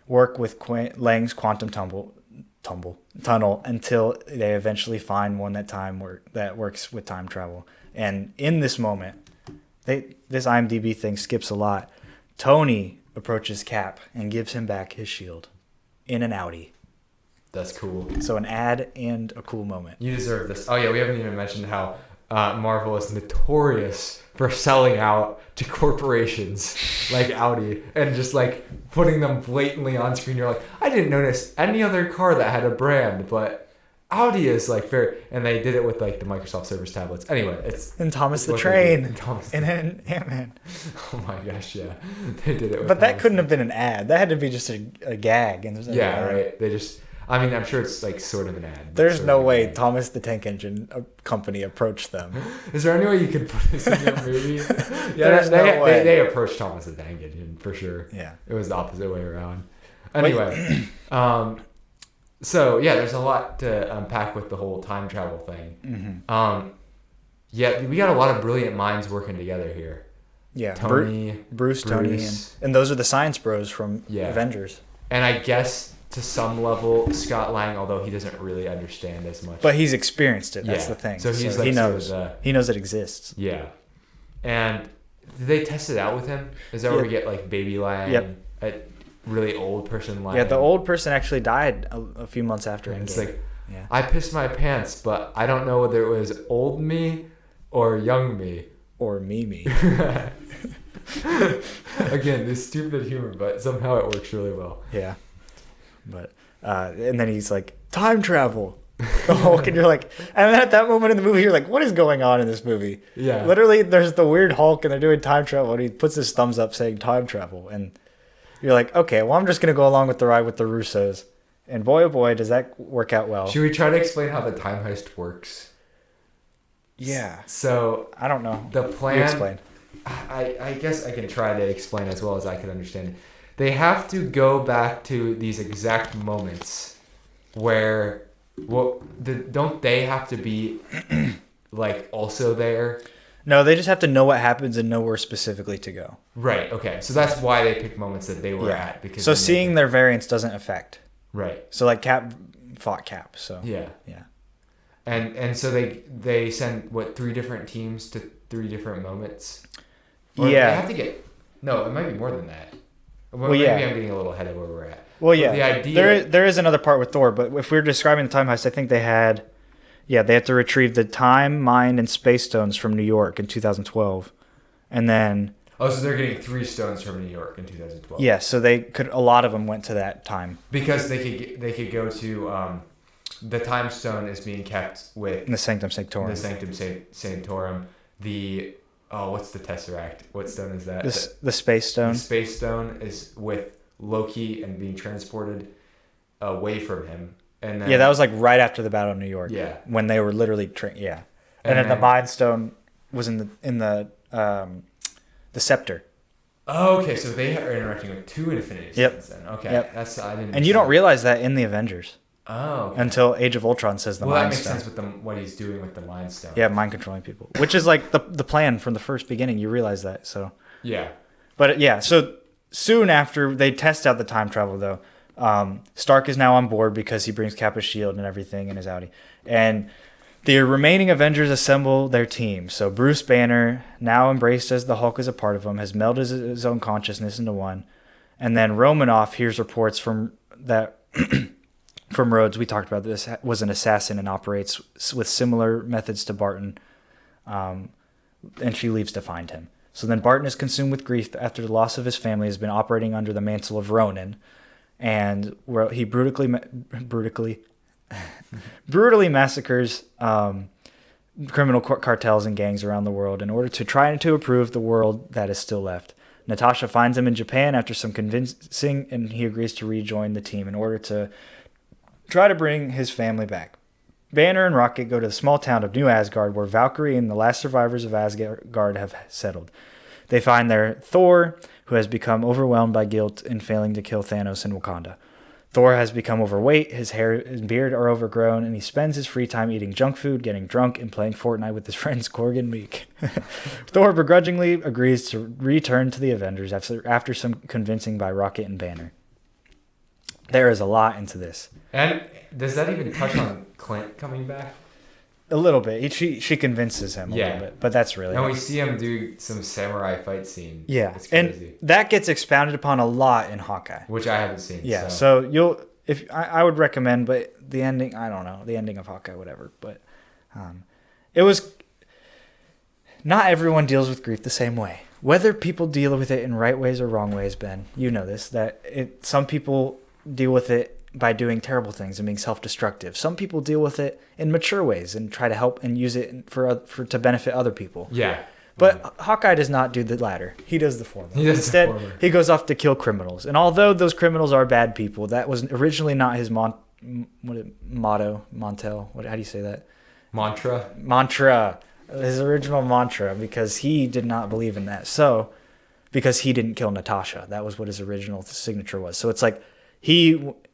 work with Lang's quantum tunnel until they eventually find one that works with time travel. And in this moment, this IMDb thing skips a lot. Tony approaches Cap and gives him back his shield in an Audi. That's cool. So an ad and a cool moment. You deserve this. Oh yeah, we haven't even mentioned how Marvel is notorious for selling out to corporations like Audi and just like putting them blatantly on screen. You're like, I didn't notice any other car that had a brand, but Audi is like very, and they did it with like the Microsoft Surface tablets. Anyway, and Thomas it's the what Train, they did. and then Ant-Man. Oh my gosh, yeah, they did it. With But that Thomas couldn't have been an ad. That had to be just a gag. And there's no Yeah, ad. right. They just. I mean, I'm sure it's like sort of an ad. There's sort no of way an ad. Thomas the Tank Engine company approached them. Is there any way you could put this in your movie? Yeah, There's no way. They approached Thomas the Tank Engine for sure. Yeah. It was the opposite way around. Anyway, so yeah, there's a lot to unpack with the whole time travel thing. Mm-hmm. Yeah, we got a lot of brilliant minds working together here. Yeah. Tony, Bruce, Tony, and those are the Science Bros from Avengers. And I guess to some level, Scott Lang, although he doesn't really understand as much. But he's experienced it. That's Yeah. the thing. So he's like he knows. sort of He knows it exists. Yeah. And did they test it out with him? Is that where we get like baby Lang, a really old person Lang? Yeah, the old person actually died a few months after. And it's Endgame. like, yeah. I pissed my pants, but I don't know whether it was old me or young me. Or Mimi. Again, this stupid humor, but somehow it works really well. Yeah. But and then he's like, time travel. The Hulk, and you're like, and then at that moment in the movie, you're like, what is going on in this movie? Yeah. Literally, there's the weird Hulk, and they're doing time travel, and he puts his thumbs up saying time travel, and you're like, okay, well, I'm just gonna go along with the ride with the Russos, and boy, oh boy, does that work out well. Should we try to explain how the time heist works? Yeah. So I don't know. the plan. You explain. I guess I can try to explain as well as I can understand it. They have to go back to these exact moments where, don't they have to be like also there? No, they just have to know what happens and know where specifically to go. Right. Okay. So that's why they pick moments that they were at, because so seeing their variants doesn't affect. Right. So like Cap fought Cap. So yeah. Yeah. And so they send three different teams to three different moments. Or Yeah. They have to get. No, it might be more than that. Well, maybe I'm getting a little ahead of where we're at. Well, yeah. But the idea. There is another part with Thor, but if we're describing the time heist, I think they had. Yeah, they have to retrieve the time, mind, and space stones from New York in 2012, and then. Oh, so they're getting 3 stones from New York in 2012. Yeah, so they could. A lot of them went to that time Because they could go to the time stone is being kept with in the Sanctum Sanctorum. the Sanctum Sanctorum. What's the Tesseract? What stone is that? The space stone. The space stone is with Loki and being transported away from him. And then, Yeah, that was like right after the Battle of New York. Yeah. When they were literally and then the then- Mind Stone was in the scepter. Oh, okay. So they are interacting with 2 Infinity Yep. Stones then. Okay. Yep. I didn't. And you don't realize that in the Avengers Oh. Okay. until Age of Ultron says the Well, that Mind makes Stone. sense with what he's doing with the Mind Stone. Yeah, mind controlling people, which is like the plan from the first beginning. You realize that. So, Yeah. but yeah, so soon after they test out the time travel, though, Stark is now on board because he brings Kappa's shield and everything in his Audi, and the remaining Avengers assemble their team. So Bruce Banner, now embraced as the Hulk is a part of him, has melded his own consciousness into one, and then Romanoff hears reports from Rhodes. We talked about this, was an assassin and operates with similar methods to Barton, and she leaves to find him. So then Barton is consumed with grief after the loss of his family, has been operating under the mantle of Ronin, and where he brutally massacres criminal cartels and gangs around the world in order to try to improve the world that is still left. Natasha finds him in Japan after some convincing, and he agrees to rejoin the team in order to try to bring his family back. Banner and Rocket go to the small town of New Asgard, where Valkyrie and the last survivors of Asgard have settled. They find their Thor, who has become overwhelmed by guilt in failing to kill Thanos in Wakanda. Thor has become overweight, his hair and beard are overgrown, and he spends his free time eating junk food, getting drunk, and playing Fortnite with his friends Korg and Meek. Thor begrudgingly agrees to return to the Avengers after some convincing by Rocket and Banner. There is a lot into this. And does that even touch on Clint coming back? A little bit. She convinces him a little bit, but that's really And it. we see him do some samurai fight scene. Yeah, It's crazy. and that gets expounded upon a lot in Hawkeye. Which I haven't seen. Yeah, so I would recommend, but the ending, I don't know, the ending of Hawkeye, whatever. But it was Not everyone deals with grief the same way. Whether people deal with it in right ways or wrong ways, Ben, you know this, some people deal with it by doing terrible things and being self-destructive. Some people deal with it in mature ways and try to help and use it to benefit other people. Yeah. But Hawkeye does not do the latter. He does the former. Instead, he goes off to kill criminals. And although those criminals are bad people, that was originally not his motto. Montel. How do you say that? Mantra. His original mantra, because he did not believe in that. So, because he didn't kill Natasha. That was what his original signature was. So it's like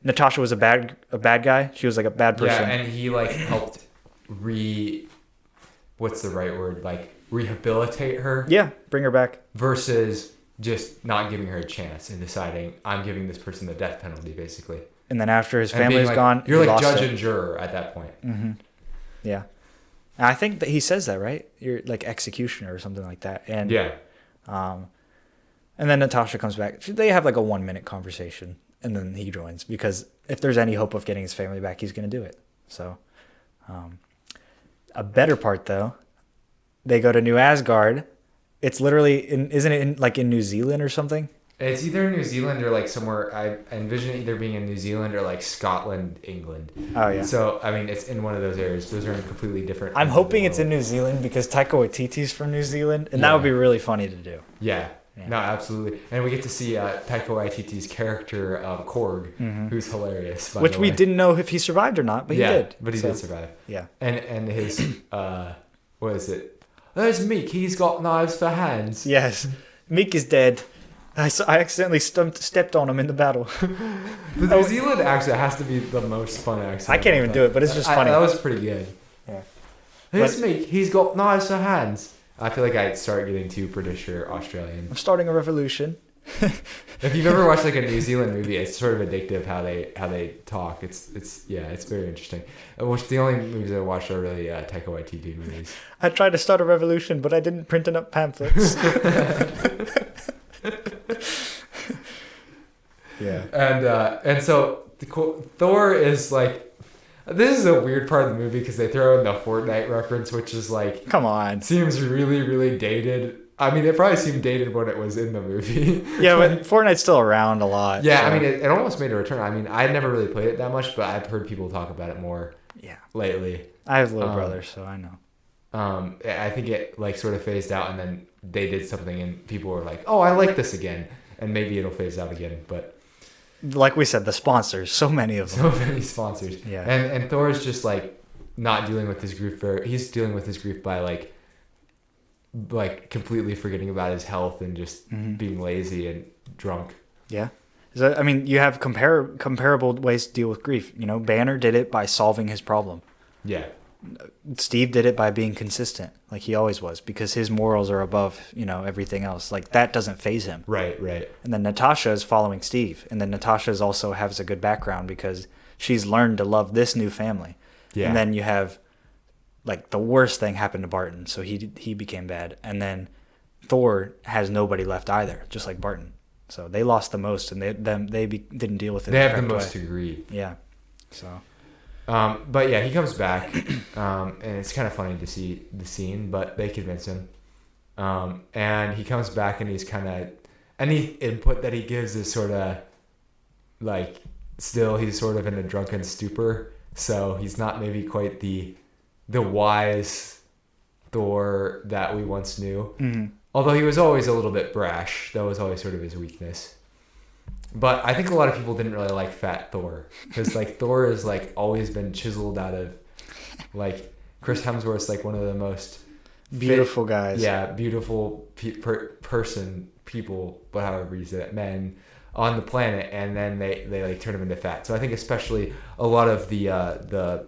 Natasha was a bad guy. She was like a bad person. Yeah, and he like helped what's the right word? Like rehabilitate her. Yeah, bring her back. Versus just not giving her a chance and deciding I'm giving this person the death penalty, basically. And then after his family's gone, you're like judge and juror at that point. Mm-hmm. Yeah, and I think that he says that, right? You're like executioner or something like that. And yeah, and then Natasha comes back. They have like a 1-minute conversation, and then he joins because if there's any hope of getting his family back, he's going to do it. So, a better part though, they go to New Asgard. It's literally isn't it in New Zealand or something? It's either New Zealand or like somewhere. I envision it either being in New Zealand or like Scotland, England. Oh yeah. So I mean, it's in one of those areas. Those are completely different. I'm hoping it's in New Zealand because Taika Waititi's from New Zealand, and that would be really funny to do. Yeah. No, absolutely. And we get to see Taika Waititi's character, Korg, who's hilarious. Which we didn't know if he survived or not, but he did. But he did survive. Yeah. And his, what is it? There's Meek. He's got knives for hands. Yes. Meek is dead. I accidentally stepped on him in the battle. The New Zealand accent has to be the most fun accent. I can't even do it, but it's just funny. That was pretty good. Yeah. There's Meek. He's got knives for hands. I feel like I'd start getting too British or Australian. I'm starting a revolution. If you've ever watched like a New Zealand movie, it's sort of addictive how they talk. It's very interesting. Which the only movies I watched are really Taika Waititi movies. I tried to start a revolution, but I didn't print enough pamphlets. Yeah. And so Thor is like. This is a weird part of the movie because they throw in the Fortnite reference, which is like... Come on. Seems really, really dated. I mean, it probably seemed dated when it was in the movie. Yeah, but Fortnite's still around a lot. Yeah, so. I mean, it almost made a return. I mean, I never really played it that much, but I've heard people talk about it more lately. I have little brothers, so I know. I think it like sort of phased out, and then they did something, and people were like, oh, I like this again. And maybe it'll phase out again, but... Like we said, the sponsors, so many of them. So many sponsors. Yeah. And Thor's just like not dealing with his grief. He's dealing with his grief by like completely forgetting about his health and just being lazy and drunk. Yeah. So, I mean, you have comparable ways to deal with grief. You know, Banner did it by solving his problem. Yeah. Steve did it by being consistent, like he always was, because his morals are above, everything else. Like that doesn't faze him. Right. And then Natasha is following Steve, and then Natasha also has a good background because she's learned to love this new family. Yeah. And then you have, like, the worst thing happened to Barton, so he became bad, and then Thor has nobody left either, just like Barton. So they lost the most, and they didn't deal with it. They have the most to grieve. Yeah. So. But yeah, he comes back, and it's kind of funny to see the scene, but they convince him. And he comes back, and he's kind of, any input that he gives is sort of like, still he's sort of in a drunken stupor, so he's not maybe quite the wise Thor that we once knew. Mm-hmm. Although he was always a little bit brash, that was always sort of his weakness. But I think a lot of people didn't really like Fat Thor because like Thor has like always been chiseled out of like Chris Hemsworth's like one of the most beautiful guys. Yeah, beautiful people, but however you say that, men on the planet, and then they like turn him into fat. So I think especially a lot of the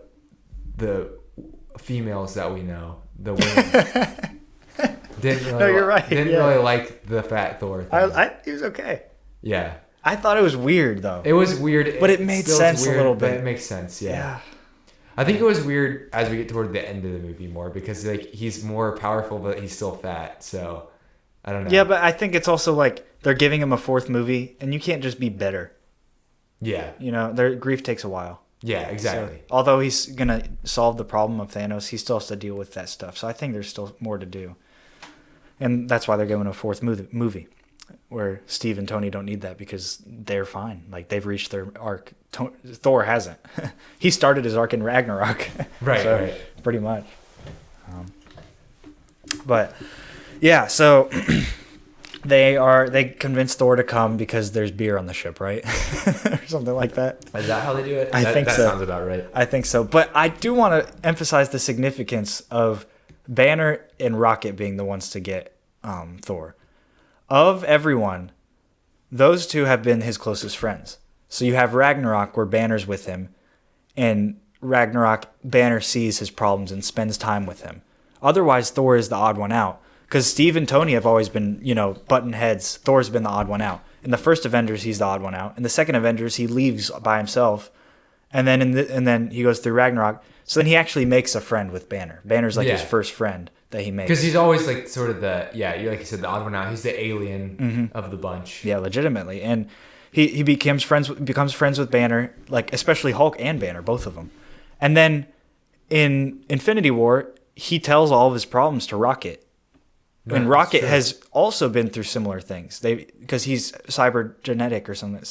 females that we know, the women, didn't really. No, you're right. Didn't really like the Fat Thor thing. He was okay. Yeah. I thought it was weird, though. It was weird. But it made sense weird, a little bit. But it makes sense, yeah. I think it was weird as we get toward the end of the movie more because like he's more powerful, but he's still fat. So, I don't know. Yeah, but I think it's also like they're giving him a fourth movie, and you can't just be bitter. Yeah. Their grief takes a while. Yeah, exactly. So, although he's going to solve the problem of Thanos, he still has to deal with that stuff. So I think there's still more to do. And that's why they're going to a fourth movie where Steve and Tony don't need that because they're fine. Like, they've reached their arc. Thor hasn't. He started his arc in Ragnarok. Right, so, right. Pretty much. But, yeah, so they convinced Thor to come because there's beer on the ship, right? Or something like that. Is that how they do it? I think so. That sounds about right. I think so. But I do want to emphasize the significance of Banner and Rocket being the ones to get Thor. Of everyone, those two have been his closest friends. So you have Ragnarok where Banner's with him, and Ragnarok, Banner sees his problems and spends time with him. Otherwise, Thor is the odd one out. Because Steve and Tony have always been, button heads. Thor's been the odd one out. In the first Avengers, he's the odd one out. In the second Avengers, he leaves by himself. And then and then he goes through Ragnarok. So then he actually makes a friend with Banner. Banner's like his first friend that he makes. Because he's always like sort of like you said, the odd one out. He's the alien of the bunch. Yeah, legitimately. And he becomes friends with Banner, like especially Hulk and Banner, both of them. And then in Infinity War, he tells all of his problems to Rocket. And Rocket has also been through similar things. Because he's cybernetic or something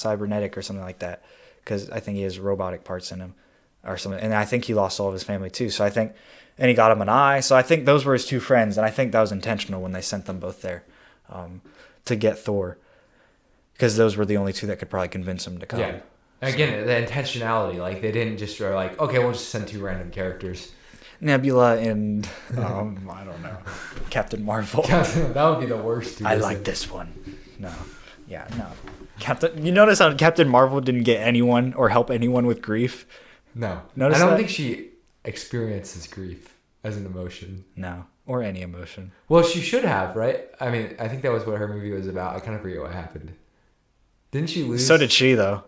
like that. Because I think he has robotic parts in him or something. And I think he lost all of his family too. So and he got him an eye. So I think those were his two friends. And I think that was intentional when they sent them both there to get Thor. Because those were the only two that could probably convince him to come. Yeah. Again, the intentionality. Like, they didn't just go like, okay, we'll just send two random characters. Nebula and I don't know, Captain Marvel. That would be the worst. I like this one. No. You notice how Captain Marvel didn't get anyone or help anyone with grief? No. Notice I don't that? think she experiences grief as an emotion. No, or any emotion. Well, she should have, right? I mean, I think that was what her movie was about. I kind of forget what happened. Didn't she lose? So did she, though.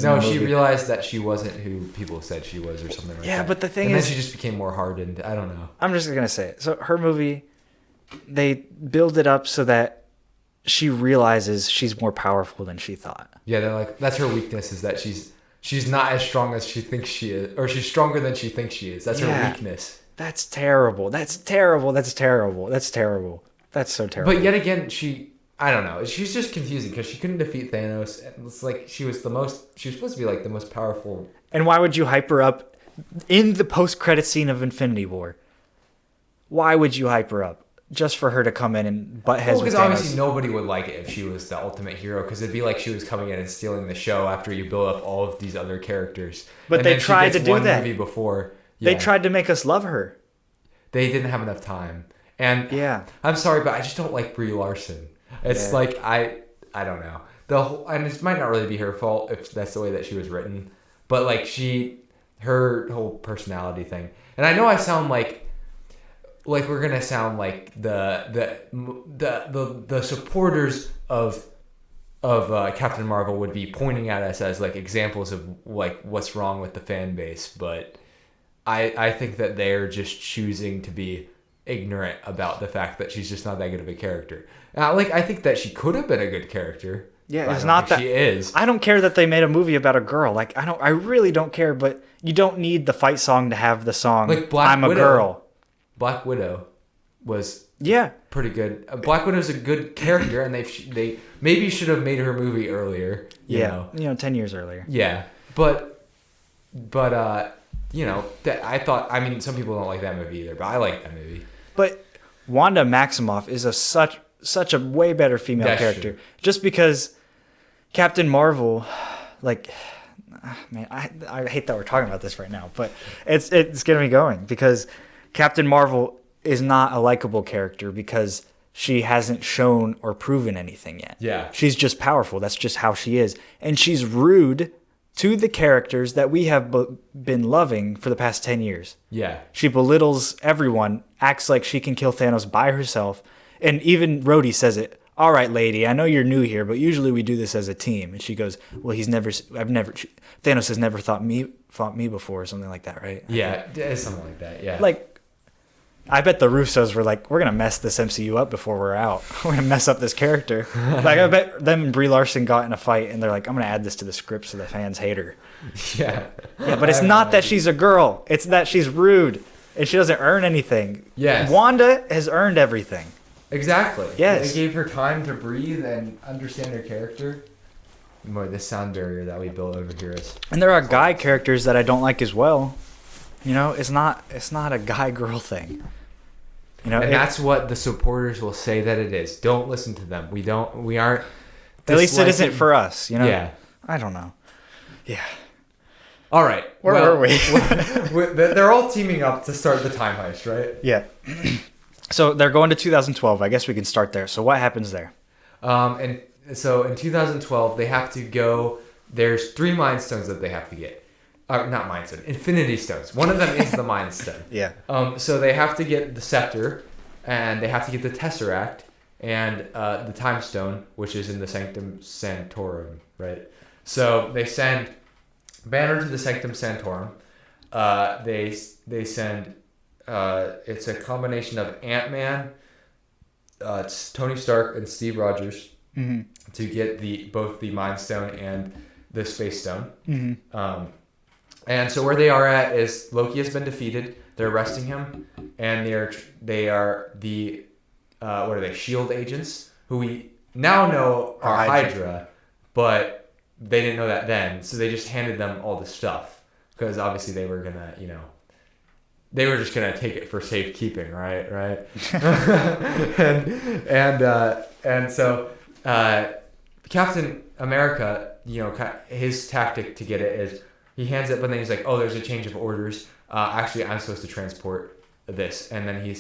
No, she realized that she wasn't who people said she was or something like that. Yeah, but the thing and is... then she just became more hardened. I don't know. I'm just going to say it. So her movie, they build it up so that she realizes she's more powerful than she thought. Yeah, they're like, that's her weakness, is that she's not as strong as she thinks she is. Or she's stronger than she thinks she is. That's her weakness. That's terrible. That's terrible. That's terrible. That's terrible. That's so terrible. But yet again, I don't know. She's just confusing because she couldn't defeat Thanos. And it's like she was supposed to be like the most powerful. And why would you hype her up in the post-credit scene of Infinity War? Why would you hype her up? Just for her to come in and butt heads with Thanos? Because obviously nobody would like it if she was the ultimate hero. Because it'd be like she was coming in and stealing the show after you build up all of these other characters. But they tried to do that. Movie before. Yeah. They tried to make us love her. They didn't have enough time. And I'm sorry, but I just don't like Brie Larson. It's like I don't know. And it might not really be her fault if that's the way that she was written, but like her whole personality thing. And I know I sound like we're gonna sound like the supporters of Captain Marvel would be pointing at us as like examples of like what's wrong with the fan base, but I think that they're just choosing to be ignorant about the fact that she's just not that good of a character. I think that she could have been a good character. Yeah, it's not that she is. I don't care that they made a movie about a girl. Like I really don't care. But you don't need the fight song to have the song. Like I'm a girl. Black Widow was pretty good. Black Widow's a good character, and they maybe should have made her movie earlier. You know, 10 years earlier. Yeah, but that I thought. I mean, some people don't like that movie either, but I like that movie. But Wanda Maximoff is such a way better female character. True. Just because Captain Marvel, like, man, I hate that we're talking about this right now, but it's getting me going because Captain Marvel is not a likable character because she hasn't shown or proven anything yet. Yeah. She's just powerful. That's just how she is. And she's rude to the characters that we have been loving for the past 10 years. Yeah. She belittles everyone, acts like she can kill Thanos by herself. And even Rhodey says it. All right, lady, I know you're new here, but usually we do this as a team. And she goes, well, Thanos has never fought me before or something like that, right? Yeah, it's something like that, yeah. Like, I bet the Russos were like, we're going to mess this MCU up before we're out. We're going to mess up this character. Like, I bet them and Brie Larson got in a fight, and they're like, I'm going to add this to the script so the fans hate her. Yeah. Yeah, but it's not that she's a girl. It's that she's rude, and she doesn't earn anything. Yes. Wanda has earned everything. Exactly. Yes. They gave her time to breathe and understand her character. Boy, the sound barrier that we built over here is. And there are guy characters that I don't like as well. You know, it's not a guy girl thing. You know, and that's what the supporters will say that it is. Don't listen to them. We aren't. At least it isn't for us. You know. Yeah. I don't know. Yeah. All right. Where were we? They're all teaming up to start the time heist, right? Yeah. So they're going to 2012. I guess we can start there. So what happens there? And so in 2012, they have to go. There's 3 Mind Stones that they have to get. Not Mind Stone, Infinity Stones. One of them is the Mind Stone. Yeah. So they have to get the Scepter, and they have to get the Tesseract, and the Time Stone, which is in the Sanctum Sanctorum, right? So they send Banner to the Sanctum Sanctorum. They send. It's a combination of Ant-Man, it's Tony Stark, and Steve Rogers to get both the Mind Stone and the Space Stone. And so where they are at is Loki has been defeated. They're arresting him, and they are the what are they? SHIELD agents who we now know are Hydra, but they didn't know that then. So they just handed them all the stuff because obviously they were gonna, they were just gonna take it for safekeeping, right? and so Captain America, his tactic to get it is he hands it, but then he's like, "Oh, there's a change of orders. Actually, I'm supposed to transport this." And then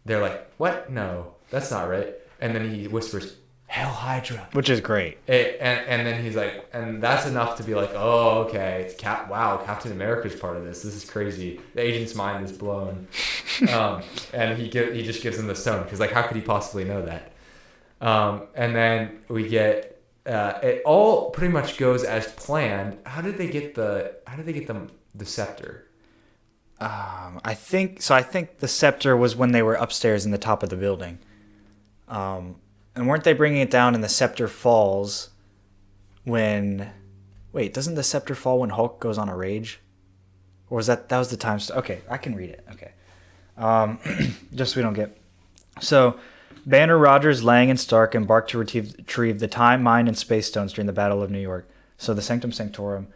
they're like, "What? No, that's not right." And then he whispers, "Hail Hydra," which is great. And then he's like, and that's enough to be like, "Oh, okay, it's wow, Captain America's part of this. This is crazy. The agent's mind is blown." And he just gives him the stone because how could he possibly know that? And then we get. It all pretty much goes as planned. How did they get the scepter? I think the scepter was when they were upstairs in the top of the building. And weren't they bringing it down and the scepter falls when... Wait, doesn't the scepter fall when Hulk goes on a rage? Or was that was the time... Okay, I can read it. Okay. Just so we don't get... So... Banner, Rogers, Lang, and Stark embarked to retrieve the Time, Mind, and Space Stones during the Battle of New York. So the Sanctum Sanctorum.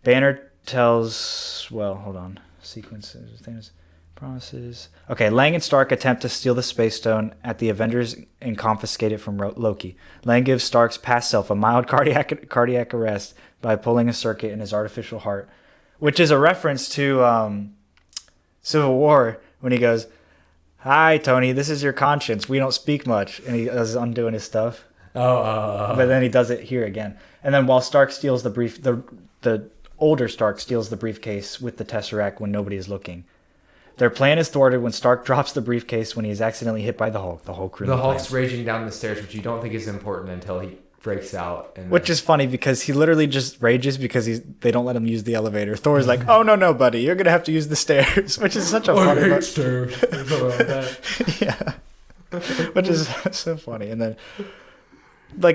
Banner tells... Well, hold on. Sequences, things, promises... Okay, Lang and Stark attempt to steal the Space Stone at the Avengers and confiscate it from Loki. Lang gives Stark's past self a mild cardiac arrest by pulling a circuit in his artificial heart, which is a reference to Civil War when he goes... "Hi, Tony, this is your conscience. We don't speak much." And he is undoing his stuff. But then he does it here again. And then while Stark steals the older Stark steals the briefcase with the Tesseract when nobody is looking. Their plan is thwarted when Stark drops the briefcase when he is accidentally hit by the Hulk. The Hulk ruined the plan. Hulk's raging down the stairs, which you don't think is important until he breaks out. Which is funny because he literally just rages because they don't let him use the elevator. Thor's like, "Oh, no, buddy. You're going to have to use the stairs," which is such a funny... I hate stairs. Yeah. Which is so funny. And then,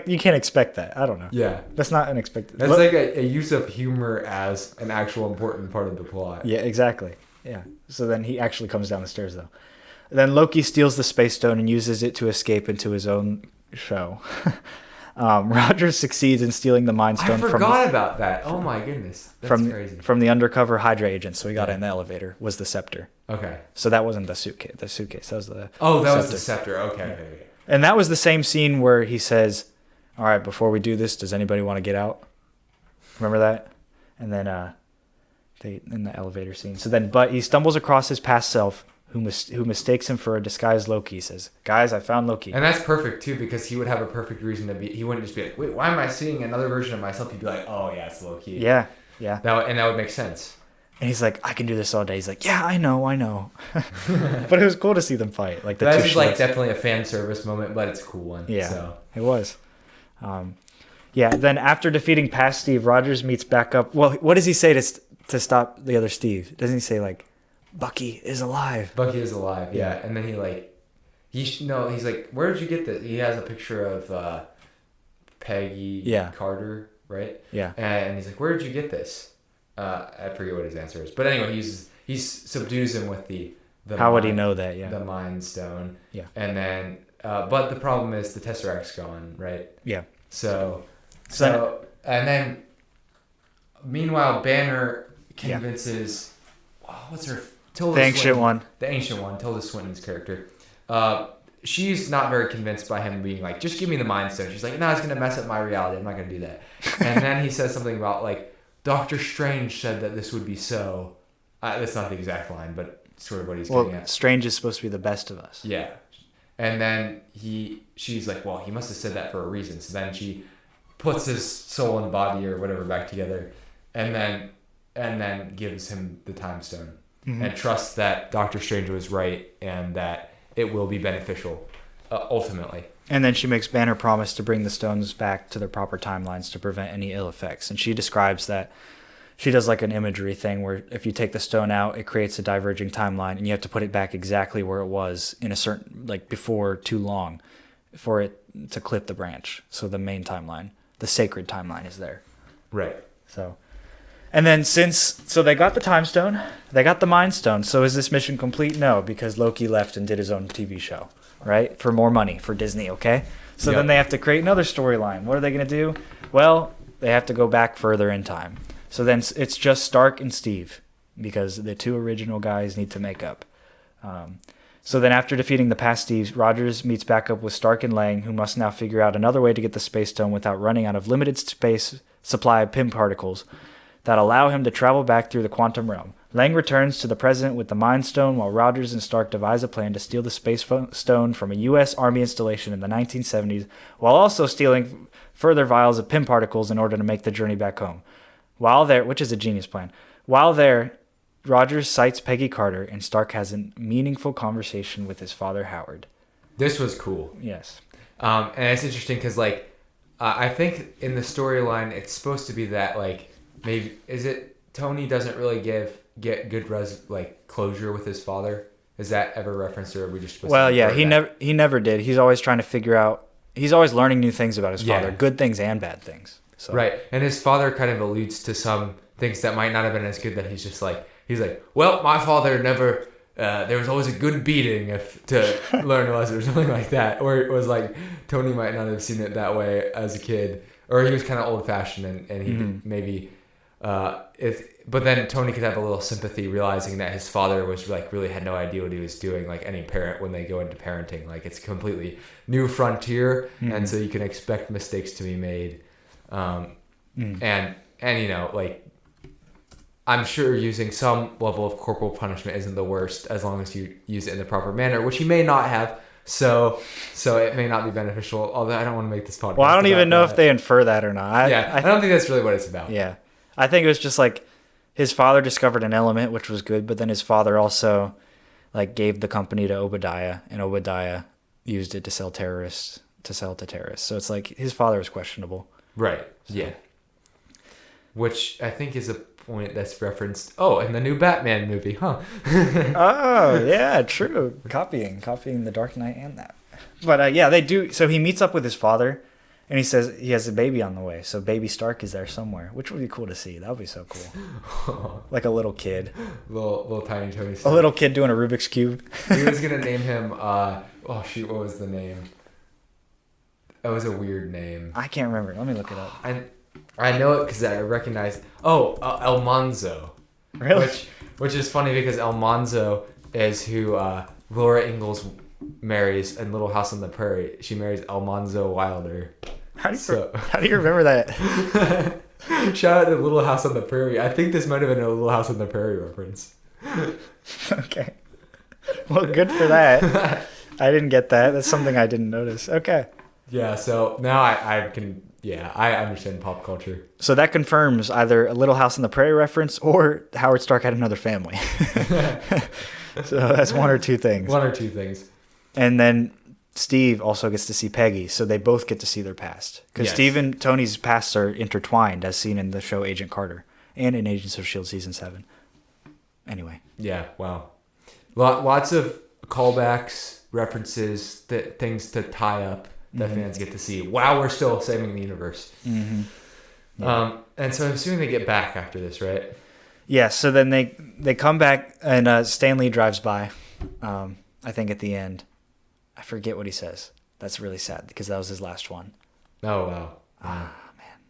you can't expect that. I don't know. Yeah. That's not unexpected. That's a use of humor as an actual important part of the plot. Yeah, exactly. Yeah. So then he actually comes down the stairs, though. Then Loki steals the Space Stone and uses it to escape into his own show. Rogers succeeds in stealing the Mind Stone. I forgot about that. Oh my goodness, that's crazy. From the undercover Hydra agent. So he got it in the elevator. Was the scepter? Okay. So that wasn't the suitcase. The suitcase. That was the. Oh, that was the scepter. Okay. Yeah. And that was the same scene where he says, "All right, before we do this, does anybody want to get out?" Remember that? And then they in the elevator scene. So then, but he stumbles across his past self, who mistakes him for a disguised Loki. He says, "Guys, I found Loki." And that's perfect, too, because he would have a perfect reason to be... He wouldn't just be like, "Wait, why am I seeing another version of myself?" He'd be like, "Oh, yeah, it's Loki." Yeah. That would make sense. And he's like, "I can do this all day." He's like, "Yeah, I know." But it was cool to see them fight. That is definitely a fan service moment, but it's a cool one. Yeah, so. It was. Then after defeating past Steve, Rogers meets back up. Well, what does he say to stop the other Steve? Doesn't he say, "Bucky is alive"? Bucky is alive, yeah. And then he's like, "Where did you get this?" He has a picture of Peggy Carter, right? Yeah. And he's like, "Where did you get this?" I forget what his answer is. But anyway, he subdues him with the How would he know that? Yeah. The Mind Stone. Yeah. And then, but the problem is the Tesseract's gone, right? Yeah. So, and then, meanwhile, Banner convinces, what's her? Tilda the ancient Swinton, one. The ancient one, Tilda Swinton's character. She's not very convinced by him being like, just give me the Mind Stone. She's like, no, it's going to mess up my reality. I'm not going to do that. And then he says something about like, Doctor Strange said that this would be so. That's not the exact line, but sort of what he's getting at. Strange is supposed to be the best of us. Yeah. And then she's like, well, he must have said that for a reason. So then she puts his soul and body or whatever back together and then gives him the Time Stone and trusts that Doctor Strange was right and that it will be beneficial ultimately. And then she makes Banner promise to bring the stones back to their proper timelines to prevent any ill effects. And she describes that she does like an imagery thing where if you take the stone out, it creates a diverging timeline and you have to put it back exactly where it was in a certain, like before too long for it to clip the branch. So the main timeline, the sacred timeline is there. Right. So, and then so they got the Time Stone, they got the Mind Stone. So is this mission complete? No, because Loki left and did his own TV show, right? For more money for Disney, okay? So then they have to create another storyline. What are they going to do? Well, they have to go back further in time. So then it's just Stark and Steve because the two original guys need to make up. So then after defeating the past Steves, Rogers meets back up with Stark and Lang, who must now figure out another way to get the Space Stone without running out of limited space supply of Pym particles that allow him to travel back through the quantum realm. Lang returns to the present with the Mind Stone while Rogers and Stark devise a plan to steal the Space Stone from a U.S. Army installation in the 1970s while also stealing further vials of Pym particles in order to make the journey back home. While there, which is a genius plan. While there, Rogers cites Peggy Carter and Stark has a meaningful conversation with his father, Howard. This was cool. Yes. And it's interesting because, like, I think in the storyline, it's supposed to be that, like, maybe, is it Tony doesn't really get good closure with his father? Is that ever referenced, or are we just supposed to he never did. He's always trying to figure out, he's always learning new things about his father, good things and bad things. So. Right. And his father kind of alludes to some things that might not have been as good that he's like, well, my father never, there was always a good beating to learn a lesson or something like that. Or it was like, Tony might not have seen it that way as a kid. Or he was kind of old fashioned and he maybe, but then Tony could have a little sympathy realizing that his father was like, really had no idea what he was doing. Like any parent when they go into parenting, like it's a completely new frontier. And so you can expect mistakes to be made. And you know, like, I'm sure using some level of corporal punishment isn't the worst as long as you use it in the proper manner, which he may not have. So it may not be beneficial. Although I don't want to make this podcast. Well, I don't even know if they infer that or not. I don't think that's really what it's about. Yeah, I think it was just like his father discovered an element, which was good, but then his father also like gave the company to Obadiah, and Obadiah used it to sell to terrorists. So it's like his father was questionable. Right. Yeah. Which I think is a point that's referenced. Oh, in the new Batman movie, huh? Oh, yeah, true. Copying The Dark Knight and that. But yeah, they do. So he meets up with his father, and he says he has a baby on the way. So baby Stark is there somewhere, which would be cool to see. That would be so cool. Like a little kid. Little tiny Tony Stark. A little kid doing a Rubik's Cube. He was going to name him, what was the name? That was a weird name. I can't remember. Let me look it up. I know it because I recognized. El Manzo. Really? Which is funny because El Manzo is who Laura Ingalls marries in Little House on the Prairie. She marries El Manzo Wilder. How do you remember that? Shout out to Little House on the Prairie. I think this might have been a Little House on the Prairie reference. Okay. Well, good for that. I didn't get that. That's something I didn't notice. Okay. Yeah, so now I can... Yeah, I understand pop culture. So that confirms either a Little House on the Prairie reference or Howard Stark had another family. So that's one or two things. One or two things. And then Steve also gets to see Peggy, so they both get to see their past. Because Steve and Tony's pasts are intertwined, as seen in the show Agent Carter and in Agents of S.H.I.E.L.D. Season 7. Anyway. Yeah, wow. Lots of callbacks, references, things to tie up that fans get to see. Wow, we're still saving the universe. Mm-hmm. Yeah. And so I'm assuming they get back after this, right? Yeah, so then they come back and Stan Lee drives by I think at the end, I forget what he says. That's really sad because that was his last one. Oh, wow. Man.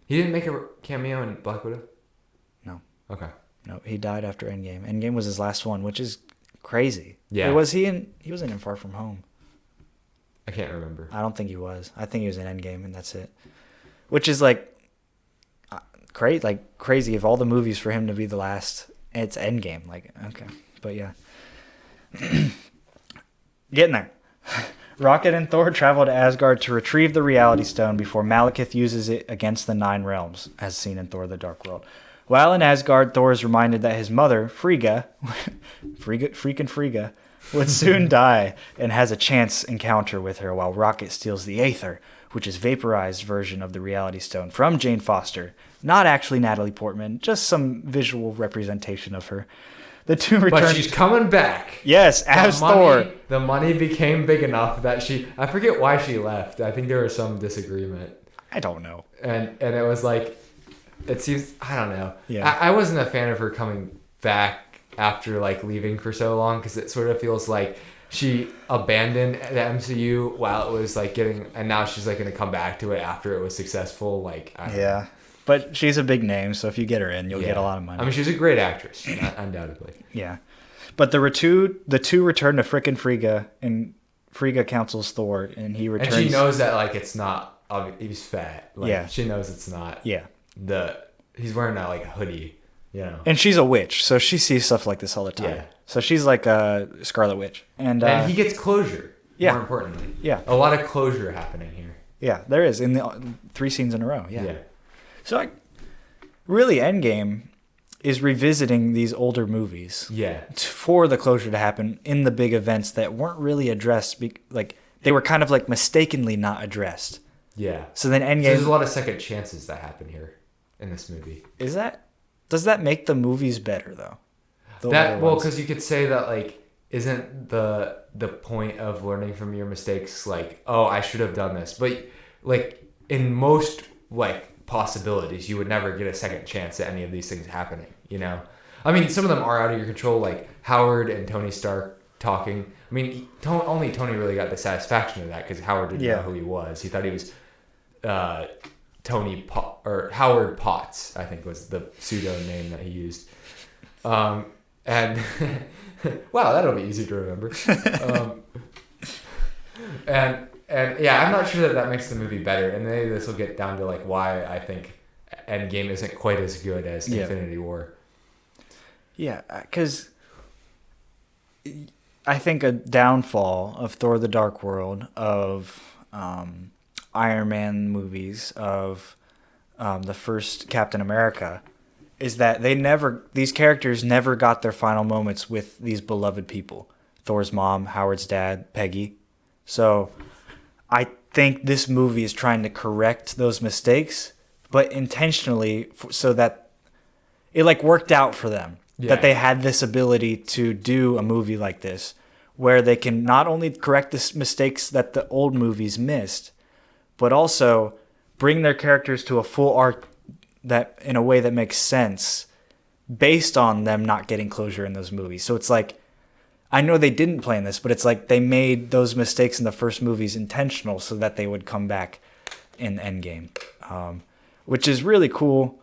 He didn't make a cameo in Black Widow? No. Okay. No, he died after Endgame. Endgame was his last one, which is crazy. Yeah. Wait, he wasn't in Far From Home. I can't remember. I don't think he was. I think he was in Endgame, and that's it. Which is like crazy of all the movies for him to be the last. It's Endgame. Like, okay. But yeah. Getting there. Rocket and Thor travel to Asgard to retrieve the Reality Stone before Malekith uses it against the Nine Realms, as seen in Thor: The Dark World. While in Asgard, Thor is reminded that his mother, Frigga, would soon die and has a chance encounter with her while Rocket steals the Aether, which is vaporized version of the Reality Stone from Jane Foster. Not actually Natalie Portman, just some visual representation of her. The two return. But she's coming back. Yes, as Thor. The money became big enough that I forget why she left. I think there was some disagreement. I don't know. And it was like, it seems, I don't know. Yeah. I wasn't a fan of her coming back after like leaving for so long, because it sort of feels like she abandoned the MCU while it was like and now she's like going to come back to it after it was successful. Like, I don't know. But she's a big name, so if you get her in, you'll get a lot of money. I mean, she's a great actress, undoubtedly. Yeah. But the two return to frickin' Frigga, and Frigga counsels Thor, and he returns. And she knows that, like, it's not, he's fat. Like, yeah. She knows it's not. Yeah. He's wearing that, like, a hoodie, you know. And she's a witch, so she sees stuff like this all the time. Yeah. So she's like a Scarlet Witch. And he gets closure, more importantly. Yeah. A lot of closure happening here. Yeah, there is, in the 3 scenes in a row. Yeah. So, really, Endgame is revisiting these older movies. Yeah. For the closure to happen in the big events that weren't really addressed. Like, they were kind of like mistakenly not addressed. Yeah. So then Endgame. So there's a lot of second chances that happen here in this movie. Does that make the movies better though? Because you could say that, like, isn't the point of learning from your mistakes like, oh, I should have done this, but like in most like possibilities, you would never get a second chance at any of these things happening, you know? I mean, some of them are out of your control, like Howard and Tony Stark talking. I mean, only Tony really got the satisfaction of that because Howard didn't know who he was. He thought he was Howard Potts, I think was the pseudo name that he used. And wow, that'll be easy to remember. And yeah, I'm not sure that makes the movie better. And maybe this will get down to like why I think Endgame isn't quite as good as Infinity War. Yeah, because I think a downfall of Thor: The Dark World, of Iron Man movies, of the first Captain America, is that these characters never got their final moments with these beloved people. Thor's mom, Howard's dad, Peggy. So I think this movie is trying to correct those mistakes, but intentionally so that it like worked out for them. Yeah. That they had this ability to do a movie like this where they can not only correct the mistakes that the old movies missed, but also bring their characters to a full arc that in a way that makes sense based on them not getting closure in those movies. So it's like, I know they didn't plan this, but it's like they made those mistakes in the first movies intentional so that they would come back in Endgame, which is really cool.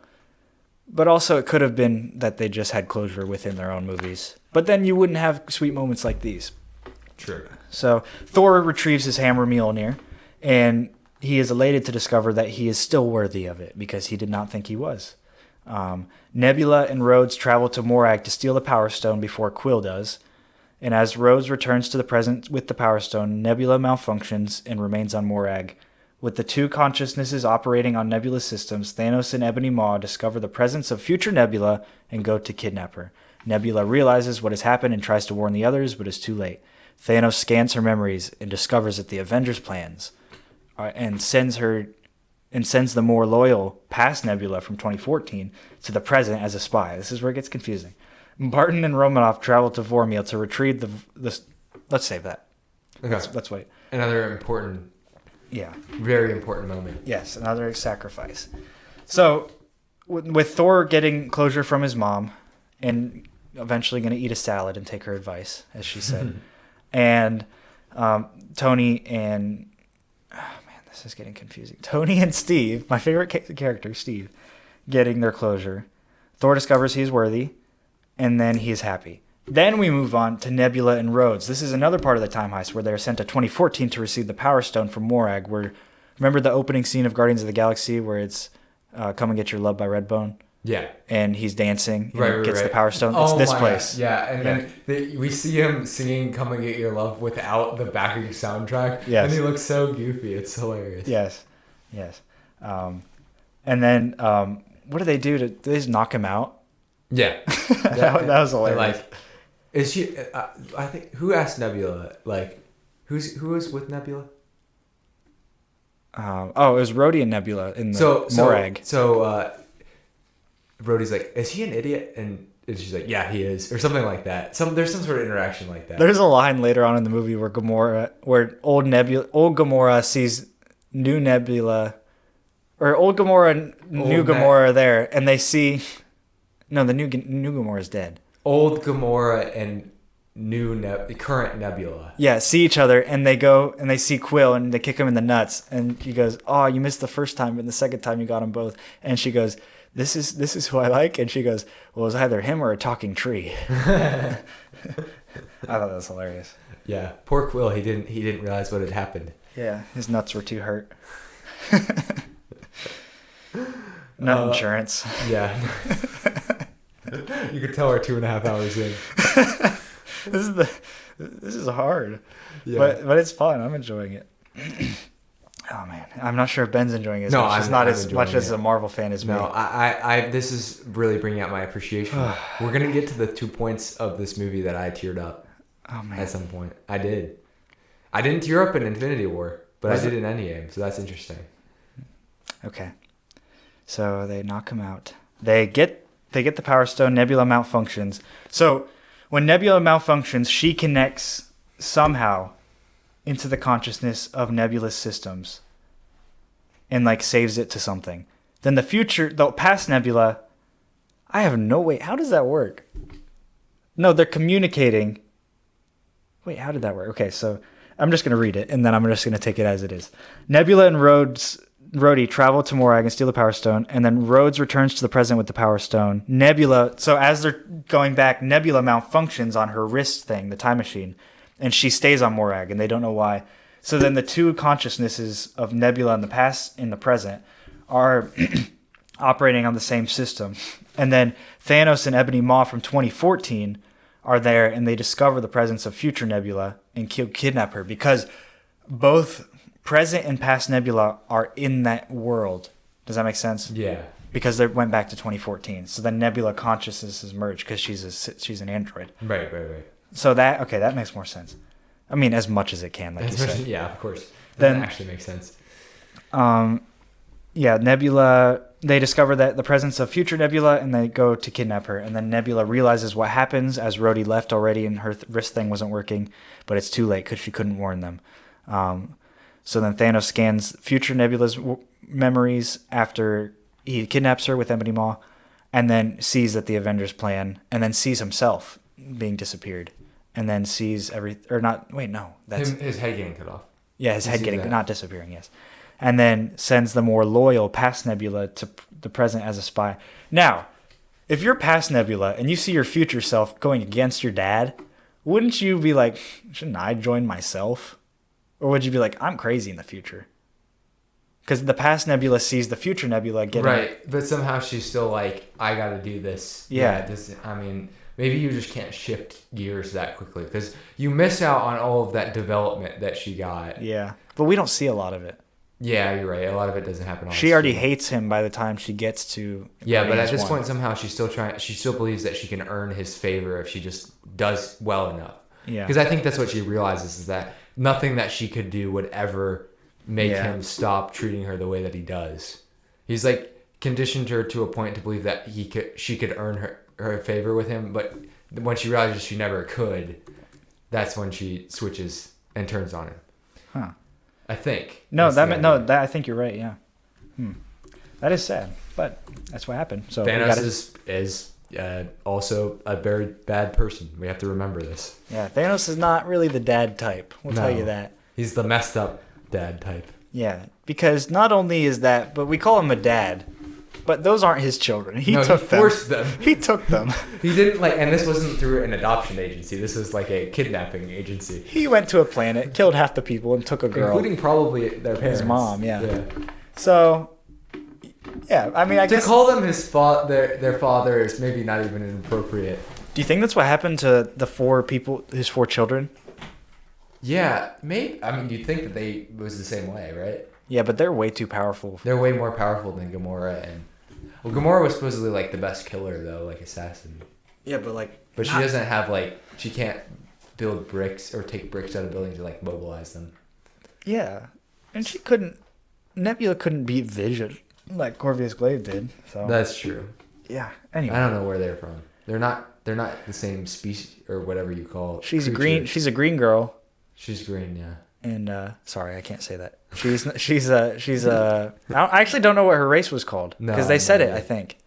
But also it could have been that they just had closure within their own movies. But then you wouldn't have sweet moments like these. True. So Thor retrieves his hammer Mjolnir, and he is elated to discover that he is still worthy of it because he did not think he was. Nebula and Rhodes travel to Morag to steal the Power Stone before Quill does. And as Rhodes returns to the present with the Power Stone, Nebula malfunctions and remains on Morag. With the two consciousnesses operating on Nebula's systems, Thanos and Ebony Maw discover the presence of future Nebula and go to kidnap her. Nebula realizes what has happened and tries to warn the others, but is too late. Thanos scans her memories and discovers that the Avengers' plans and sends the more loyal past Nebula from 2014 to the present as a spy. This is where it gets confusing. Barton and Romanoff travel to Vormir to retrieve the. Let's save that. Okay. Let's wait. Another important. Yeah. Very important moment. Yes, another sacrifice. So, with Thor getting closure from his mom and eventually going to eat a salad and take her advice, as she said, and Tony and this is getting confusing. Tony and Steve, my favorite character, Steve, getting their closure. Thor discovers he's worthy, and then he's happy. Then we move on to Nebula and Rhodes. This is another part of the time heist where they're sent to 2014 to receive the Power Stone from Morag. Where remember the opening scene of Guardians of the Galaxy where it's "Come and Get Your Love" by Redbone? Yeah. And he's dancing and Right, gets right. the Power Stone. It's this place. God. Yeah, and then we see him singing "Come and Get Your Love" without the backing soundtrack. Yes. And he looks so goofy. It's hilarious. Yes. And then what do? They just knock him out? Yeah. that was hilarious. Like, is she? I think who asked Nebula? Like, who was with Nebula? It was Rhodey and Nebula in the Morag. So Rhodey's like, is he an idiot? And she's like, yeah, he is, or something like that. There's some sort of interaction like that. There's a line later on in the movie where old Gamora sees new Nebula, or old Gamora and new Gamora are there, and they see, no, the new Gamora is dead. Old Gamora and current Nebula. Yeah, see each other, and they go and they see Quill, and they kick him in the nuts, and he goes, "Oh, you missed the first time, but the second time you got them both." And she goes, This is who I like," and she goes, "Well, it was either him or a talking tree." I thought that was hilarious. Yeah, poor Quill. He didn't realize what had happened. Yeah, his nuts were too hurt. Nut insurance. Yeah. You could tell we're 2.5 hours in. This is hard. Yeah. But it's fun. I'm enjoying it. Oh man, I'm not sure if Ben's enjoying it as much. It's not as much as a Marvel fan as me. No, I this is really bringing out my appreciation. We're gonna get to the 2 points of this movie that I teared up. Oh man, at some point I did. I didn't tear up in Infinity War, but I did in Endgame, so that's interesting. Okay, so they knock him out. They get the Power Stone. Nebula malfunctions. So when Nebula malfunctions, she connects somehow into the consciousness of Nebula's systems and like saves it to something. Then the past Nebula, I have no way. How does that work? No, they're communicating. Wait, how did that work? Okay, so I'm just going to read it and then I'm just going to take it as it is. Nebula and Rhodey travel to Morag and steal the Power Stone, and then Rhodes returns to the present with the Power Stone. Nebula, so as they're going back, Nebula malfunctions on her wrist thing, the time machine, and she stays on Morag, and they don't know why. So then the two consciousnesses of Nebula in the past and the present are operating on the same system. And then Thanos and Ebony Maw from 2014 are there, and they discover the presence of future Nebula and kidnap her, because both present and past Nebula are in that world. Does that make sense? Yeah. Because they went back to 2014. So then Nebula consciousness is merged because she's an android. Right. So that makes more sense. I mean, as much as it can, like you said. Yeah, of course. Then That actually makes sense. Yeah, Nebula, they discover that the presence of future Nebula, and they go to kidnap her. And then Nebula realizes what happens as Rhodey left already and her wrist thing wasn't working, but it's too late because she couldn't warn them. So then Thanos scans future Nebula's memories after he kidnaps her with Ebony Maw, and then sees that the Avengers plan, and then sees himself being disappeared, and then sees his head getting cut off. Yeah, his head getting not disappearing. Yes, and then sends the more loyal past Nebula to the present as a spy. Now, if you're past Nebula and you see your future self going against your dad, wouldn't you be like, shouldn't I join myself? Or would you be like, I'm crazy in the future? Because the past Nebula sees the future Nebula getting... Right, but somehow she's still like, I gotta do this. Yeah. Maybe you just can't shift gears that quickly, because you miss out on all of that development that she got. Yeah, but we don't see a lot of it. Yeah, you're right. A lot of it doesn't happen on She already hates him by the time she gets to... Yeah, but at this point, somehow she still believes that she can earn his favor if she just does well enough. Yeah. Because I think that's what she realizes, is that nothing that she could do would ever make him stop treating her the way that he does. He's like conditioned her to a point to believe that she could earn her favor with him, but when she realizes she never could, that's when she switches and turns on him. Huh. I think. I think you're right. Yeah. That is sad, but that's what happened. So Thanos is also a very bad person. We have to remember this. Yeah, Thanos is not really the dad type. We'll tell you that. He's the messed up dad type. Yeah, because not only is that, but we call him a dad. But those aren't his children. He forced them. He took them. He didn't and this wasn't through an adoption agency. This was like a kidnapping agency. He went to a planet, killed half the people, and took a girl. Including probably their parents. His mom, yeah. So, yeah, I mean, I guess... To call them their father is maybe not even inappropriate. Do you think that's what happened to the 4 people, his 4 children? Yeah, maybe. I mean, you'd think that it was the same way, right? Yeah, but they're way too powerful. They're way more powerful than Gamora, well, Gamora was supposedly like the best killer though, like assassin. Yeah, but she doesn't have she can't build bricks or take bricks out of buildings to mobilize them. Yeah, and Nebula couldn't beat Vision like Corvus Glaive did. So that's true. Yeah. Anyway, I don't know where they're from. They're not the same species or whatever you call it. She's a green girl. She's green, yeah. And sorry, I can't say that. I actually don't know what her race was called because they said it. I think.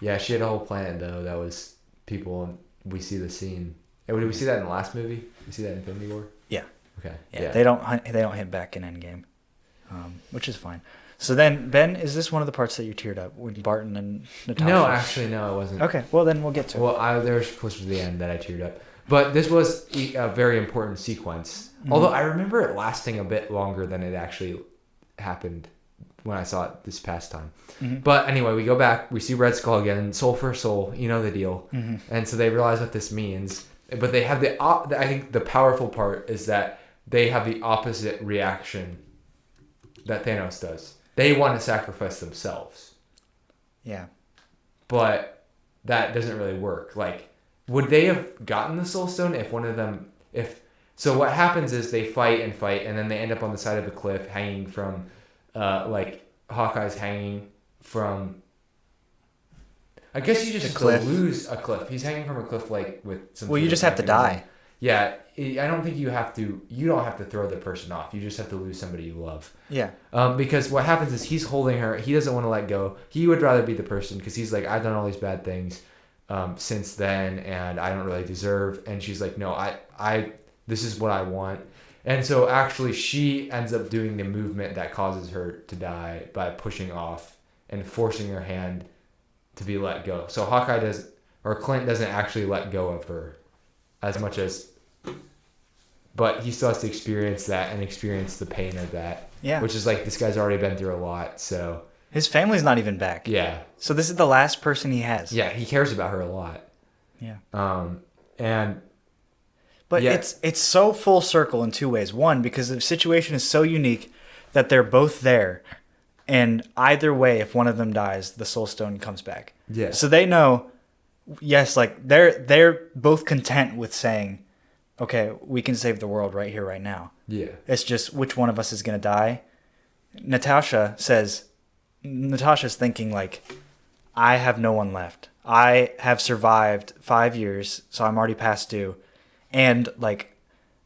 Yeah, she had a whole planet though. That was people, and we see the scene. Did we see that in the last movie? We see that in Infinity War. Yeah. Okay. Yeah. They don't hit back in Endgame, which is fine. So then, Ben, is this one of the parts that you teared up when Barton and Natasha? No, actually, no, it wasn't. Okay. Well, then we'll get to it. Well, there was closer to the end that I teared up. But this was a very important sequence. Mm-hmm. Although I remember it lasting a bit longer than it actually happened when I saw it this past time. Mm-hmm. But anyway, we go back. We see Red Skull again. Soul for soul. You know the deal. Mm-hmm. And so they realize what this means. But they have I think the powerful part is that they have the opposite reaction that Thanos does. They want to sacrifice themselves. Yeah. But that doesn't really work. Would they have gotten the Soul Stone if one of them... So what happens is they fight, and then they end up on the side of a cliff hanging from... Hawkeye's hanging from... I guess you just have to lose a cliff. He's hanging from a cliff with some... Well, you just have to die. Yeah, I don't think you have to... You don't have to throw the person off. You just have to lose somebody you love. Yeah. Because what happens is he's holding her. He doesn't want to let go. He would rather be the person because he's like, I've done all these bad things since then, and I don't really deserve. And she's like, no, I this is what I want. And so actually she ends up doing the movement that causes her to die by pushing off and forcing her hand to be let go. So Clint doesn't actually let go of her as much as, but he still has to experience that and experience the pain of that. Yeah. Which is this guy's already been through a lot, so. His family's not even back. Yeah. So this is the last person he has. Yeah, he cares about her a lot. Yeah. But yeah. It's so full circle in 2 ways. One, because the situation is so unique that they're both there, and either way, if one of them dies, the Soul Stone comes back. Yeah. So they know, yes, they're both content with saying, okay, we can save the world right here, right now. Yeah. It's just which one of us is going to die. Natasha's thinking I have no one left. I have survived 5 years, so I'm already past due. And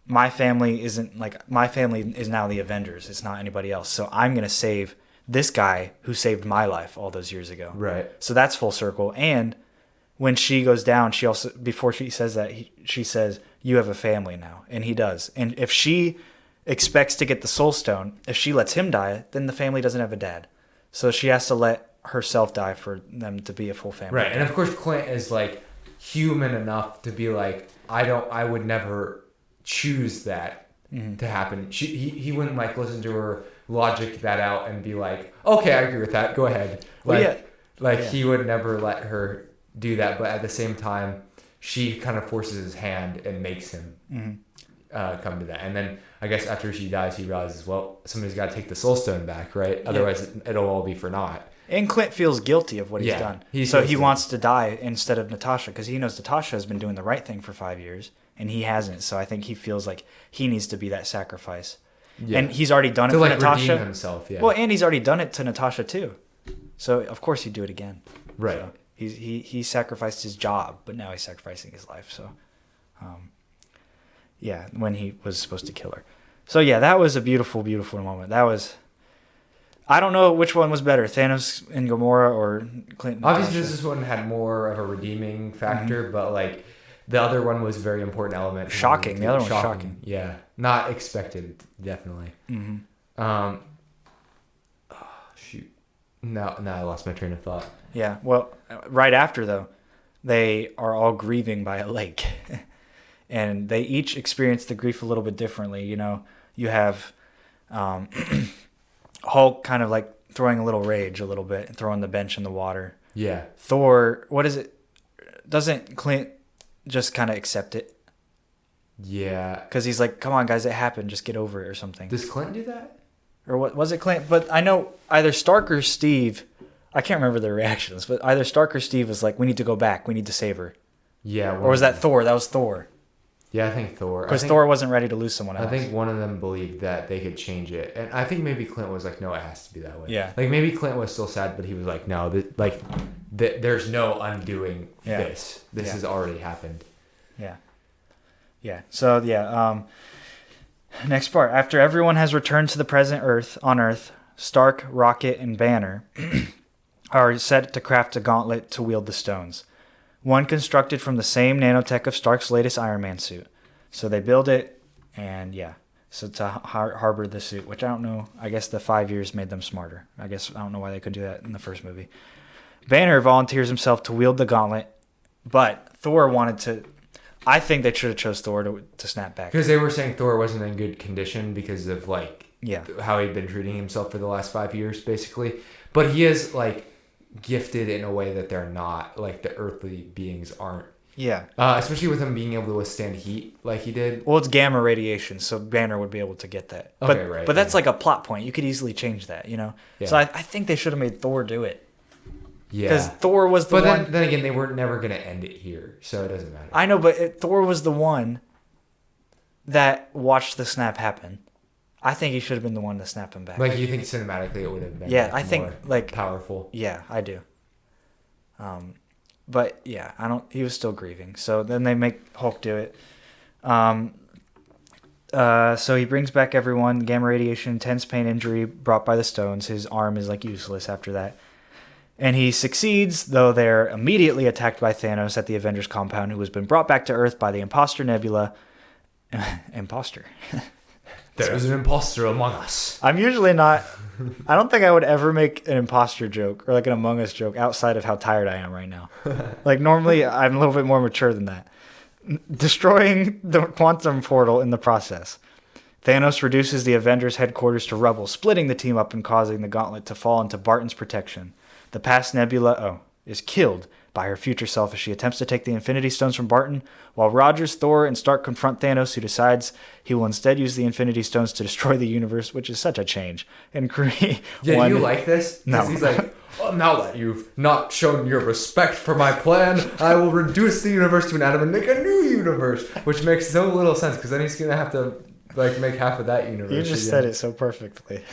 my family is now the Avengers. It's not anybody else. So I'm going to save this guy who saved my life all those years ago. Right. So that's full circle. And when she goes down, she also, before she says that, she says, you have a family now. And he does. And if she expects to get the Soul Stone, if she lets him die, then the family doesn't have a dad. So she has to let herself die for them to be a full family. Right. And of course Clint is human enough to be I would never choose that to happen. He wouldn't listen to her logic that out and be okay, I agree with that. Go ahead. He would never let her do that. But at the same time, she kind of forces his hand and makes him come to that. And then I guess after she dies, he realizes, well, somebody's got to take the Soul Stone back, right? Otherwise, it'll all be for naught. And Clint feels guilty of what he's done. He wants to die instead of Natasha because he knows Natasha has been doing the right thing for 5 years and he hasn't. So I think he feels like he needs to be that sacrifice. Yeah. And he's already done it for Natasha. Redeem himself, yeah. Well, and he's already done it to Natasha too. So of course he'd do it again. Right. So he sacrificed his job, but now he's sacrificing his life. So, when he was supposed to kill her. So yeah, that was a beautiful, beautiful moment. That I don't know which one was better, Thanos and Gamora or Clinton. Obviously, this one had more of a redeeming factor, but like the other one was a very important element. Shocking. The other one was shocking. Yeah, not expected, definitely. Oh, shoot. No, I lost my train of thought. Yeah. Well, right after though, they are all grieving by a lake, and they each experience the grief a little bit differently. You know, you have Hulk kind of like throwing a little rage a little bit and throwing the bench in the water. Yeah. Thor, what is it? Doesn't Clint just kind of accept it? Yeah. Because he's like, come on, guys, it happened. Just get over it or something. Does Clint do that? Or what was it, Clint? But I know either Stark or Steve, I can't remember their reactions, but either Stark or Steve was like, we need to go back. We need to save her. Yeah. Or was that Thor? That was Thor. Yeah, I think Thor. Because Thor wasn't ready to lose someone else. I think one of them believed that they could change it. And I think maybe Clint was like, no, it has to be that way. Yeah. Like maybe Clint was still sad, but he was like, no, there's no undoing this. This has already happened. Yeah. Yeah. So, next part. After everyone has returned to the present Earth, Stark, Rocket, and Banner are set to craft a gauntlet to wield the stones. One constructed from the same nanotech of Stark's latest Iron Man suit. So they build it, and so to harbor the suit, which I don't know. I guess the 5 years made them smarter. I don't know why they couldn't do that in the first movie. Banner volunteers himself to wield the gauntlet, but Thor wanted to... I think they should have chose Thor to snap back. Because they were saying Thor wasn't in good condition because of how he'd been treating himself for the last 5 years, basically. But he is gifted in a way that they're not, like the earthly beings aren't. Yeah. Especially with him being able to withstand heat like he did. Well, it's gamma radiation, so Banner would be able to get that. Okay, right. But that's like a plot point. You could easily change that, you know? Yeah. So I think they should have made Thor do it. Yeah. Because Thor was the one... But then again, they were never going to end it here, so it doesn't matter. I know, but Thor was the one that watched the snap happen. I think he should have been the one to snap him back. Like, you think cinematically it would have been I think, powerful? Yeah, I do. But, he was still grieving. So then they make Hulk do it. So he brings back everyone. Gamma radiation, intense pain injury brought by the stones. His arm is, useless after that. And he succeeds, though they're immediately attacked by Thanos at the Avengers compound, who has been brought back to Earth by the imposter Nebula. Imposter. There's an imposter among us. I'm usually not... I don't think I would ever make an imposter joke or an Among Us joke outside of how tired I am right now. Normally, I'm a little bit more mature than that. Destroying the quantum portal in the process. Thanos reduces the Avengers headquarters to rubble, splitting the team up and causing the gauntlet to fall into Barton's protection. The past Nebula is killed by her future self as she attempts to take the Infinity Stones from Barton, while Rogers, Thor, and Stark confront Thanos, who decides he will instead use the Infinity Stones to destroy the universe, which is such a change. And create do you like this? No. He's like, now that you've not shown your respect for my plan, I will reduce the universe to an atom and make a new universe, which makes so little sense, because then he's going to have to make half of that universe. You just said it so perfectly.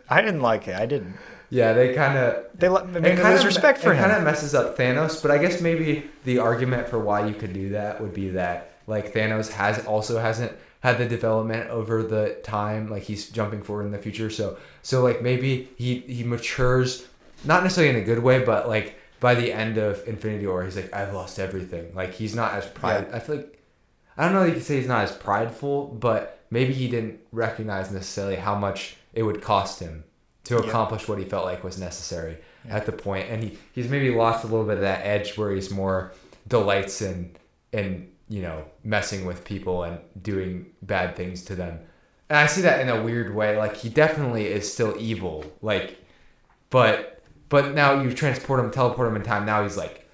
I didn't like it. I didn't. Yeah, they kind of... They lose respect for him. It kind of messes up Thanos, but I guess maybe the argument for why you could do that would be that, Thanos hasn't had the development over the time, he's jumping forward in the future, so maybe he matures, not necessarily in a good way, but, by the end of Infinity War, he's like, I've lost everything. He's not as pride... Yeah. I feel like... I don't know if you could say he's not as prideful, but maybe he didn't recognize necessarily how much it would cost him to accomplish what he felt like was necessary at the point. And he's maybe lost a little bit of that edge where he's more delights in messing with people and doing bad things to them. And I see that in a weird way. He definitely is still evil. But now you teleport him in time. Now he's like,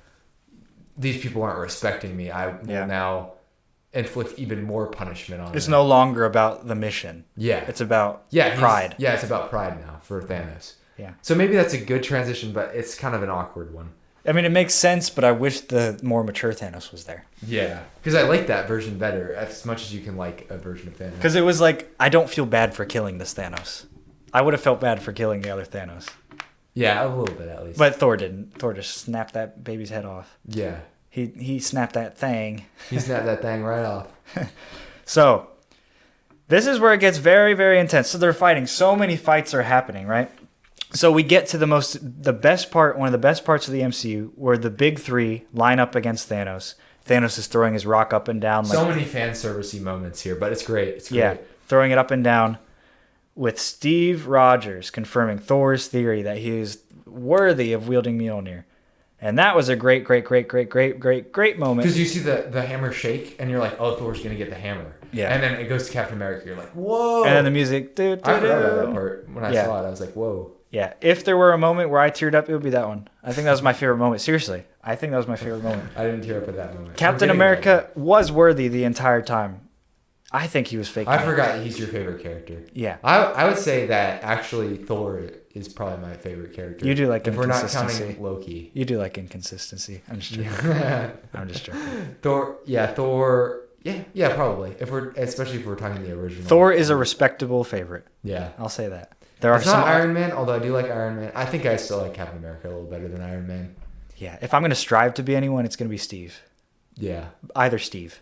these people aren't respecting me. I will now inflict even more punishment on them. It's no longer about the mission. Yeah. It's about pride. It's about pride now for Thanos. Yeah. So maybe that's a good transition, but it's kind of an awkward one. I mean, it makes sense, but I wish the more mature Thanos was there. Yeah. Because I like that version better, as much as you can like a version of Thanos. Because it was I don't feel bad for killing this Thanos. I would have felt bad for killing the other Thanos. Yeah, a little bit at least. But Thor didn't. Thor just snapped that baby's head off. Yeah. He snapped that thing. He snapped that thing right off. So, This is where it gets very, very intense. So they're fighting. So many fights are happening, right? So we get to one of the best parts of the MCU, where the big three line up against Thanos. Thanos is throwing his rock up and down. So many fan servicey moments here, but it's great. It's great. Yeah, throwing it up and down, with Steve Rogers confirming Thor's theory that he is worthy of wielding Mjolnir. And that was a great moment. Because you see the hammer shake, and you're like, oh, Thor's going to get the hammer. Yeah. And then it goes to Captain America. You're like, whoa. And then the music. I forgot about that part. When I saw it, I was like, whoa. Yeah. If there were a moment where I teared up, it would be that one. I think that was my favorite moment. Seriously. I think that was my favorite moment. I didn't tear up at that moment. Captain America was worthy the entire time. I think he was fake. I forgot he's your favorite character. Yeah. I would say that actually Thor is probably my favorite character. You do like if inconsistency. We're not counting Loki. You do like inconsistency. I'm just joking. I'm just joking. Thor. Yeah, probably. Especially if we're talking the original. Thor is a respectable favorite. Yeah, I'll say that. It's not Iron Man, although I do like Iron Man. I think I still like Captain America a little better than Iron Man. Yeah, if I'm going to strive to be anyone, it's going to be Steve. Yeah. Either Steve.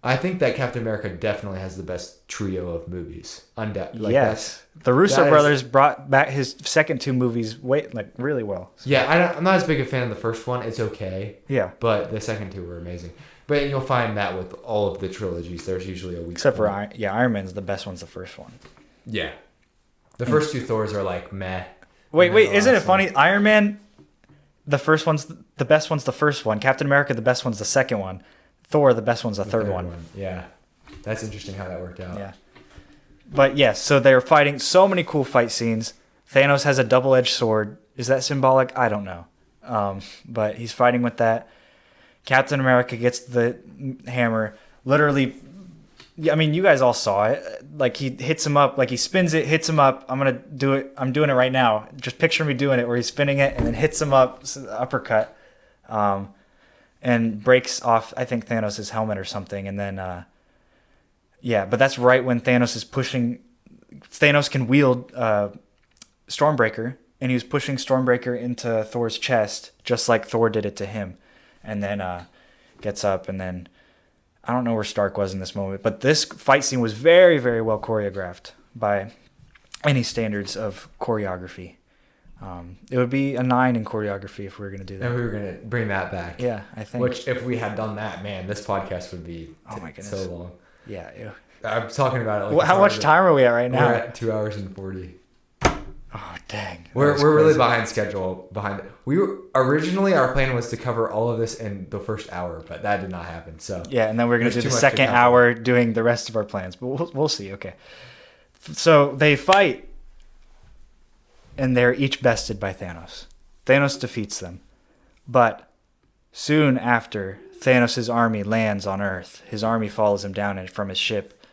I think that Captain America definitely has the best trio of movies. Yes. The Russo brothers brought back his second two movies really well. So. Yeah, I'm not as big a fan of the first one. It's okay. Yeah. But the second two were amazing. But you'll find that with all of the trilogies, there's usually a weak Except for Iron Man's the best one's the first one. Yeah. The first two Thors are like meh. Wait, isn't it funny? Iron Man, the first one's the best one's the first one. Captain America, the best one's the second one. Thor, the best one's the third one. Yeah. That's interesting how that worked out. Yeah. But yes, so they're fighting so many cool fight scenes. Thanos has a double-edged sword. Is that symbolic? I don't know. But he's fighting with that. Captain America gets the hammer. Literally, I mean, you guys all saw it. Like, he hits him up. Like, he spins it, hits him up. I'm going to do it. I'm doing it right now. Just picture me doing it, where he's spinning it and then hits him up, uppercut. And breaks off, I think, Thanos' helmet or something. And then, but that's right when Thanos is pushing. Thanos can wield Stormbreaker, and he was pushing Stormbreaker into Thor's chest, just like Thor did it to him. And then gets up, and then I don't know where Stark was in this moment, but this fight scene was very, very well choreographed by any standards of choreography. It would be a 9 in choreography if we were going to do that. And we were going to bring that back. Yeah, I think. Which, if we had done that, man, this podcast would be so long. Yeah. Ew. I'm talking about it. Like how much time are we at right now? We're at 2 hours and 40. Oh, dang. We're really behind schedule. Originally, our plan was to cover all of this in the first hour, but that did not happen. So yeah, and then we're going to do the second hour doing the rest of our plans. But we'll see. Okay. So they fight. And they're each bested by Thanos. Thanos defeats them. But soon after Thanos' army lands on Earth, his army follows him down from his ship.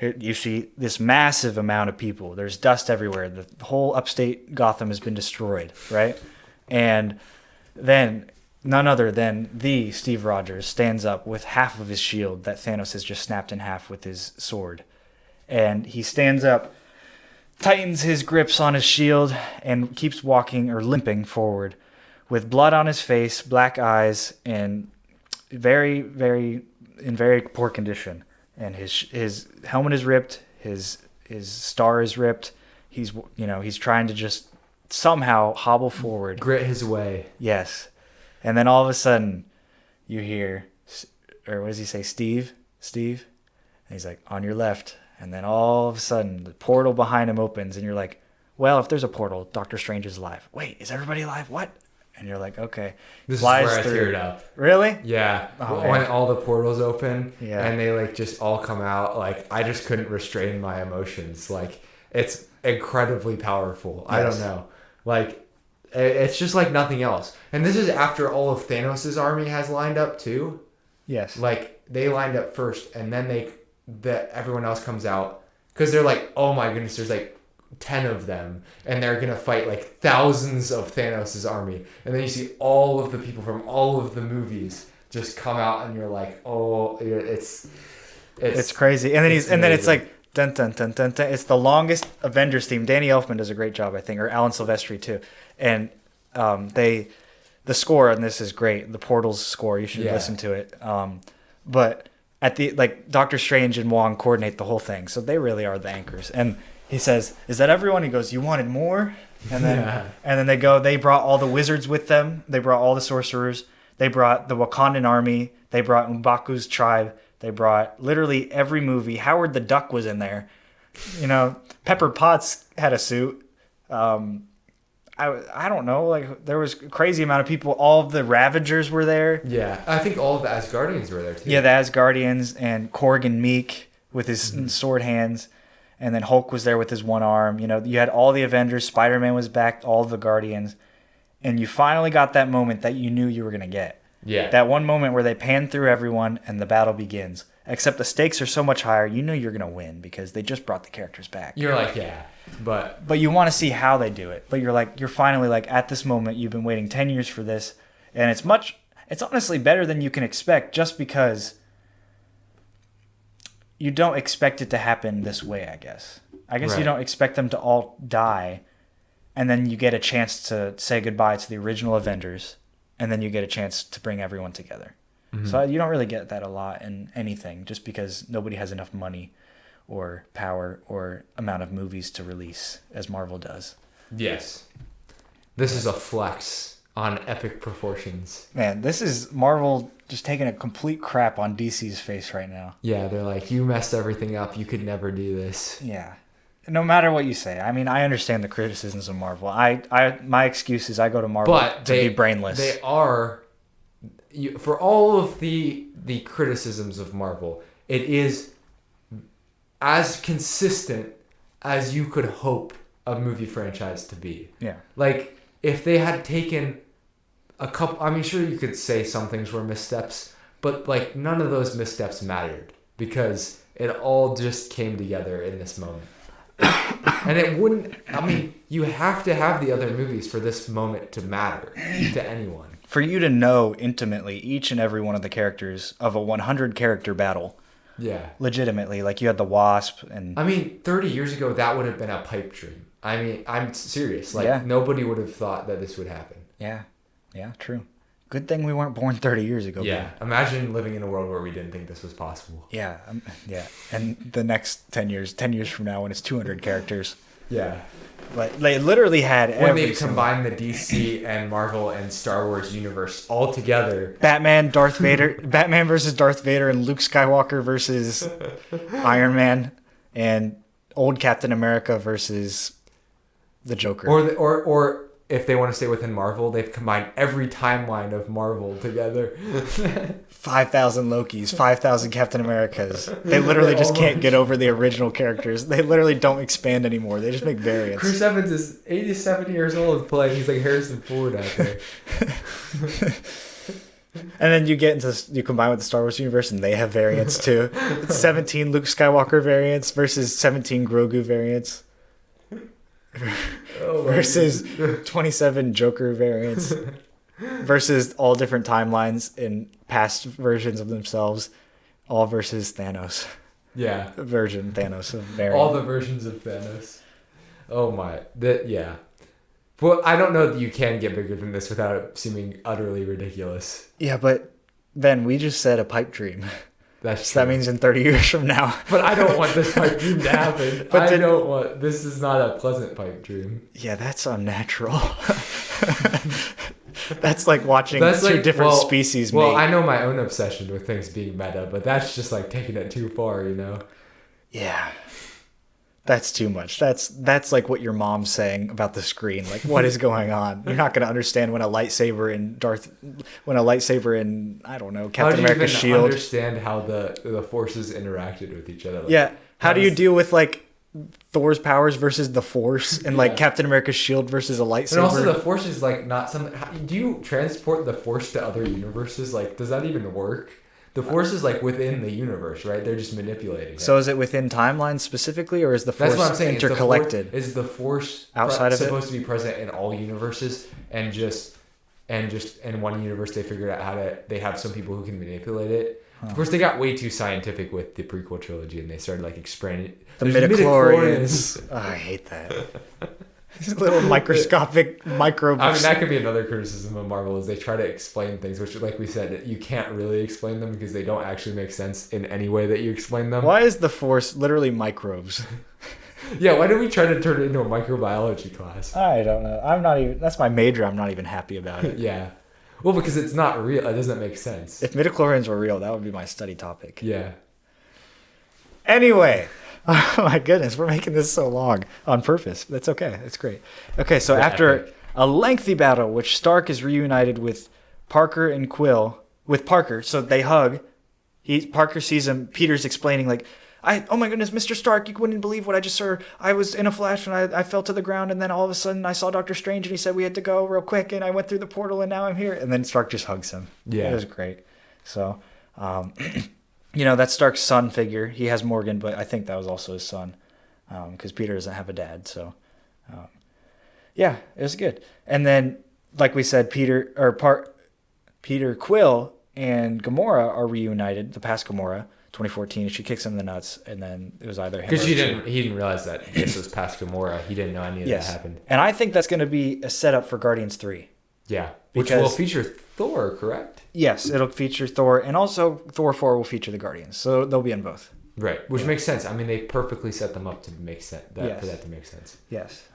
You see this massive amount of people. There's dust everywhere. The whole upstate Gotham has been destroyed, right? And then none other than the Steve Rogers stands up with half of his shield that Thanos has just snapped in half with his sword. And he stands up, tightens his grips on his shield, and keeps walking or limping forward with blood on his face, black eyes, and very, very in very poor condition. And his helmet is ripped, his star is ripped. He's trying to just somehow hobble forward, grit his way. Yes. And then all of a sudden you hear, or what does he say, Steve? And he's like, on your left. And then all of a sudden, the portal behind him opens, and you're like, well, if there's a portal, Doctor Strange is alive. Wait, is everybody alive? What? And you're like, okay. This Flies is where I teared up. Really? Yeah. When all the portals open, and they just all come out, I just couldn't restrain my emotions. It's incredibly powerful. Yes. I don't know. It's just like nothing else. And this is after all of Thanos' army has lined up, too. Yes. They lined up first, and then everyone else comes out, because they're like, oh my goodness, there's 10 of them, and they're gonna fight thousands of Thanos' army, and then you see all of the people from all of the movies just come out, and you're like, oh, it's crazy. And then it's like dun dun dun dun dun. It's the longest Avengers theme. Danny Elfman does a great job, I think, or Alan Silvestri too. And the score on this is great. The Portals score, you should listen to it. But at the like Doctor Strange and Wong coordinate the whole thing, so they really are the anchors. And he says, "Is that everyone?" He goes, "You wanted more?" And then they go. They brought all the wizards with them. They brought all the sorcerers. They brought the Wakandan army. They brought M'Baku's tribe. They brought literally every movie. Howard the Duck was in there. You know, Pepper Potts had a suit. I don't know. Like there was a crazy amount of people. All of the Ravagers were there. Yeah, I think all of the Asgardians were there too. Yeah, the Asgardians and Korg and Meek with his sword hands, and then Hulk was there with his one arm. You know, you had all the Avengers. Spider-Man was back. All of the Guardians, and you finally got that moment that you knew you were gonna get. Yeah. That one moment where they pan through everyone and the battle begins. Except the stakes are so much higher. You know you're gonna win because they just brought the characters back. You're like, yeah, but you want to see how they do it. But you're finally like at this moment. You've been waiting 10 years for this, and it's honestly better than you can expect, just because you don't expect it to happen this way. I guess Right. you don't expect them to all die, and then you get a chance to say goodbye to the original Avengers, and then you get a chance to bring everyone together. So you don't really get that a lot in anything, just because nobody has enough money or power or amount of movies to release as Marvel does. yes, this is a flex on epic proportions. Man, this is Marvel just taking a complete crap on DC's face right now. Yeah, they're like, you messed everything up. You could never do this. Yeah. No matter what you say. I mean, I understand the criticisms of Marvel. My excuse is I go to Marvel to be brainless. They are, for all of the criticisms of Marvel, it is as consistent as you could hope a movie franchise to be. Yeah. Like, if they had taken a couple, I mean, sure, you could say some things were missteps, but like none of those missteps mattered because it all just came together in this moment. And it wouldn't, I mean, you have to have the other movies for this moment to matter to anyone. For you to know intimately each and every one of the characters of a 100 character battle. Yeah. Legitimately. Like you had the Wasp and... I mean, 30 years ago, that would have been a pipe dream. I mean, I'm serious. Like, Yeah. nobody would have thought that this would happen. Yeah. Yeah, true. Good thing we weren't born 30 years ago. Yeah. Man. Imagine living in a world where we didn't think this was possible. Yeah. Yeah. And the next 10 years from now when it's 200 characters. Yeah. Like they literally had when they combine the DC and Marvel and Star Wars universe all together. Batman versus Darth Vader, and Luke Skywalker versus Iron Man, and old Captain America versus the Joker. Or if they want to stay within Marvel, they've combined every timeline of Marvel together. 5,000 Lokis, 5,000 Captain Americas. They literally just can't get over the original characters. They literally don't expand anymore. They just make variants. Chris Evans is 87 years old playing. He's like Harrison Ford out there. And then you combine with the Star Wars universe, and they have variants too. It's 17 Luke Skywalker variants versus 17 Grogu variants. Versus 27 Joker variants. Versus all different timelines in past versions of themselves. All versus Thanos. Yeah. Version Thanos. Variant. All the versions of Thanos. Oh my. Yeah. Well, I don't know that you can get bigger than this without it seeming utterly ridiculous. Yeah, but Ben, we just said a pipe dream. That's so that means in 30 years from now. But I don't want this pipe dream to happen. This is not a pleasant pipe dream. Yeah, that's unnatural. That's like watching two different species mate. Well, I know my own obsession with things being meta, but that's just like taking it too far, you know? Yeah. That's too much. That's like what your mom's saying about the screen. Like, what is going on? You're not going to understand when a lightsaber in I don't know, Captain America's shield. How do you understand how the forces interacted with each other? Like, yeah. How do you deal with like Thor's powers versus the Force and like Captain America's shield versus a lightsaber? And also the Force is like not something. Do you transport the Force to other universes? Like, does that even work? The Force is like within the universe, right? They're just manipulating it. So is it within timelines specifically, or is the Force intercollected? Is the Force outside of supposed to be present in all universes, and just in one universe they figured out they have some people who can manipulate it. Of course, they got way too scientific with the prequel trilogy, and they started like expanding. The midichlorians. Oh, I hate that. These little microscopic microbes. I mean, that could be another criticism of Marvel is they try to explain things, which, like we said, you can't really explain them because they don't actually make sense in any way that you explain them. Why is the Force literally microbes? Yeah, why do we try to turn it into a microbiology class? I don't know. I'm not even. That's my major. I'm not even happy about it. Yeah. Well, because it's not real. It doesn't make sense. If midichlorians were real, that would be my study topic. Yeah. Anyway. Oh my goodness, we're making this so long on purpose. That's okay. It's great. Okay, so after a lengthy battle, which Stark is reunited with Parker and Quill, with Parker, so they hug. Parker sees him. Peter's explaining like, oh my goodness, Mr. Stark, you wouldn't believe what I just saw. I was in a flash and I fell to the ground, and then all of a sudden I saw Doctor Strange and he said we had to go real quick, and I went through the portal and now I'm here. And then Stark just hugs him. Yeah. It was great. So, that's Stark's son figure. He has Morgan, but I think that was also his son because Peter doesn't have a dad. So, yeah, it was good. And then, like we said, Peter, Quill, and Gamora are reunited. The past Gamora, 2014, and she kicks him in the nuts, and then it was either him because he didn't realize that this was past Gamora. He didn't know any of that happened. And I think that's going to be a setup for Guardians 3. Yeah, which will feature Thor, correct? Yes, it'll feature Thor, and also Thor 4 will feature the Guardians, so they'll be in both. Right, which makes sense. I mean, they perfectly set them up to make sense. For that to make sense. Yes.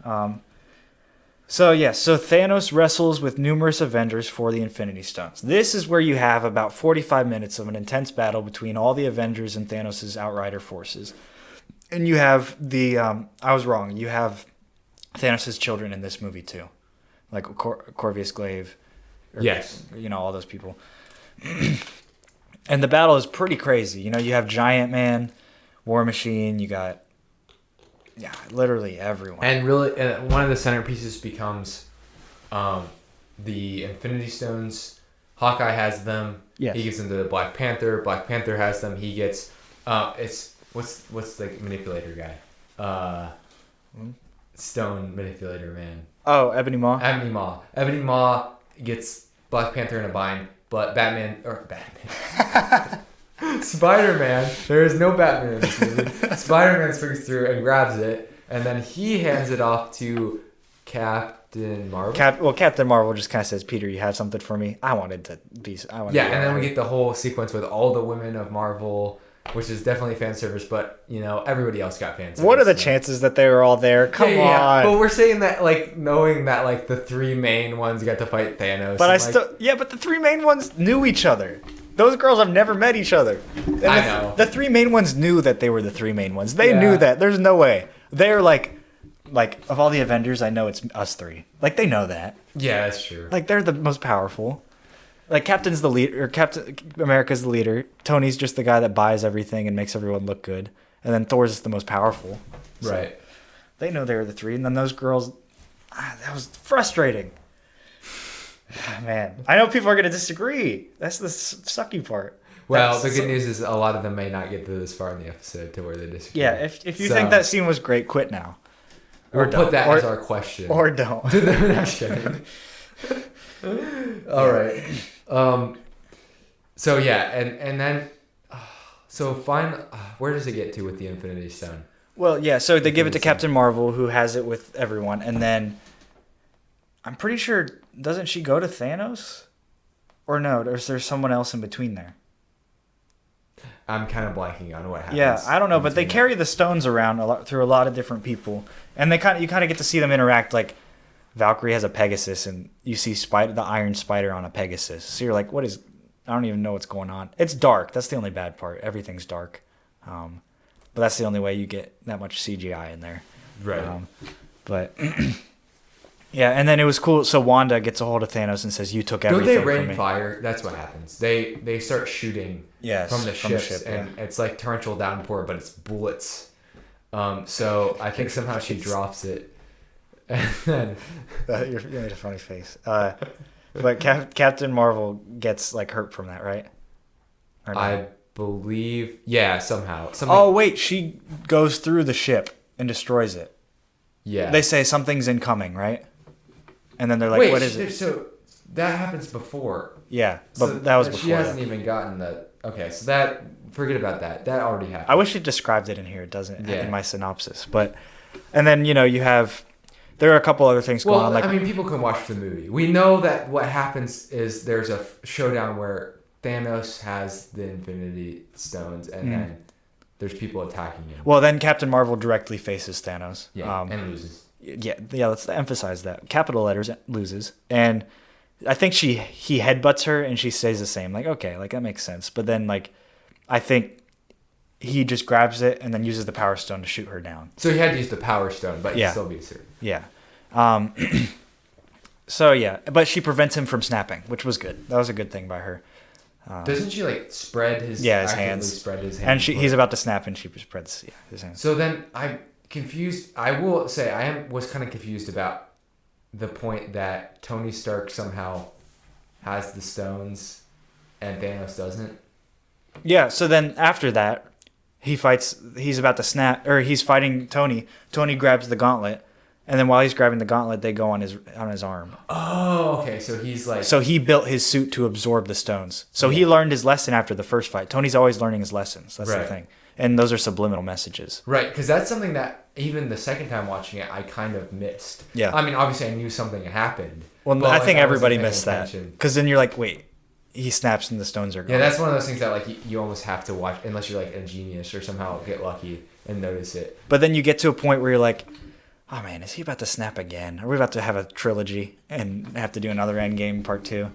So Thanos wrestles with numerous Avengers for the Infinity Stones. This is where you have about 45 minutes of an intense battle between all the Avengers and Thanos' Outrider forces. And you have I was wrong. You have Thanos' children in this movie too, like Corvus Glaive. Yes. All those people. And the battle is pretty crazy. You have Giant Man, War Machine. You got literally everyone. And really, one of the centerpieces becomes the Infinity Stones. Hawkeye has them. Yes. He gives them to Black Panther. Black Panther has them. He gets what's the manipulator guy? Stone manipulator man. Oh, Ebony Maw. Ebony Maw gets Black Panther in a bind, but Spider-Man, there is no Batman in this movie. Spider-Man swings through and grabs it, and then he hands it off to Captain Marvel. Captain Marvel just kind of says, "Peter, you have something for me." And then we get the whole sequence with all the women of Marvel, which is definitely fan service, but everybody else got fan service. What are the chances that they were all there? Come on. Yeah. But we're saying that knowing that the three main ones got to fight Thanos. But but the three main ones knew each other. Those girls have never met each other. And I know. The three main ones knew that they were the three main ones. They knew that. There's no way. They're like of all the Avengers, I know it's us three. They know that. Yeah, that's true. They're the most powerful. Captain's the leader, or Captain America's the leader. Tony's just the guy that buys everything and makes everyone look good. And then Thor's the most powerful. So right. They know they're the three. And then those girls, that was frustrating. Man, I know people are going to disagree. That's the sucky part. Well, the good news is a lot of them may not get to this far in the episode to where they disagree. Yeah, if you think that scene was great, quit now. Or put that as our question. Or don't. All right. So yeah, and then where does it get to with the Infinity Stone? Well, yeah, so they give it to Captain Marvel, who has it with everyone, and then I'm pretty sure, doesn't she go to Thanos? Or no, or is there someone else in between there? I'm kind of blanking on what happens. Yeah, I don't know, but they carry the stones around through a lot of different people, and you kind of get to see them interact. Like Valkyrie has a Pegasus, and you see the Iron Spider on a Pegasus. So you're like, what is? I don't even know what's going on. It's dark. That's the only bad part. Everything's dark, but that's the only way you get that much CGI in there. Right. But yeah, and then it was cool. So Wanda gets a hold of Thanos and says, "You took everything from me." Don't they rain fire? That's what happens. They start shooting from the ships, and it's like torrential downpour, but it's bullets. So I think somehow she drops it, and then you made a funny face. But Captain Marvel gets hurt from that, right? No? I believe, yeah, somehow. Oh wait, she goes through the ship and destroys it. Yeah. They say something's incoming, right? And then they're like, "What is it?" So that happens before. Yeah, but that was before. She hasn't even gotten that. Okay, so forget about that. That already happened. I wish it described it in here. It doesn't in my synopsis. And then you have there are a couple other things going on. Like, I mean, people can watch the movie. We know that what happens is there's a showdown where Thanos has the Infinity Stones, and then there's people attacking him. Well, then Captain Marvel directly faces Thanos. Yeah, and loses. Yeah. Let's emphasize that. Capital letters, loses, and I think he headbutts her, and she stays the same. Like, okay, like that makes sense. But then, like, I think he just grabs it and then uses the Power Stone to shoot her down. So he had to use the Power Stone, but he still beats her. Yeah. So yeah, but she prevents him from snapping, which was good. That was a good thing by her. Doesn't she like spread his hands? Spread his And hands he's about to snap, and she spreads his hands. So then I'm confused. I will say was kind of confused about the point that Tony Stark somehow has the stones and Thanos doesn't. Yeah. So then after that, he's about to snap, or he's fighting Tony. Tony grabs the gauntlet, and then while he's grabbing the gauntlet, they go on his arm. Oh, okay. So he's like... So he built his suit to absorb the stones. So he learned his lesson after the first fight. Tony's always learning his lessons. That's the thing. And those are subliminal messages. Right, because that's something that even the second time watching it, I kind of missed. Yeah. I mean, obviously I knew something had happened. Well, I think everybody missed that. Because then you're like, wait, he snaps and the stones are gone. Yeah, that's one of those things that like you almost have to watch, unless you're like a genius or somehow get lucky and notice it. But then you get to a point where you're like, oh man, is he about to snap again? Are we about to have a trilogy and have to do another Endgame Part 2?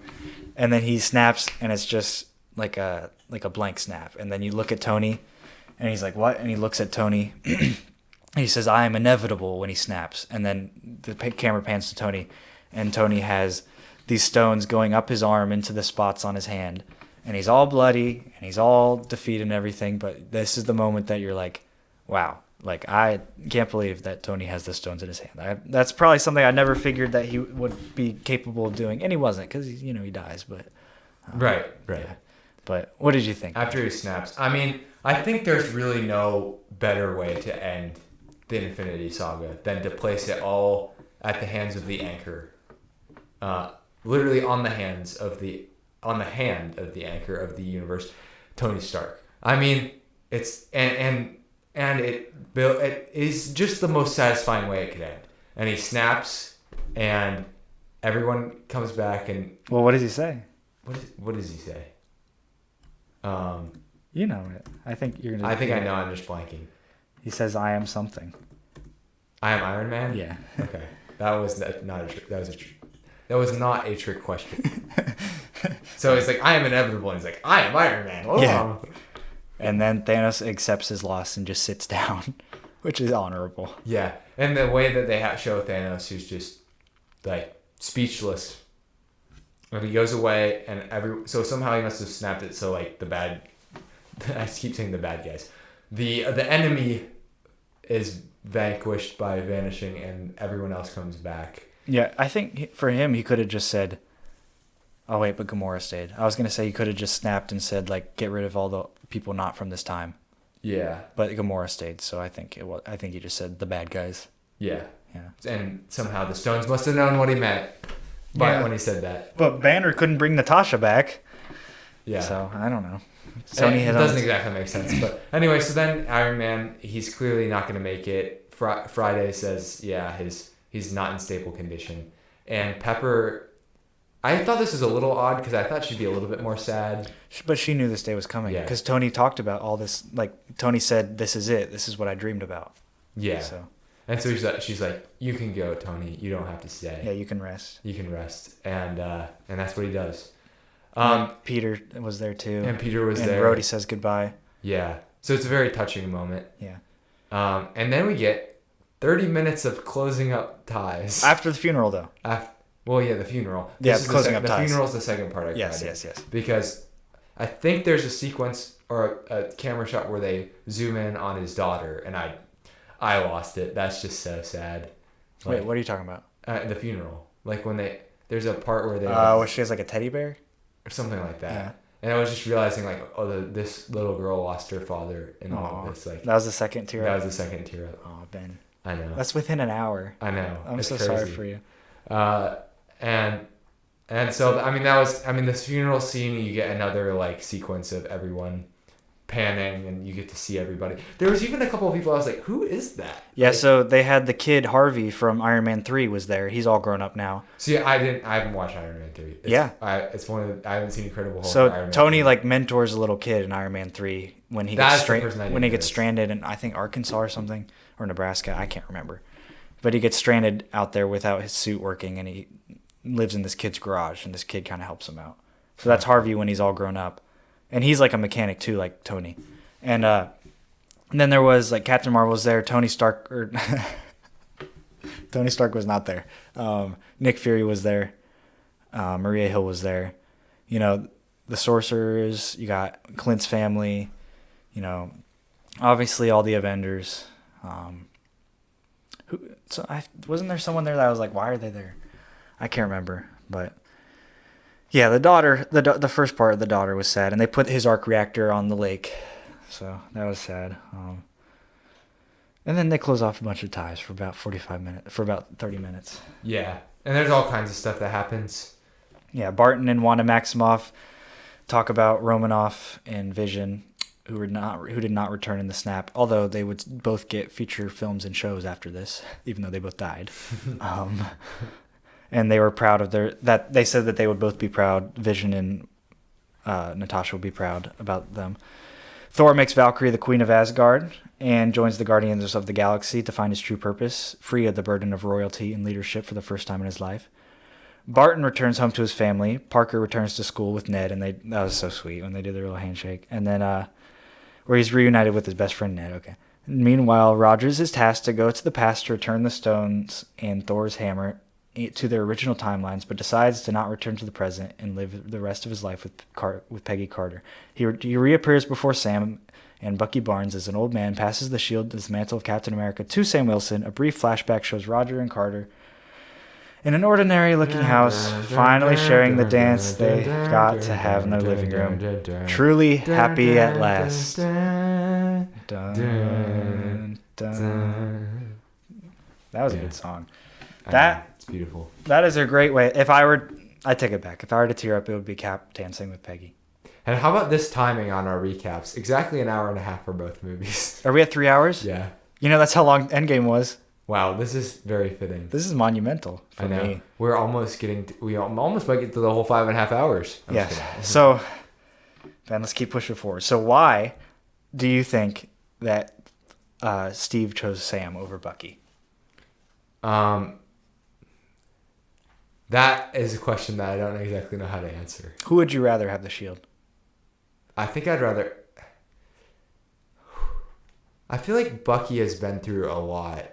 And then he snaps, and it's just like a blank snap. And then you look at Tony, and he's like, what? And he looks at Tony, and he says, I am inevitable, when he snaps. And then the camera pans to Tony, and Tony has these stones going up his arm into the spots on his hand. And he's all bloody, and he's all defeated and everything. But this is the moment that you're like, wow. Like, I can't believe that Tony has the stones in his hand. That's probably something I never figured that he would be capable of doing. And he wasn't, because, he dies. But Right. Yeah. But what did you think? After he snaps. I mean, I think there's really no better way to end the Infinity Saga than to place it all at the hands of the anchor. Literally on the hand of the anchor of the universe, Tony Stark. I mean, it's... And it is just the most satisfying way it could end. And he snaps, and everyone comes back. And well, what does he say? What does he say? You know it. I think you're gonna. I think I know. I'm just blanking. He says, "I am something." I am Iron Man. Yeah. Okay, that was not a trick. That was not a trick question. So he's like, "I am inevitable," and he's like, "I am Iron Man." Oh. Yeah. And then Thanos accepts his loss and just sits down, which is honorable. Yeah, and the way that they show Thanos, who's just like speechless, and he goes away, and so somehow he must have snapped it. So like I keep saying the bad guys, the enemy is vanquished by vanishing, and everyone else comes back. Yeah, I think for him, he could have just said, "Oh wait, but Gamora stayed." I was gonna say he could have just snapped and said like, "Get rid of all the people not from this time." Yeah. But Gamora stayed, so I think he just said the bad guys. Yeah. Yeah. And somehow the Stones must have known what he meant when he said that. But Banner couldn't bring Natasha back. Yeah. So I don't know. It doesn't exactly make sense. But anyway, so then Iron Man, he's clearly not going to make it. Friday says, he's not in stable condition. And Pepper... I thought this was a little odd because I thought she'd be a little bit more sad. But she knew this day was coming because Tony talked about all this. Like, Tony said, this is it. This is what I dreamed about. Yeah. And so she's like, you can go, Tony. You don't have to stay. Yeah, you can rest. You can rest. And that's what he does. Peter was there too. And Peter was there. And Rhodey says goodbye. Yeah. So it's a very touching moment. Yeah. And then we get 30 minutes of closing up ties. After the funeral, though. The funeral. Yeah, closing up ties. The funeral's the second part. Yes. Because I think there's a sequence or a camera shot where they zoom in on his daughter, and I lost it. That's just so sad. Wait, what are you talking about? The funeral. Like when there's a part where they... where she has like a teddy bear? Or something like that. Yeah. And I was just realizing like, this little girl lost her father in all of this. Like that was the second tear up? That was the second tear up. Oh, Ben. I know. That's within an hour. I know. I'm so sorry for you. And so, I mean, this funeral scene, you get another like sequence of everyone panning and you get to see everybody. There was even a couple of people I was like, who is that? Yeah, like, so they had the kid Harvey from Iron Man 3 was there. He's all grown up now. See, I haven't watched Iron Man 3. It's one of I haven't seen Incredible Hulk. So Tony like mentors a little kid in Iron Man 3 when he gets stranded in I think Arkansas or something, or Nebraska, I can't remember. But he gets stranded out there without his suit working, and he lives in this kid's garage, and this kid kind of helps him out. So that's Harvey when he's all grown up. And he's like a mechanic too, like Tony. And then there was like Captain Marvel was there, Tony Stark was not there. Nick Fury was there. Maria Hill was there. You know, the Sorcerers, you got Clint's family, you know, obviously all the Avengers. Wasn't there someone there that I was like, why are they there? I can't remember, but yeah, the daughter, the first part of the daughter was sad, and they put his arc reactor on the lake, so that was sad. And then they close off a bunch of ties for about 30 minutes. Yeah, and there's all kinds of stuff that happens. Yeah, Barton and Wanda Maximoff talk about Romanoff and Vision, who did not return in the snap, although they would both get feature films and shows after this, even though they both died. And they were proud of that they said that they would both be proud. Vision and Natasha would be proud about them. Thor makes Valkyrie the Queen of Asgard and joins the Guardians of the Galaxy to find his true purpose, free of the burden of royalty and leadership for the first time in his life. Barton returns home to his family. Parker returns to school with Ned, and that was so sweet when they did their little handshake. And then where he's reunited with his best friend Ned. Okay. Meanwhile, Rogers is tasked to go to the past to return the stones and Thor's hammer to their original timelines, but decides to not return to the present and live the rest of his life with Peggy Carter. He reappears before Sam and Bucky Barnes as an old man passes the shield as the mantle of Captain America to Sam Wilson. A brief flashback shows Roger and Carter in an ordinary-looking house, finally sharing the dance they got to have in their living room. Truly happy at last. Dun, dun. That was a good song. It's beautiful. That is a great way. I take it back. If I were to tear up, it would be Cap dancing with Peggy. And how about this timing on our recaps? Exactly an hour and a half for both movies. Are we at 3 hours? Yeah. You know, that's how long Endgame was. Wow, this is very fitting. This is monumental for me. We're almost we almost might get to the whole 5.5 hours. Yes. So, Ben, let's keep pushing forward. So why do you think that Steve chose Sam over Bucky? That is a question that I don't exactly know how to answer. Who would you rather have the shield? I think I'd rather... I feel like Bucky has been through a lot.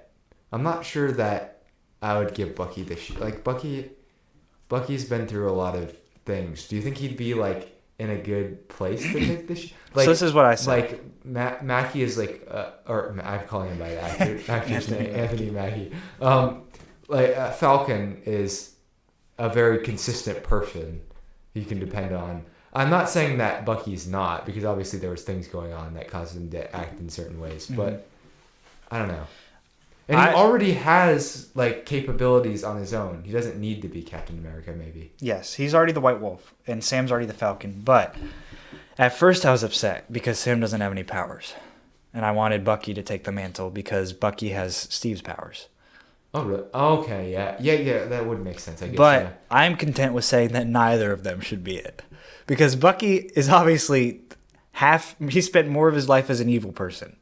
I'm not sure that I would give Bucky the shield. Like, Bucky's been through a lot of things. Do you think he'd be, like, in a good place to take the shield? Like, so this is what I said. Like, Mackie is, like... or I'm calling him by the actor's name, Anthony Mackie. Falcon is a very consistent person you can depend on. I'm not saying that Bucky's not, because obviously there was things going on that caused him to act in certain ways, but I don't know. And he already has like capabilities on his own. He doesn't need to be Captain America, maybe. Yes, he's already the White Wolf, and Sam's already the Falcon. But at first I was upset because Sam doesn't have any powers. And I wanted Bucky to take the mantle because Bucky has Steve's powers. Oh, really? Okay, yeah. Yeah, that would make sense, I guess. But yeah. I'm content with saying that neither of them should be it. Because Bucky is obviously he spent more of his life as an evil person.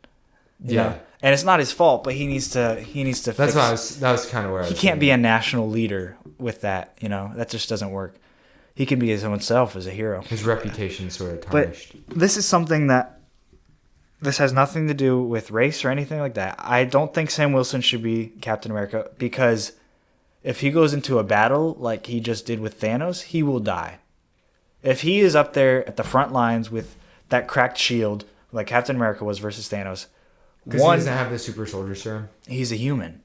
You know? And it's not his fault, but he needs to that was kind of where he can't be a national leader with that, you know. That just doesn't work. He can be his own self as a hero. His reputation is sort of tarnished. But this is something that this has nothing to do with race or anything like that. I don't think Sam Wilson should be Captain America because if he goes into a battle like he just did with Thanos, he will die. If he is up there at the front lines with that cracked shield like Captain America was versus Thanos, because he doesn't have the super soldier serum. He's a human.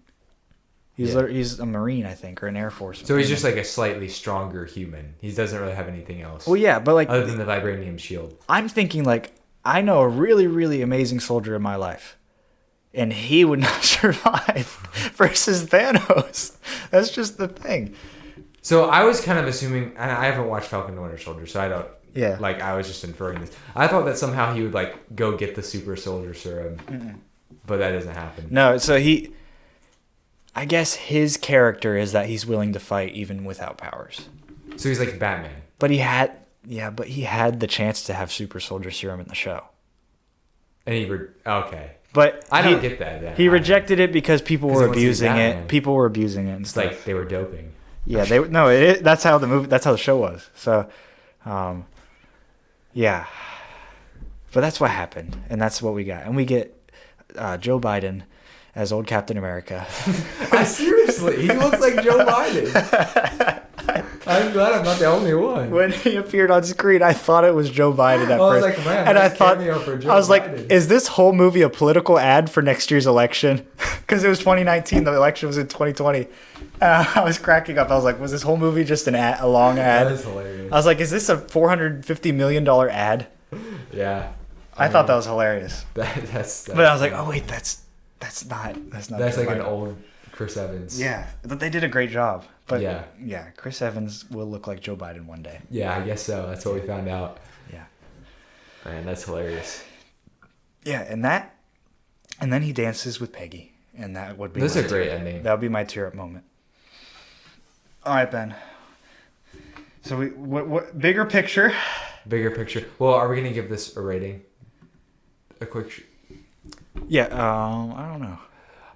He's a Marine, I think, or an Air Force. So he's just like a slightly stronger human. He doesn't really have anything else. Well, yeah, but like other than the vibranium shield. I'm thinking like I know a really, really amazing soldier in my life, and he would not survive versus Thanos. That's just the thing. So I was kind of assuming, and I haven't watched Falcon and Winter Soldier, so I don't Yeah. Like, I was just inferring this. I thought that somehow he would, like, go get the super soldier serum. But that doesn't happen. No, so I guess his character is that he's willing to fight even without powers. So he's like Batman. But he had the chance to have super soldier serum in the show. And okay. But I don't get that. He rejected it because people were abusing it. Batman. People were abusing it. And it's stuff. like they were doping. Yeah, that's how the show was. So, yeah. But that's what happened, and that's what we got. And we get Joe Biden as old Captain America. Seriously, he looks like Joe Biden. I'm glad I'm not the only one. When he appeared on screen, I thought it was Joe Biden at first. I was like, man, and I was like, is this whole movie a political ad for next year's election? Because it was 2019, the election was in 2020. I was cracking up. I was like, was this whole movie just a long ad? That is hilarious. I was like, is this a $450 million ad? Yeah. I thought that was hilarious. That's but I was like, oh wait, that's not. That's like an old Chris Evans. Yeah, but they did a great job. But yeah, Chris Evans will look like Joe Biden one day. Yeah, I guess so. That's what we found out. Yeah. Man, that's hilarious. Yeah, and then he dances with Peggy, and that would be. This is a great ending. That would be my tear up moment. All right, Ben. So what bigger picture? Bigger picture. Well, are we gonna give this a rating? A quick. Yeah. I don't know.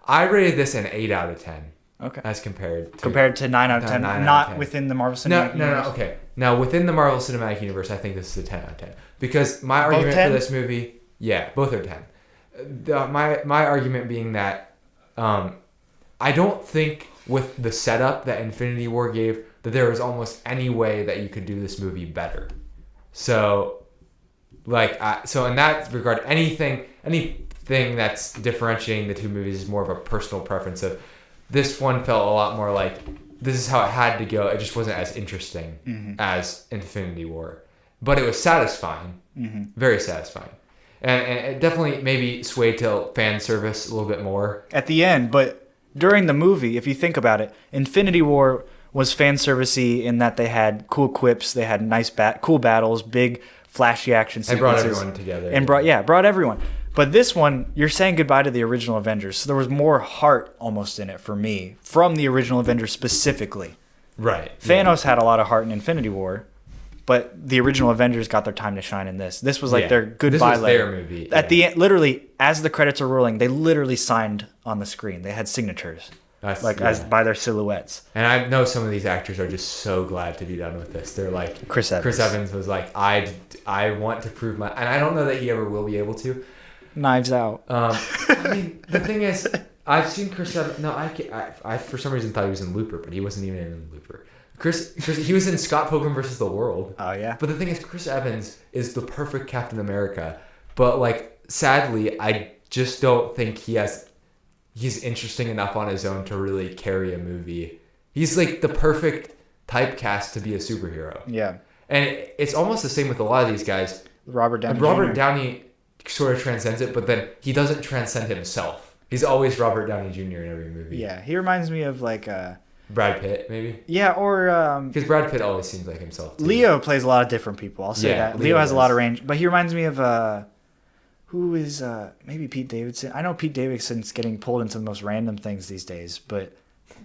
I rated this an 8 out of 10. Okay. As compared to 9 out of 10, not within the Marvel Cinematic Universe. No. Okay. Now within the Marvel Cinematic Universe, I think this is a 10 out of 10 because my argument for this movie, both are 10. My argument being that I don't think with the setup that Infinity War gave that there was almost any way that you could do this movie better. So, so in that regard, anything that's differentiating the two movies is more of a personal preference of. This one felt a lot more like this is how it had to go. It just wasn't as interesting as Infinity War. But it was satisfying. Very satisfying. And it definitely maybe swayed to fan service a little bit more. At the end, but during the movie, if you think about it, Infinity War was fan servicey in that they had cool quips, they had nice cool battles, big flashy action sequences. They brought everyone together. And brought everyone. But this one, you're saying goodbye to the original Avengers. So there was more heart almost in it for me from the original Avengers specifically. Right. Thanos had a lot of heart in Infinity War, but the original Avengers got their time to shine in this. This was like their goodbye letter. Their movie. At the end, literally, as the credits are rolling, they literally signed on the screen. They had signatures. As by their silhouettes. And I know some of these actors are just so glad to be done with this. They're like Chris Evans was like, I want to prove and I don't know that he ever will be able to. Knives Out. I mean, the thing is, I've seen Chris Evans. No, I for some reason thought he was in Looper, but he wasn't even in Looper. Chris, he was in Scott Pilgrim versus the World. Oh yeah. But the thing is, Chris Evans is the perfect Captain America. But like, sadly, I just don't think he's interesting enough on his own to really carry a movie. He's like the perfect typecast to be a superhero. Yeah. And it's almost the same with a lot of these guys. Robert Downey sort of transcends it, but then he doesn't transcend himself. He's always Robert Downey Jr. in every movie. Yeah, he reminds me of like Brad Pitt, maybe. Yeah, or because Brad Pitt always seems like himself too. Leo plays a lot of different people. I'll say that. Leo has a lot of range, but he reminds me of who is maybe Pete Davidson. I know Pete Davidson's getting pulled into the most random things these days, but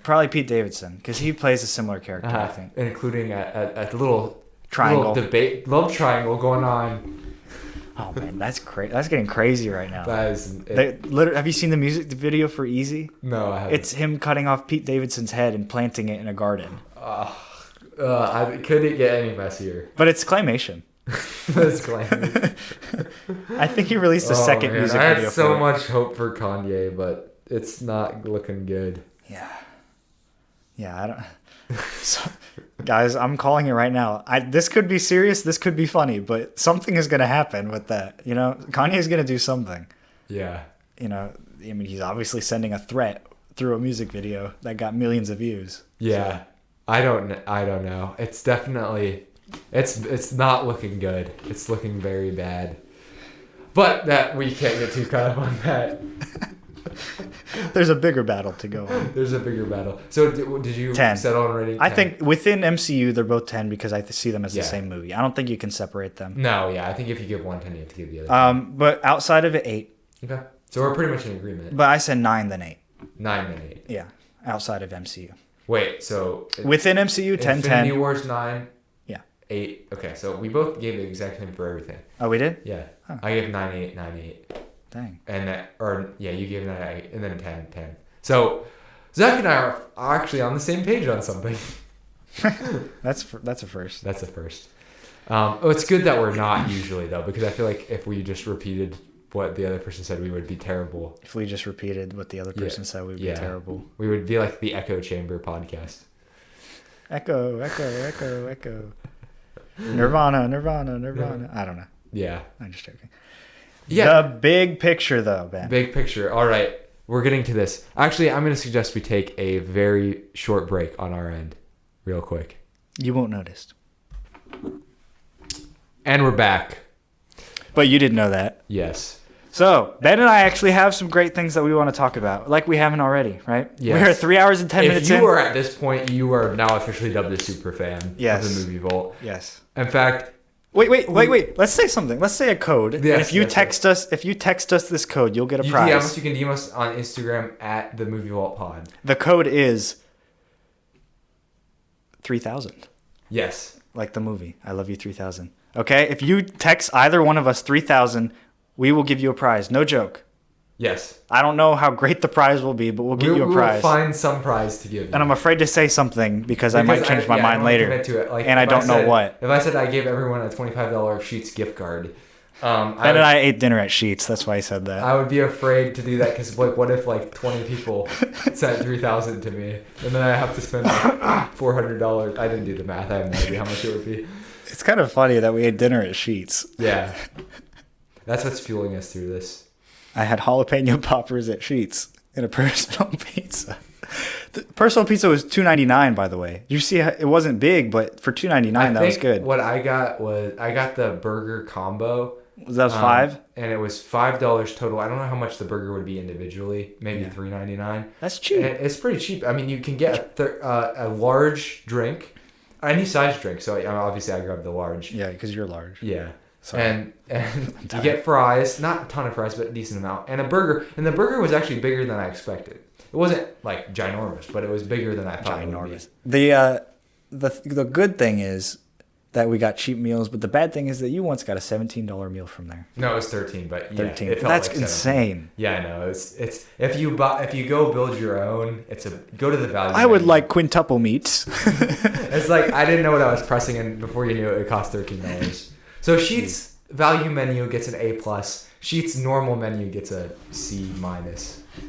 probably Pete Davidson because he plays a similar character, I think, including a little triangle debate, love triangle going on. Oh man, that's crazy. That's getting crazy right now. That is. Have you seen the music video for Easy? No, I haven't. It's him cutting off Pete Davidson's head and planting it in a garden. Couldn't get any messier. But it's claymation. It's claymation. I think he released a second music video. I had so much hope for Kanye, but it's not looking good. Yeah, I don't. So, guys, I'm calling it right now. This could be serious. This could be funny, but something is going to happen with that. You know, Kanye's going to do something. Yeah. You know, I mean, he's obviously sending a threat through a music video that got millions of views. Yeah. So. I don't know. It's definitely, it's not looking good. It's looking very bad. But that we can't get too caught up on that. There's a bigger battle to go on. There's a bigger battle. So did you 10. settle on rating? 10? I think within MCU, they're both 10 because I see them as the same movie. I don't think you can separate them. No, yeah. I think if you give one 10, you have to give the other 10. But outside of it, 8. Okay. So we're pretty much in agreement. But I said 9 then 8. 9 then 8. Yeah, outside of MCU. Wait, so... Within MCU, 10, Infinity 10. War's 9. Yeah. 8. Okay, so we both gave the exact same for everything. Oh, we did? Yeah. Huh. I gave 9, 8, 9, 8. Dang. And you gave 9, 8, and then 10, 10. So Zach and I are actually on the same page on something. That's a first. That's a first. It's good that we're not usually, though, because I feel like if we just repeated what the other person said, we would be terrible. If we just repeated what the other person said, we would be terrible. We would be like the Echo Chamber podcast. Echo, echo, echo, echo. Nirvana, Nirvana, Nirvana. I don't know. Yeah. I'm just joking. Yeah. The big picture, though, Ben. Big picture. All right. We're getting to this. Actually, I'm going to suggest we take a very short break on our end. Real quick. You won't notice. And we're back. But you didn't know that. Yes. So, Ben and I actually have some great things that we want to talk about, like we haven't already, right? Yes. We're 3 hours and 10 minutes in. If you are at this point, you are now officially dubbed a super fan of the Movie Vault. Yes. In fact... Wait. Let's say something. Let's say a code. Yes, and if you text us this code, you'll get a prize. You can DM us on Instagram at the Movie Vault Pod. The code is 3000. Yes. Like the movie. I love you 3000. Okay? If you text either one of us 3000, we will give you a prize. No joke. Yes. I don't know how great the prize will be, but we'll give you a prize. We'll find some prize to give you. And I'm afraid to say something because I might change my mind later. To it. Like, and I don't know what. If I said I gave everyone a $25 Sheets gift card, Ben and I ate dinner at Sheets. That's why I said that. I would be afraid to do that because, like, what if like 20 people sent $3,000 to me, and then I have to spend like $400? I didn't do the math. I have no idea how much it would be. It's kind of funny that we ate dinner at Sheets. Yeah, that's what's fueling us through this. I had jalapeno poppers at Sheets and a personal pizza. The personal pizza was $2.99, by the way. You see, it wasn't big, but for $2.99, that was good. What I got the burger combo. That was $5, and it was $5 total. I don't know how much the burger would be individually. Maybe $3.99. That's cheap. And it's pretty cheap. I mean, you can get a large drink, any size drink. So obviously, I grabbed the large. Yeah, because you're large. Yeah. Sorry. And you get fries, not a ton of fries, but a decent amount, and a burger. And the burger was actually bigger than I expected. It wasn't like ginormous, but it was bigger than I thought it would be. The good thing is that we got cheap meals, but the bad thing is that you once got a $17 meal from there. No, it was 13, but yeah, 13. it felt That's like insane. Yeah, I know. It's if you go build your own, go to the value. I would like quintuple meats. It's like I didn't know what I was pressing, and before you knew it, it cost $13. So Sheets value menu gets an A+. Sheets normal menu gets a C-.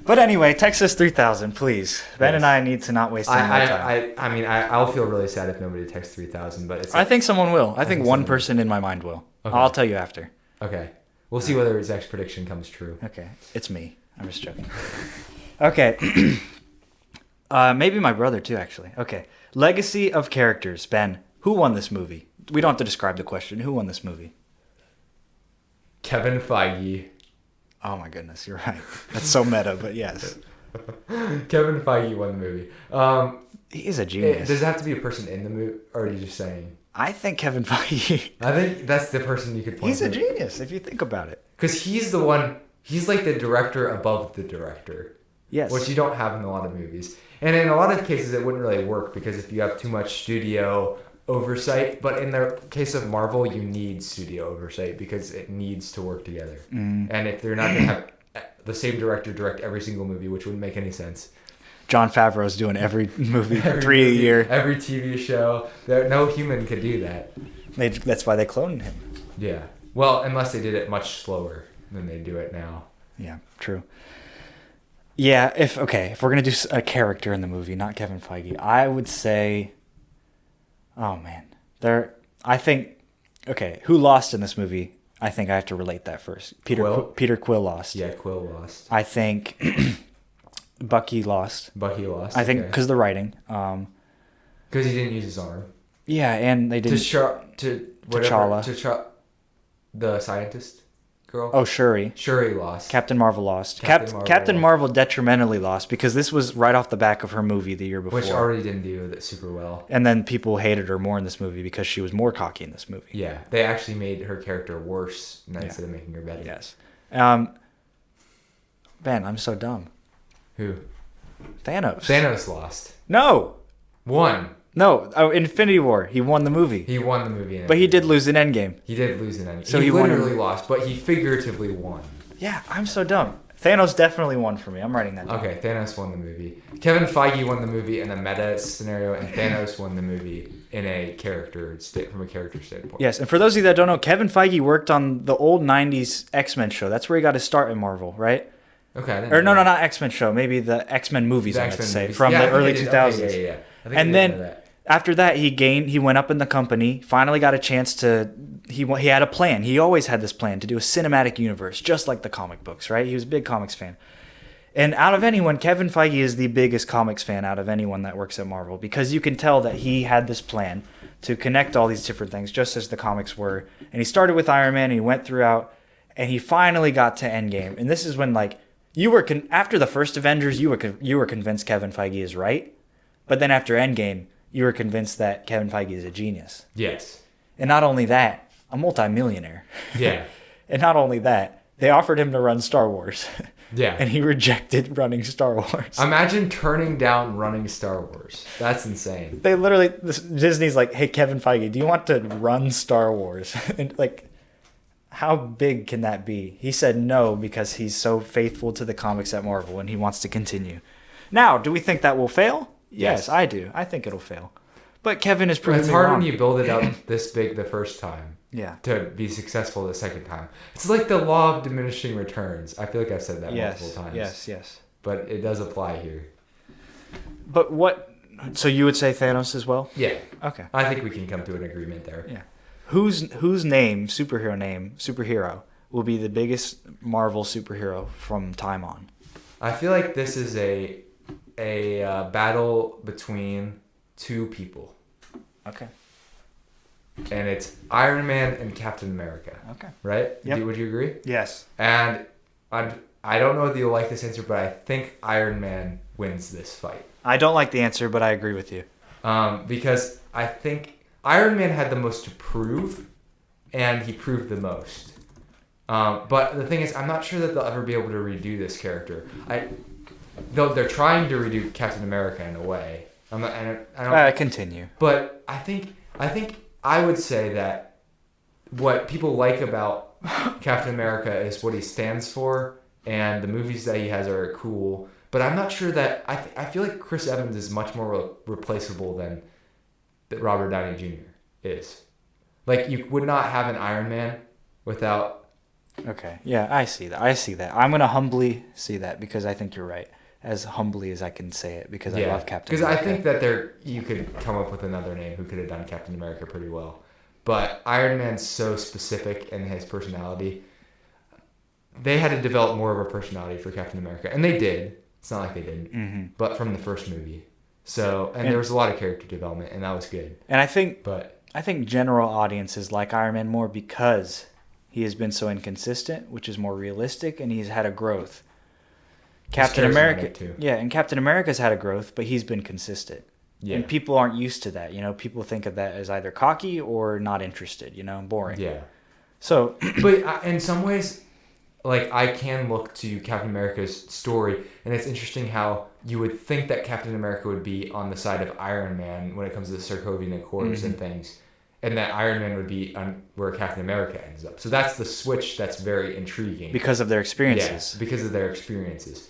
But anyway, text us 3000, please. Ben and I need to not waste any more time. I mean, I'll feel really sad if nobody texts 3000, but I think someone will. I think one person in my mind will. Okay. I'll tell you after. Okay. We'll see whether Zach's prediction comes true. Okay. It's me. I'm just joking. Okay. Maybe my brother too, actually. Okay. Legacy of characters. Ben, who won this movie? We don't have to describe the question. Who won this movie? Kevin Feige. Oh my goodness, you're right. That's so meta, but yes. Kevin Feige won the movie. He is a genius. Does it have to be a person in the movie, or are you just saying? I think Kevin Feige. I think that's the person you could point to. He's a genius, if you think about it. Because he's the one, he's like the director above the director. Yes. Which you don't have in a lot of movies. And in a lot of cases, it wouldn't really work, because if you have too much studio oversight, but in the case of Marvel, you need studio oversight because it needs to work together. And if they're not going to have the same director direct every single movie, which wouldn't make any sense. Jon Favreau's doing every movie, three a year. Every TV show. No human could do that. That's why they cloned him. Yeah. Well, unless they did it much slower than they do it now. Yeah, true. Yeah, if we're going to do a character in the movie, not Kevin Feige, I would say... Oh, man. Who lost in this movie? I think I have to relate that first. Peter Quill lost. Yeah, Quill lost. I think Bucky lost. I think because of the writing. Because he didn't use his arm. Yeah, and they didn't... T'Challa. The scientist? girl? Oh, Shuri. Shuri lost. Captain Marvel lost. Captain Marvel detrimentally lost because this was right off the back of her movie the year before. Which already didn't do that super well. And then people hated her more in this movie because she was more cocky in this movie. Yeah, they actually made her character worse instead of making her better. Yes. Man, I'm so dumb. Who? Thanos. Thanos lost. No. Won. No. Oh, Infinity War. He won the movie. He won the movie. But he did lose in Endgame. He did lose in Endgame. So he literally lost, but he figuratively won. Yeah, I'm so dumb. Thanos definitely won for me. I'm writing that down. Okay, Thanos won the movie. Kevin Feige won the movie in a meta scenario, and Thanos won the movie in a from a character standpoint. Yes, and for those of you that don't know, Kevin Feige worked on the old 90s X-Men show. That's where he got his start in Marvel, right? Okay. Or no, not X-Men show. Maybe the X-Men movies, I would say, from the early 2000s. Okay, yeah. And then after that, he went up in the company, finally got a chance to, he had a plan. He always had this plan to do a cinematic universe, just like the comic books, right? He was a big comics fan. And out of anyone, Kevin Feige is the biggest comics fan out of anyone that works at Marvel, because you can tell that he had this plan to connect all these different things, just as the comics were. And he started with Iron Man, and he went throughout, and he finally got to Endgame. And this is when, like, you were after the first Avengers, you were convinced Kevin Feige is right, but then after Endgame, you were convinced that Kevin Feige is a genius. Yes. And not only that, a multimillionaire. Yeah. And not only that, they offered him to run Star Wars. Yeah. And he rejected running Star Wars. Imagine turning down running Star Wars. That's insane. They literally, Disney's like, hey, Kevin Feige, do you want to run Star Wars? And like, how big can that be? He said no because he's so faithful to the comics at Marvel and he wants to continue. Now, do we think that will fail? Yes, I do. I think it'll fail. But Kevin is proving It's hard wrong. when you build it up this big the first time. Yeah. To be successful the second time. It's like the law of diminishing returns. I feel like I've said that multiple times. Yes. But it does apply here. But what... So you would say Thanos as well? Yeah. Okay. I think we can come to an agreement there. Yeah. Whose superhero will be the biggest Marvel superhero from time on? I feel like this is a battle between two people. Okay. And it's Iron Man and Captain America. Okay. Right? Yep. Would you agree? Yes. And I don't know whether you'll like this answer, but I think Iron Man wins this fight. I don't like the answer, but I agree with you. Because I think Iron Man had the most to prove, and he proved the most. But the thing is, I'm not sure that they'll ever be able to redo this character. Though they're trying to redo Captain America in a way. I don't. Continue. But I think I would say that what people like about Captain America is what he stands for, and the movies that he has are cool. But I'm not sure that I feel like Chris Evans is much more replaceable than that Robert Downey Jr. is. Like, you would not have an Iron Man without... Okay, yeah, I see that. I'm going to humbly see that because I think you're right. As humbly as I can say it because I love Captain America. Because I think that you could come up with another name who could have done Captain America pretty well. But Iron Man's so specific in his personality. They had to develop more of a personality for Captain America. And they did. It's not like they didn't. Mm-hmm. But from the first movie. So, and there was a lot of character development, and that was good. And I think general audiences like Iron Man more because he has been so inconsistent, which is more realistic, and he's had a growth. Captain America, and Captain America's had a growth, but he's been consistent. Yeah. And people aren't used to that. You know, people think of that as either cocky or not interested. You know, boring. Yeah. So, but in some ways, like, I can look to Captain America's story, and it's interesting how you would think that Captain America would be on the side of Iron Man when it comes to the Sokovian Accords and things, and that Iron Man would be on where Captain America ends up. So that's the switch that's very intriguing. Because of their experiences. Yeah, because of their experiences.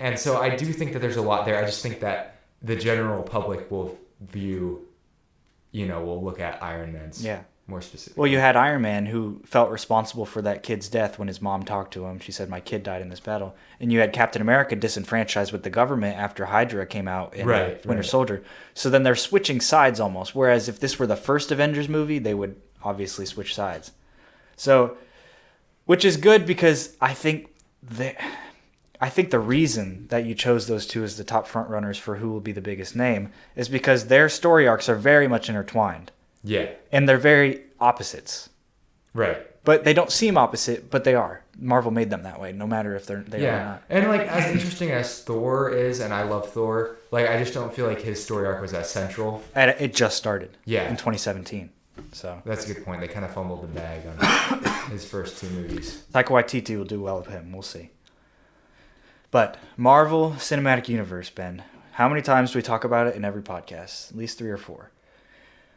And so I do think that there's a lot there. I just think that the general public will will look at Iron Man's more specifically. Well, you had Iron Man who felt responsible for that kid's death when his mom talked to him. She said, "My kid died in this battle." And you had Captain America disenfranchised with the government after Hydra came out in Winter Soldier. So then they're switching sides almost. Whereas if this were the first Avengers movie, they would obviously switch sides. So, which is good because I think the reason that you chose those two as the top front runners for who will be the biggest name is because their story arcs are very much intertwined. Yeah. And they're very opposites. Right. But they don't seem opposite, but they are. Marvel made them that way, no matter if they are or not. And like as interesting as Thor is, and I love Thor, like I just don't feel like his story arc was as central. And it just started. Yeah. In 2017. So that's a good point. They kind of fumbled the bag on his first 2 movies. Taika Waititi will do well with him. We'll see. But Marvel Cinematic Universe, Ben. How many times do we talk about it in every podcast? At least 3 or 4.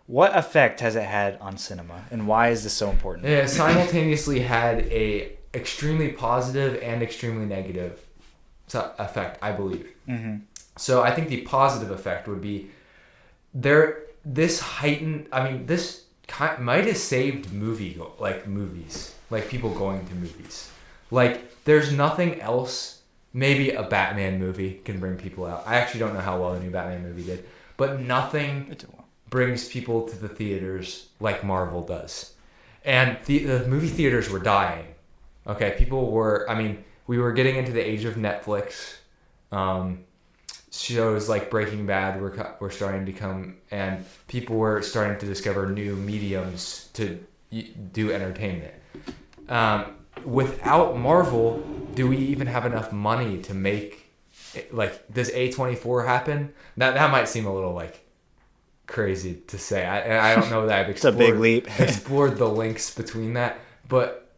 What effect has it had on cinema, and why is this so important? It simultaneously had a extremely positive and extremely negative effect, I believe. Mm-hmm. So I think the positive effect would be this heightened. I mean, this might have saved movies, like people going to movies. Like, there's nothing else. Maybe a Batman movie can bring people out. I actually don't know how well the new Batman movie did, but nothing brings people to the theaters like Marvel does. And the movie theaters were dying. Okay, we were getting into the age of Netflix. Shows like Breaking Bad were starting to come, and people were starting to discover new mediums to do entertainment. Without Marvel, do we even have enough money to make, like, does A24 happen? That might seem a little like crazy to say. I don't know that I've explored, it's a big leap. explored the links between that, but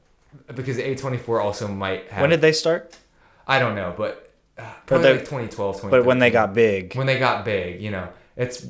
because A24 also might have. When did they start? I don't know, but probably like 2012, 2013. But when they got big. When they got big, it's,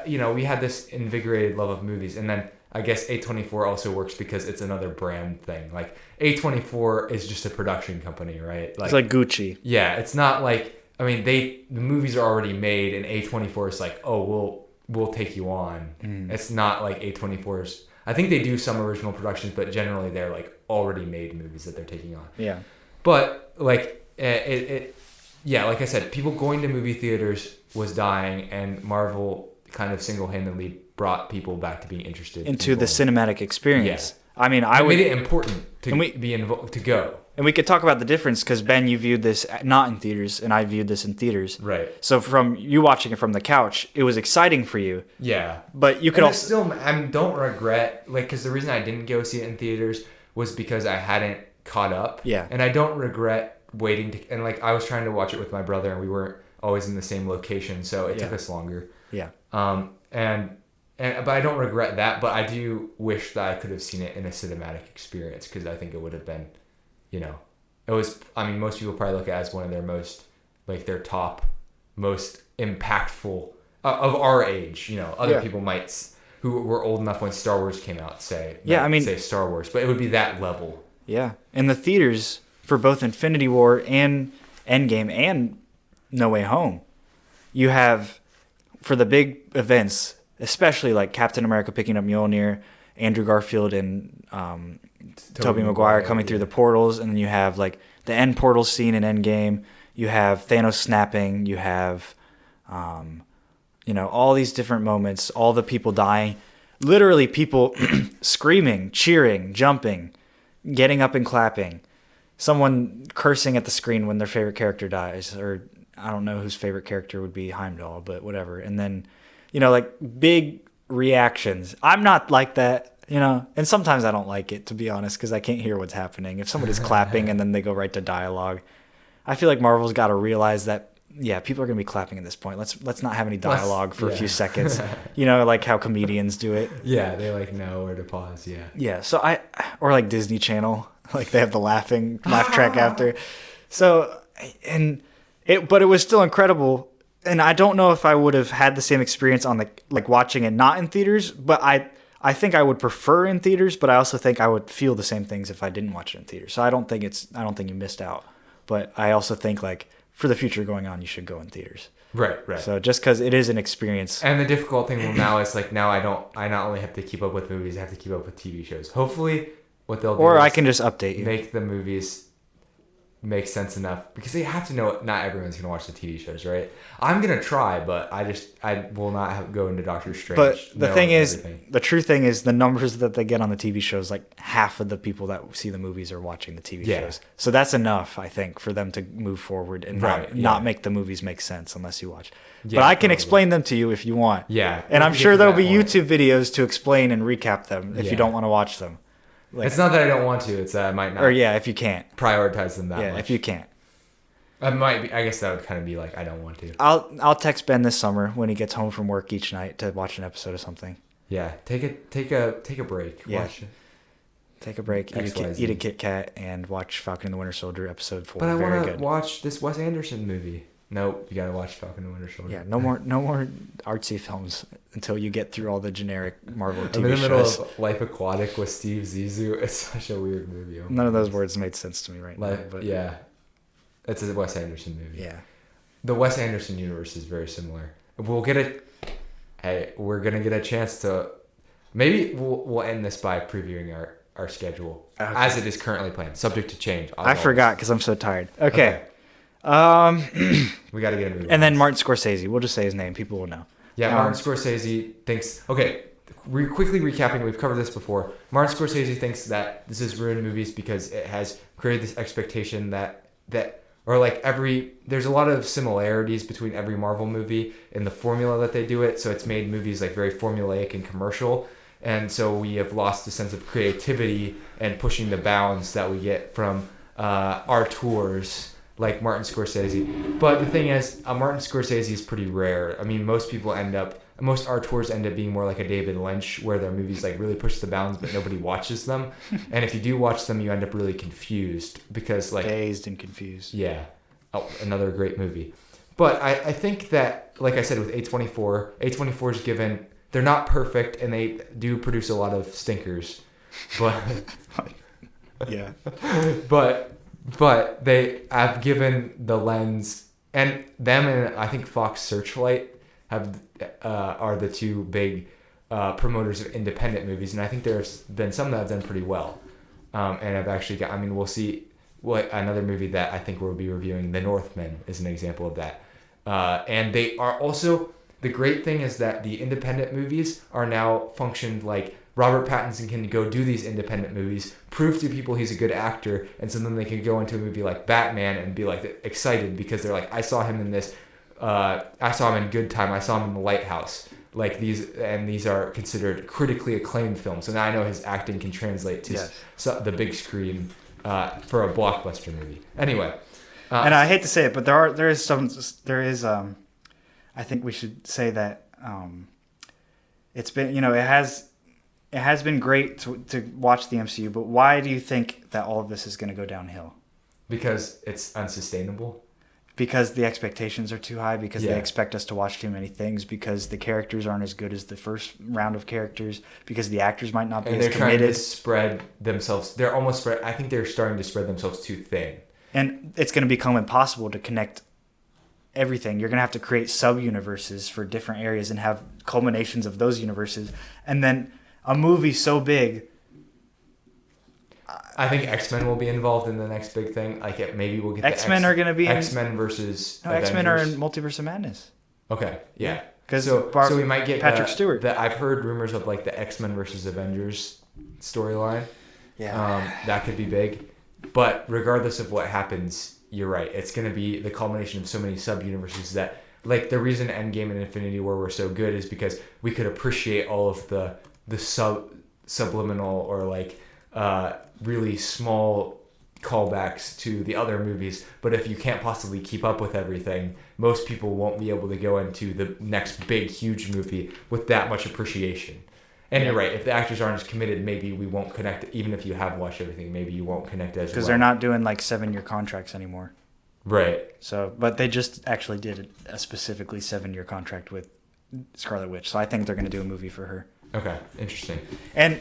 we had this invigorated love of movies, and then I guess A24 also works because it's another brand thing. Like, A24 is just a production company, right? It's like Gucci. Yeah, it's not like, the movies are already made, and A24 is like, oh, we'll take you on. It's not like A24's. I think they do some original productions, but generally they're like already made movies that they're taking on. Yeah. But like like I said, people going to movie theaters was dying, and Marvel kind of single-handedly brought people back to being interested into the cinematic experience. Yeah. I made it important to go. And we could talk about the difference because, Ben, you viewed this not in theaters, and I viewed this in theaters. Right. So from you watching it from the couch, it was exciting for you. Yeah. But you could also... I don't regret, because the reason I didn't go see it in theaters was because I hadn't caught up. Yeah. And I don't regret waiting to... And, I was trying to watch it with my brother, and we weren't always in the same location, so it took us longer. Yeah. But I don't regret that, but I do wish that I could have seen it in a cinematic experience, because I think it would have been... it was, most people probably look at it as one of their most, their top, most impactful of our age. Other people who were old enough when Star Wars came out, say Star Wars, but it would be that level. Yeah. In the theaters, for both Infinity War and Endgame and No Way Home, you have, for the big events, especially like Captain America picking up Mjolnir, Andrew Garfield and Tobey Maguire coming through the portals, and then you have like the end portal scene in Endgame. You have Thanos snapping. You have, all these different moments. All the people dying, literally people screaming, cheering, jumping, getting up and clapping. Someone cursing at the screen when their favorite character dies, or I don't know whose favorite character would be Heimdall, but whatever. And then, big reactions. I'm not like that. And sometimes I don't like it, to be honest, because I can't hear what's happening. If somebody's clapping and then they go right to dialogue, I feel like Marvel's got to realize that, people are going to be clapping at this point. Let's not have any dialogue for a few seconds. Like how comedians do it. Yeah, they know where to pause. Yeah. Yeah. So or like Disney Channel, like they have the laugh track after. So, but it was still incredible. And I don't know if I would have had the same experience on watching it not in theaters, but I think I would prefer in theaters, but I also think I would feel the same things if I didn't watch it in theaters. So I don't think you missed out. But I also think for the future going on, you should go in theaters. Right. So just because it is an experience. And the difficult thing now is now I not only have to keep up with movies, I have to keep up with TV shows. Hopefully what they'll do or I can just update you. Make the movies make sense enough, because they have to know not everyone's going to watch the TV shows, right? I'm going to try, but I will not go into Doctor Strange. But the true thing is the numbers that they get on the TV shows, half of the people that see the movies are watching the TV shows. So that's enough, I think, for them to move forward and not make the movies make sense unless you watch. Yeah, but I can explain them to you if you want. Yeah. And I'm sure there'll be YouTube videos to explain and recap them if you don't want to watch them. Like, it's not that I don't want to. It's that I might not. Or yeah, if you can't. Prioritize them that much. Yeah, if you can't. I might be. I guess that would kind of be like I don't want to. I'll text Ben this summer when he gets home from work each night to watch an episode of something. Yeah, take a break. Yeah. Watch it. Take a break, eat a Kit Kat, and watch Falcon and the Winter Soldier episode 4. But I want to watch this Wes Anderson movie. Nope, you gotta watch Falcon and the Winter Soldier. Yeah, no more artsy films until you get through all the generic Marvel TV shows. I'm in the middle of Life Aquatic with Steve Zissou. It's such a weird movie. None of those words made sense to me right now. But yeah, it's a Wes Anderson movie. Yeah, the Wes Anderson universe is very similar. We'll get it. Hey, we're gonna get a chance to. Maybe we'll end this by previewing our schedule as it is currently planned, subject to change. I forgot because I'm so tired. Okay. We got to get a movie. And then Martin Scorsese. We'll just say his name. People will know. Yeah, Martin Scorsese thinks. Okay, quickly recapping, we've covered this before. Martin Scorsese thinks that this has ruined movies because it has created this expectation that or like there's a lot of similarities between every Marvel movie in the formula that they do it. So it's made movies like very formulaic and commercial. And so we have lost a sense of creativity and pushing the bounds that we get from auteurs like Martin Scorsese. But the thing is, Martin Scorsese is pretty rare. I mean, most auteurs end up being more like a David Lynch, where their movies like really push the bounds, but nobody watches them. And if you do watch them, you end up really confused because like dazed and confused. Yeah, another great movie. But I think that, like I said, with A24 is given. They're not perfect, and they do produce a lot of stinkers, but yeah, but they have given the lens, and them and I think Fox Searchlight are the two big promoters of independent movies, and I think there's been some that have done pretty well, and I've actually got. I mean, we'll see. What another movie that I think we'll be reviewing, The Northman, is an example of that, and they are also. The great thing is that the independent movies are now functioned like Robert Pattinson can go do these independent movies, prove to people he's a good actor, and so then they can go into a movie like Batman and be like excited because they're like, I saw him in this, I saw him in Good Time, I saw him in The Lighthouse. Like these are considered critically acclaimed films. So now I know his acting can translate to the big screen for a blockbuster movie. Anyway, and I hate to say it, but there is. I think we should say that it's been, it has been great to watch the MCU, but why do you think that all of this is going to go downhill? Because it's unsustainable. Because the expectations are too high, because they expect us to watch too many things, because the characters aren't as good as the first round of characters, because the actors might not be as committed. And they're trying to spread themselves. They're almost spread. I think they're starting to spread themselves too thin. And it's going to become impossible to connect everything. You're going to have to create sub-universes for different areas and have culminations of those universes. And then a movie so big. I think X-Men will be involved in the next big thing. Like maybe we'll get X-Men are going to be X-Men versus Avengers. X-Men are in Multiverse of Madness. Okay, yeah. Because so we might get Patrick Stewart. I've heard rumors of like the X-Men versus Avengers storyline. Yeah. That could be big. But regardless of what happens, you're right. It's going to be the culmination of so many sub-universes that, like, the reason Endgame and Infinity War were so good is because we could appreciate all of the subliminal or, like, really small callbacks to the other movies. But if you can't possibly keep up with everything, most people won't be able to go into the next big, huge movie with that much appreciation. And you're right. If the actors aren't as committed, maybe we won't connect. Even if you have watched everything, maybe you won't connect as well. Because they're not doing like 7-year contracts anymore. Right. So, but they just actually did a specifically 7-year contract with Scarlet Witch. So I think they're going to do a movie for her. Okay. Interesting. And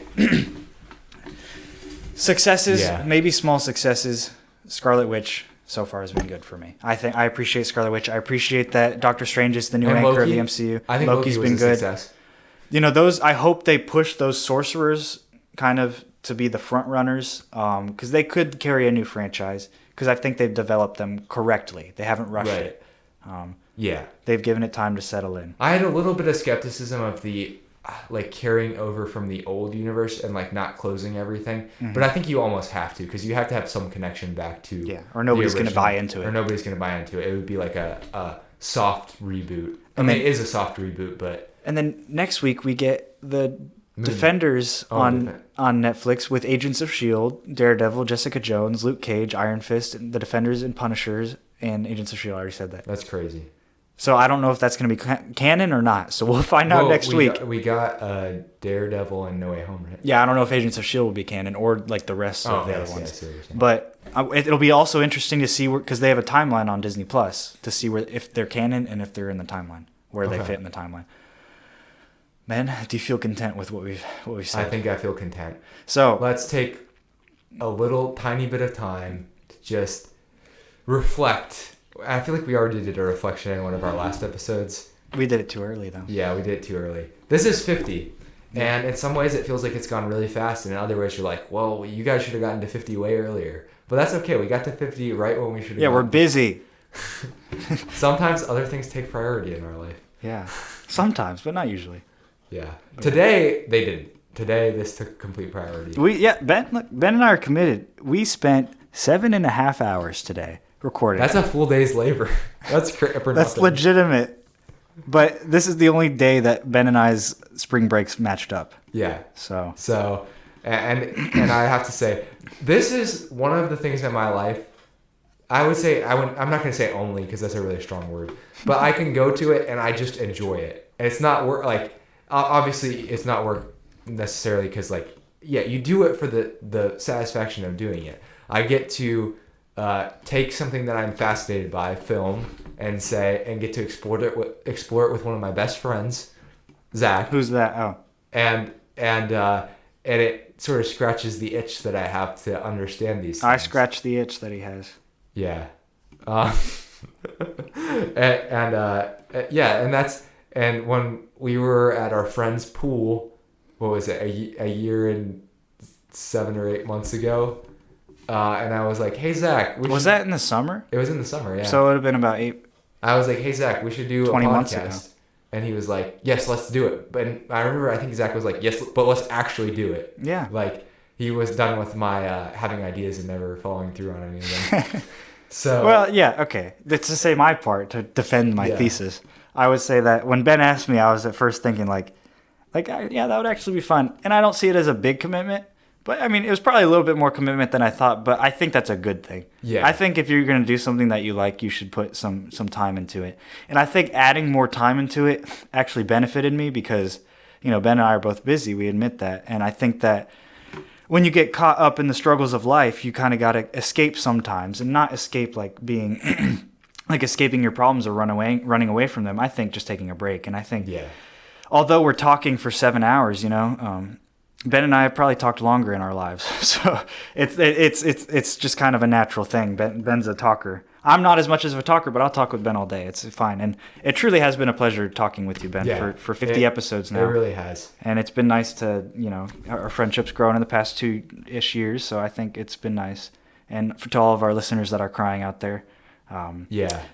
successes, maybe small successes. Scarlet Witch so far has been good for me. I appreciate Scarlet Witch. I appreciate that Doctor Strange is the new anchor of the MCU. I think Loki's been good. Success. I hope they push those sorcerers kind of to be the front runners, because they could carry a new franchise, because I think they've developed them correctly. They haven't rushed it. They've given it time to settle in. I had a little bit of skepticism of the carrying over from the old universe and not closing everything, but I think you almost have to, because you have to have some connection back to or nobody's going to buy into it. Or nobody's going to buy into it. It would be like a soft reboot. I mean, it is a soft reboot, but... And then next week we get the Defenders on Netflix with Agents of S.H.I.E.L.D., Daredevil, Jessica Jones, Luke Cage, Iron Fist, The Defenders and Punishers, and Agents of S.H.I.E.L.D. I already said that. That's crazy. So I don't know if that's going to be canon or not. So we'll find out next week. We got Daredevil and No Way Home, right? Yeah, I don't know if Agents of S.H.I.E.L.D. will be canon or like the rest of the other ones. But it'll be also interesting to see because they have a timeline on Disney Plus to see if they're canon and if they're in the timeline, where they fit in the timeline. Man, do you feel content with what we've said? I think I feel content. So let's take a little tiny bit of time to just reflect. I feel like we already did a reflection in one of our last episodes. We did it too early, though. Yeah, we did it too early. This is 50. And in some ways, it feels like it's gone really fast. And in other ways, you're like, well, you guys should have gotten to 50 way earlier. But that's okay. We got to 50 right when we should have. Yeah, we're busy. Sometimes other things take priority in our life. Yeah, sometimes, but not usually. Yeah. Today, they didn't. Today, this took complete priority. Ben and I are committed. We spent 7.5 hours today recording. That's a full day's labor. That's legitimate. But this is the only day that Ben and I's spring breaks matched up. Yeah. So and I have to say, this is one of the things in my life. I would say I'm not going to say only because that's a really strong word, but I can go to it and I just enjoy it. And it's not work obviously it's not work necessarily because you do it for the satisfaction of doing it. I get to take something that I'm fascinated by, film, and get to explore it with one of my best friends, Zach. Who's that? Oh, and it sort of scratches the itch that I have to understand these things. I scratch the itch that he has. Yeah, and when we were at our friend's pool, what was it, a year and 7 or 8 months ago? And I was like, hey, Zach. Was that in the summer? It was in the summer, yeah. So it would have been about 8. I was like, hey, Zach, we should do 20 a podcast. months ago. And he was like, yes, let's do it. But I remember, I think Zach was like, yes, but let's actually do it. Yeah. He was done with my having ideas and never following through on anything. So. Well, yeah, okay. To say my part, to defend my thesis, I would say that when Ben asked me, I was at first thinking yeah, that would actually be fun. And I don't see it as a big commitment. But, I mean, it was probably a little bit more commitment than I thought, but I think that's a good thing. Yeah. I think if you're going to do something that you like, you should put some time into it. And I think adding more time into it actually benefited me because, Ben and I are both busy. We admit that. And I think that when you get caught up in the struggles of life, you kind of got to escape sometimes and not escape like being like escaping your problems or running away from them. I think just taking a break. And I think although we're talking for 7 hours, Ben and I have probably talked longer in our lives, so it's just kind of a natural thing. Ben's a talker. I'm not as much as a talker, but I'll talk with Ben all day. It's fine, and it truly has been a pleasure talking with you, Ben, for 50 episodes now. It really has, and it's been nice to our friendship's grown in the past 2-ish years, so I think it's been nice. And to all of our listeners that are crying out there,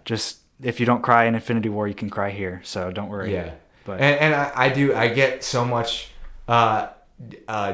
just if you don't cry in Infinity War, you can cry here. So don't worry. Yeah, but I get so much.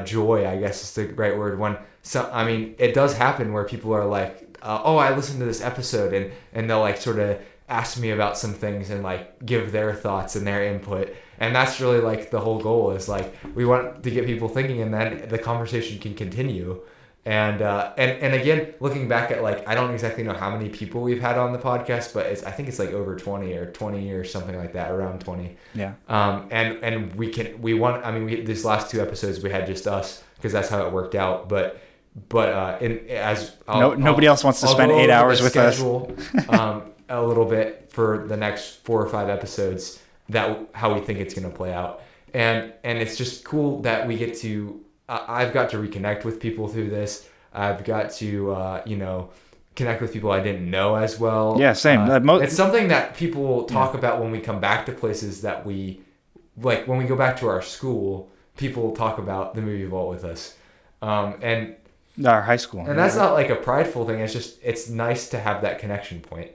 Joy, I guess is the right word. It does happen where people are like, oh, I listened to this episode and they'll sort of ask me about some things and give their thoughts and their input. And that's really the whole goal is we want to get people thinking and then the conversation can continue. And again, looking back at I don't exactly know how many people we've had on the podcast, but I think it's over 20 or something like that, around 20. Yeah. And these last 2 episodes we had just us because that's how it worked out. But nobody else wants to spend 8 hours with us. A little bit for the next 4 or 5 episodes how we think it's going to play out, and it's just cool that we get to. I've got to reconnect with people through this. I've got to, connect with people I didn't know as well. Yeah, same. It's something that people talk about when we come back to places that we, when we go back to our school, people talk about the movie Vault with us. And our high school. And that's not a prideful thing. It's just, it's nice to have that connection point.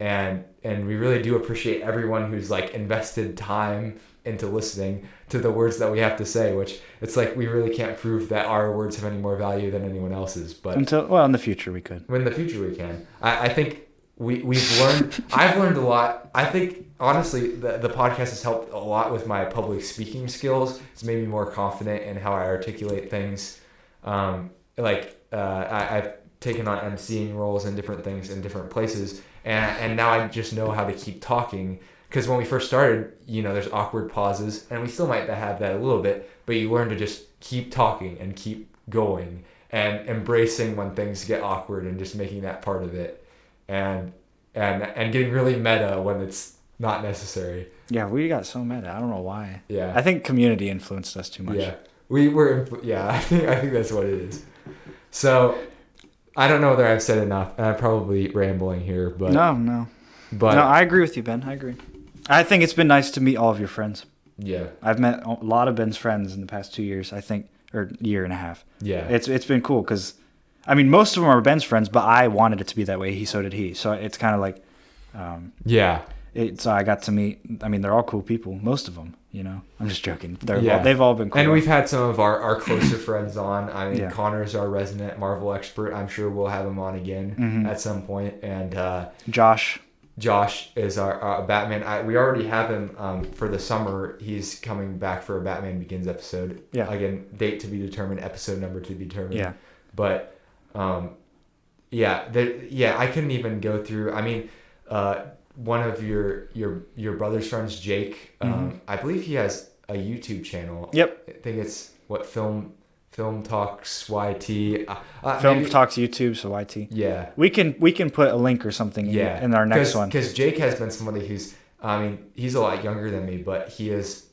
And we really do appreciate everyone who's invested time into listening to the words that we have to say, which it's we really can't prove that our words have any more value than anyone else's. But in the future we could. In the future we can. I think we've learned. I've learned a lot. I think honestly, the podcast has helped a lot with my public speaking skills. It's made me more confident in how I articulate things. I've taken on emceeing roles and different things in different places, and now I just know how to keep talking. Because when we first started, there's awkward pauses, and we still might have that a little bit, but you learn to just keep talking and keep going and embracing when things get awkward and just making that part of it, and getting really meta when it's not necessary. Yeah, we got so meta. I don't know why. Yeah, I think community influenced us too much. Yeah, we were. Yeah, I think that's what it is. So, I don't know whether I've said enough. I'm probably rambling here, but no. But no, I agree with you, Ben. I agree. I think it's been nice to meet all of your friends. Yeah, I've met a lot of Ben's friends in the past 2 years. I think, or year and a half. Yeah, it's been cool because, I mean, most of them are Ben's friends, but I wanted it to be that way. So did he. So it's kind of like, So I got to meet. I mean, they're all cool people. Most of them. I'm just joking. They've all been cool. And we've had some of our closer friends on. I mean, Connor's our resident Marvel expert. I'm sure we'll have him on again at some point. And Josh is our Batman. We already have him for the summer. He's coming back for a Batman Begins episode. Yeah. Again, date to be determined, episode number to be determined. Yeah. But, I couldn't even go through. I mean, one of your brother's friends, Jake, I believe he has a YouTube channel. Yep. I think it's Film Talks YT. Film Talks YouTube, so YT. Yeah. We can put a link or something in our next one. Because Jake has been somebody who's, he's a lot younger than me, but he has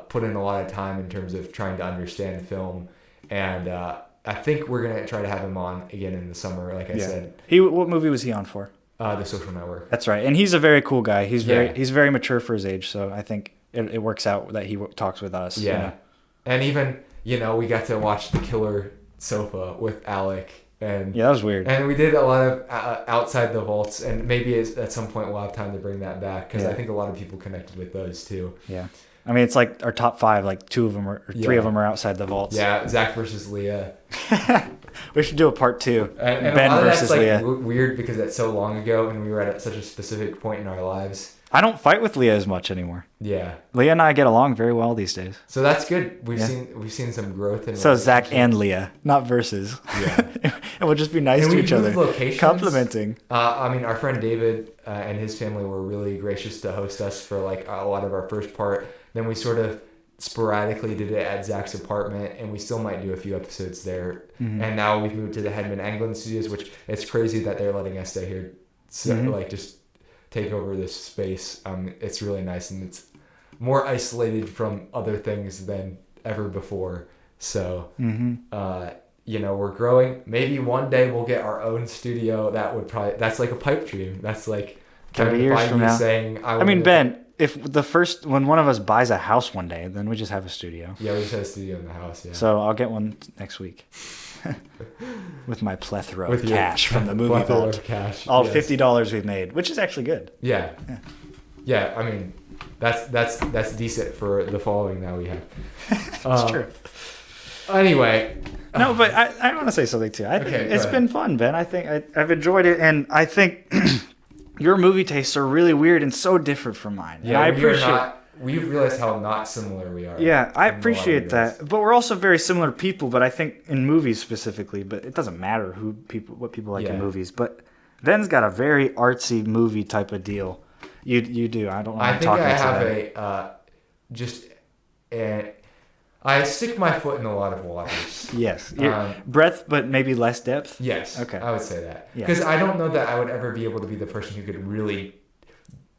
put in a lot of time in terms of trying to understand film. And I think we're going to try to have him on again in the summer, like I said. What movie was he on for? The Social Network. That's right. And he's a very cool guy. He's very mature for his age, so I think it works out that he talks with us. Yeah. And even... we got to watch The Killer Sofa with Alec. And that was weird. And we did a lot of Outside the Vaults, and maybe at some point we'll have time to bring that back, because I think a lot of people connected with those too. Yeah. I mean, it's like our top 5, like 2 of them or 3 of them are Outside the Vaults. Yeah, Zach versus Leah. We should do a part 2. And Ben a lot versus of that's Leah. Weird because it's so long ago and we were at such a specific point in our lives. I don't fight with Leah as much anymore. Yeah. Leah and I get along very well these days. So that's good. We've seen some growth in. So Zach and Leah, not versus. Yeah. And we'll just be nice to each other. Complimenting. Our friend David and his family were really gracious to host us for like a lot of our first part. Then we sort of sporadically did it at Zach's apartment, and we still might do a few episodes there. Mm-hmm. And now we've moved to the Hedman Anglin Studios, which it's crazy that they're letting us stay here. So just take over this space. It's really nice, and it's more isolated from other things than ever before. So, we're growing. Maybe one day we'll get our own studio. That's like a pipe dream. That's like 30 years from now. Saying, Ben, when one of us buys a house one day, then we just have a studio. Yeah, we just have a studio in the house. Yeah. So I'll get one next week. With my plethora of cash from the movie vault. All $50 we've made, which is actually good. Yeah. I mean, that's decent for the following that we have. That's true. Anyway. No, but I want to say something too. I think it's been fun, Ben. I think I've enjoyed it, and I think your movie tastes are really weird and so different from mine. Yeah, I appreciate. We've realized how not similar we are. Yeah, I appreciate that. But we're also very similar people, but I think in movies specifically, but it doesn't matter what people like in movies. But Ben's got a very artsy movie type of deal. You do. I don't know. I think I have I stick my foot in a lot of waters. Yes. Breadth, but maybe less depth? Yes. Okay. I would say that. Because I don't know that I would ever be able to be the person who could really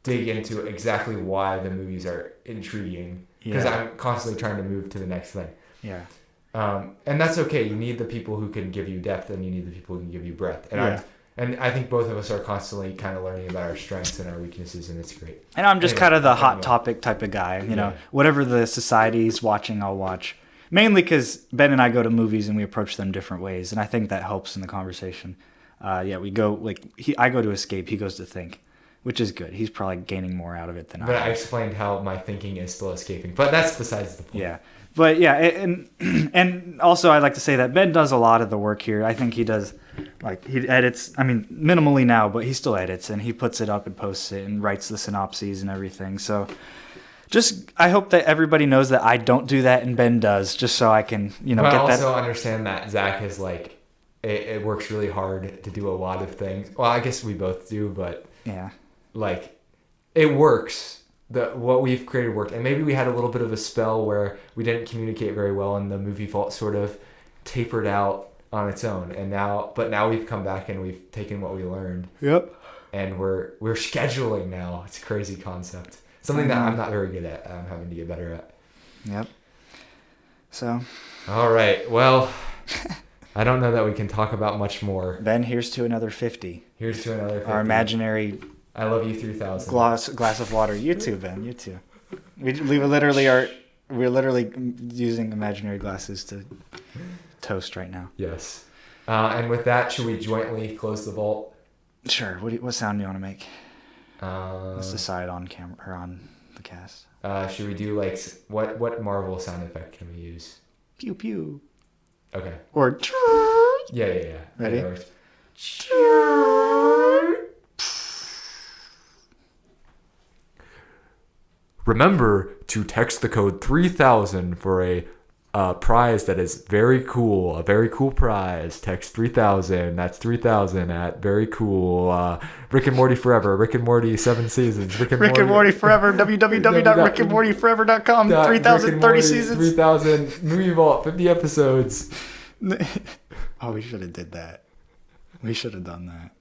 dig into exactly why the movies are intriguing, because I'm constantly trying to move to the next thing. Yeah. And that's okay. You need the people who can give you depth, and you need the people who can give you breadth. And I think both of us are constantly kind of learning about our strengths and our weaknesses, and it's great. And I'm just kind of the hot topic type of guy. You know, whatever the society's watching, I'll watch. Mainly because Ben and I go to movies and we approach them different ways, and I think that helps in the conversation. We go I go to escape, he goes to think. Which is good. He's probably gaining more out of it than I am. But I explained how my thinking is still escaping. But that's besides the point. Yeah. But and also I'd like to say that Ben does a lot of the work here. I think he does Like he edits, I mean, minimally now, but he still edits and he puts it up and posts it and writes the synopses and everything. So I hope that everybody knows that I don't do that and Ben does, just so I can, but get that. I also understand that Zach is like, it works really hard to do a lot of things. Well, I guess we both do, but yeah, like it works. What we've created worked, and maybe we had a little bit of a spell where we didn't communicate very well, and the movie vault sort of tapered out on its own. And now we've come back and we've taken what we learned. Yep. And we're scheduling now. It's a crazy concept. Something that I'm not very good at. I'm having to get better at. Yep. So. All right. Well, I don't know that we can talk about much more. Ben, here's to another 50. Here's to another 50. Our imaginary. I love you 3000. Glass of water. You too, Ben. You too. We literally are. We're literally using imaginary glasses to toast right now. Yes. And with that, should we jointly close the vault? Sure. What sound do you want to make? Let's decide on camera or on the cast. Should we do like what Marvel sound effect can we use? Pew pew. Okay. Or. Yeah. Ready? Remember to text the code 3000 for a prize that is very cool. A very cool prize. Text 3000. That's 3000 at very cool. Rick and Morty forever. Rick and Morty 7 seasons. Rick and Morty forever. www.rickandmortyforever.com. 3030 seasons. 3000 movie vault. 50 episodes. Oh, we should have did that. We should have done that.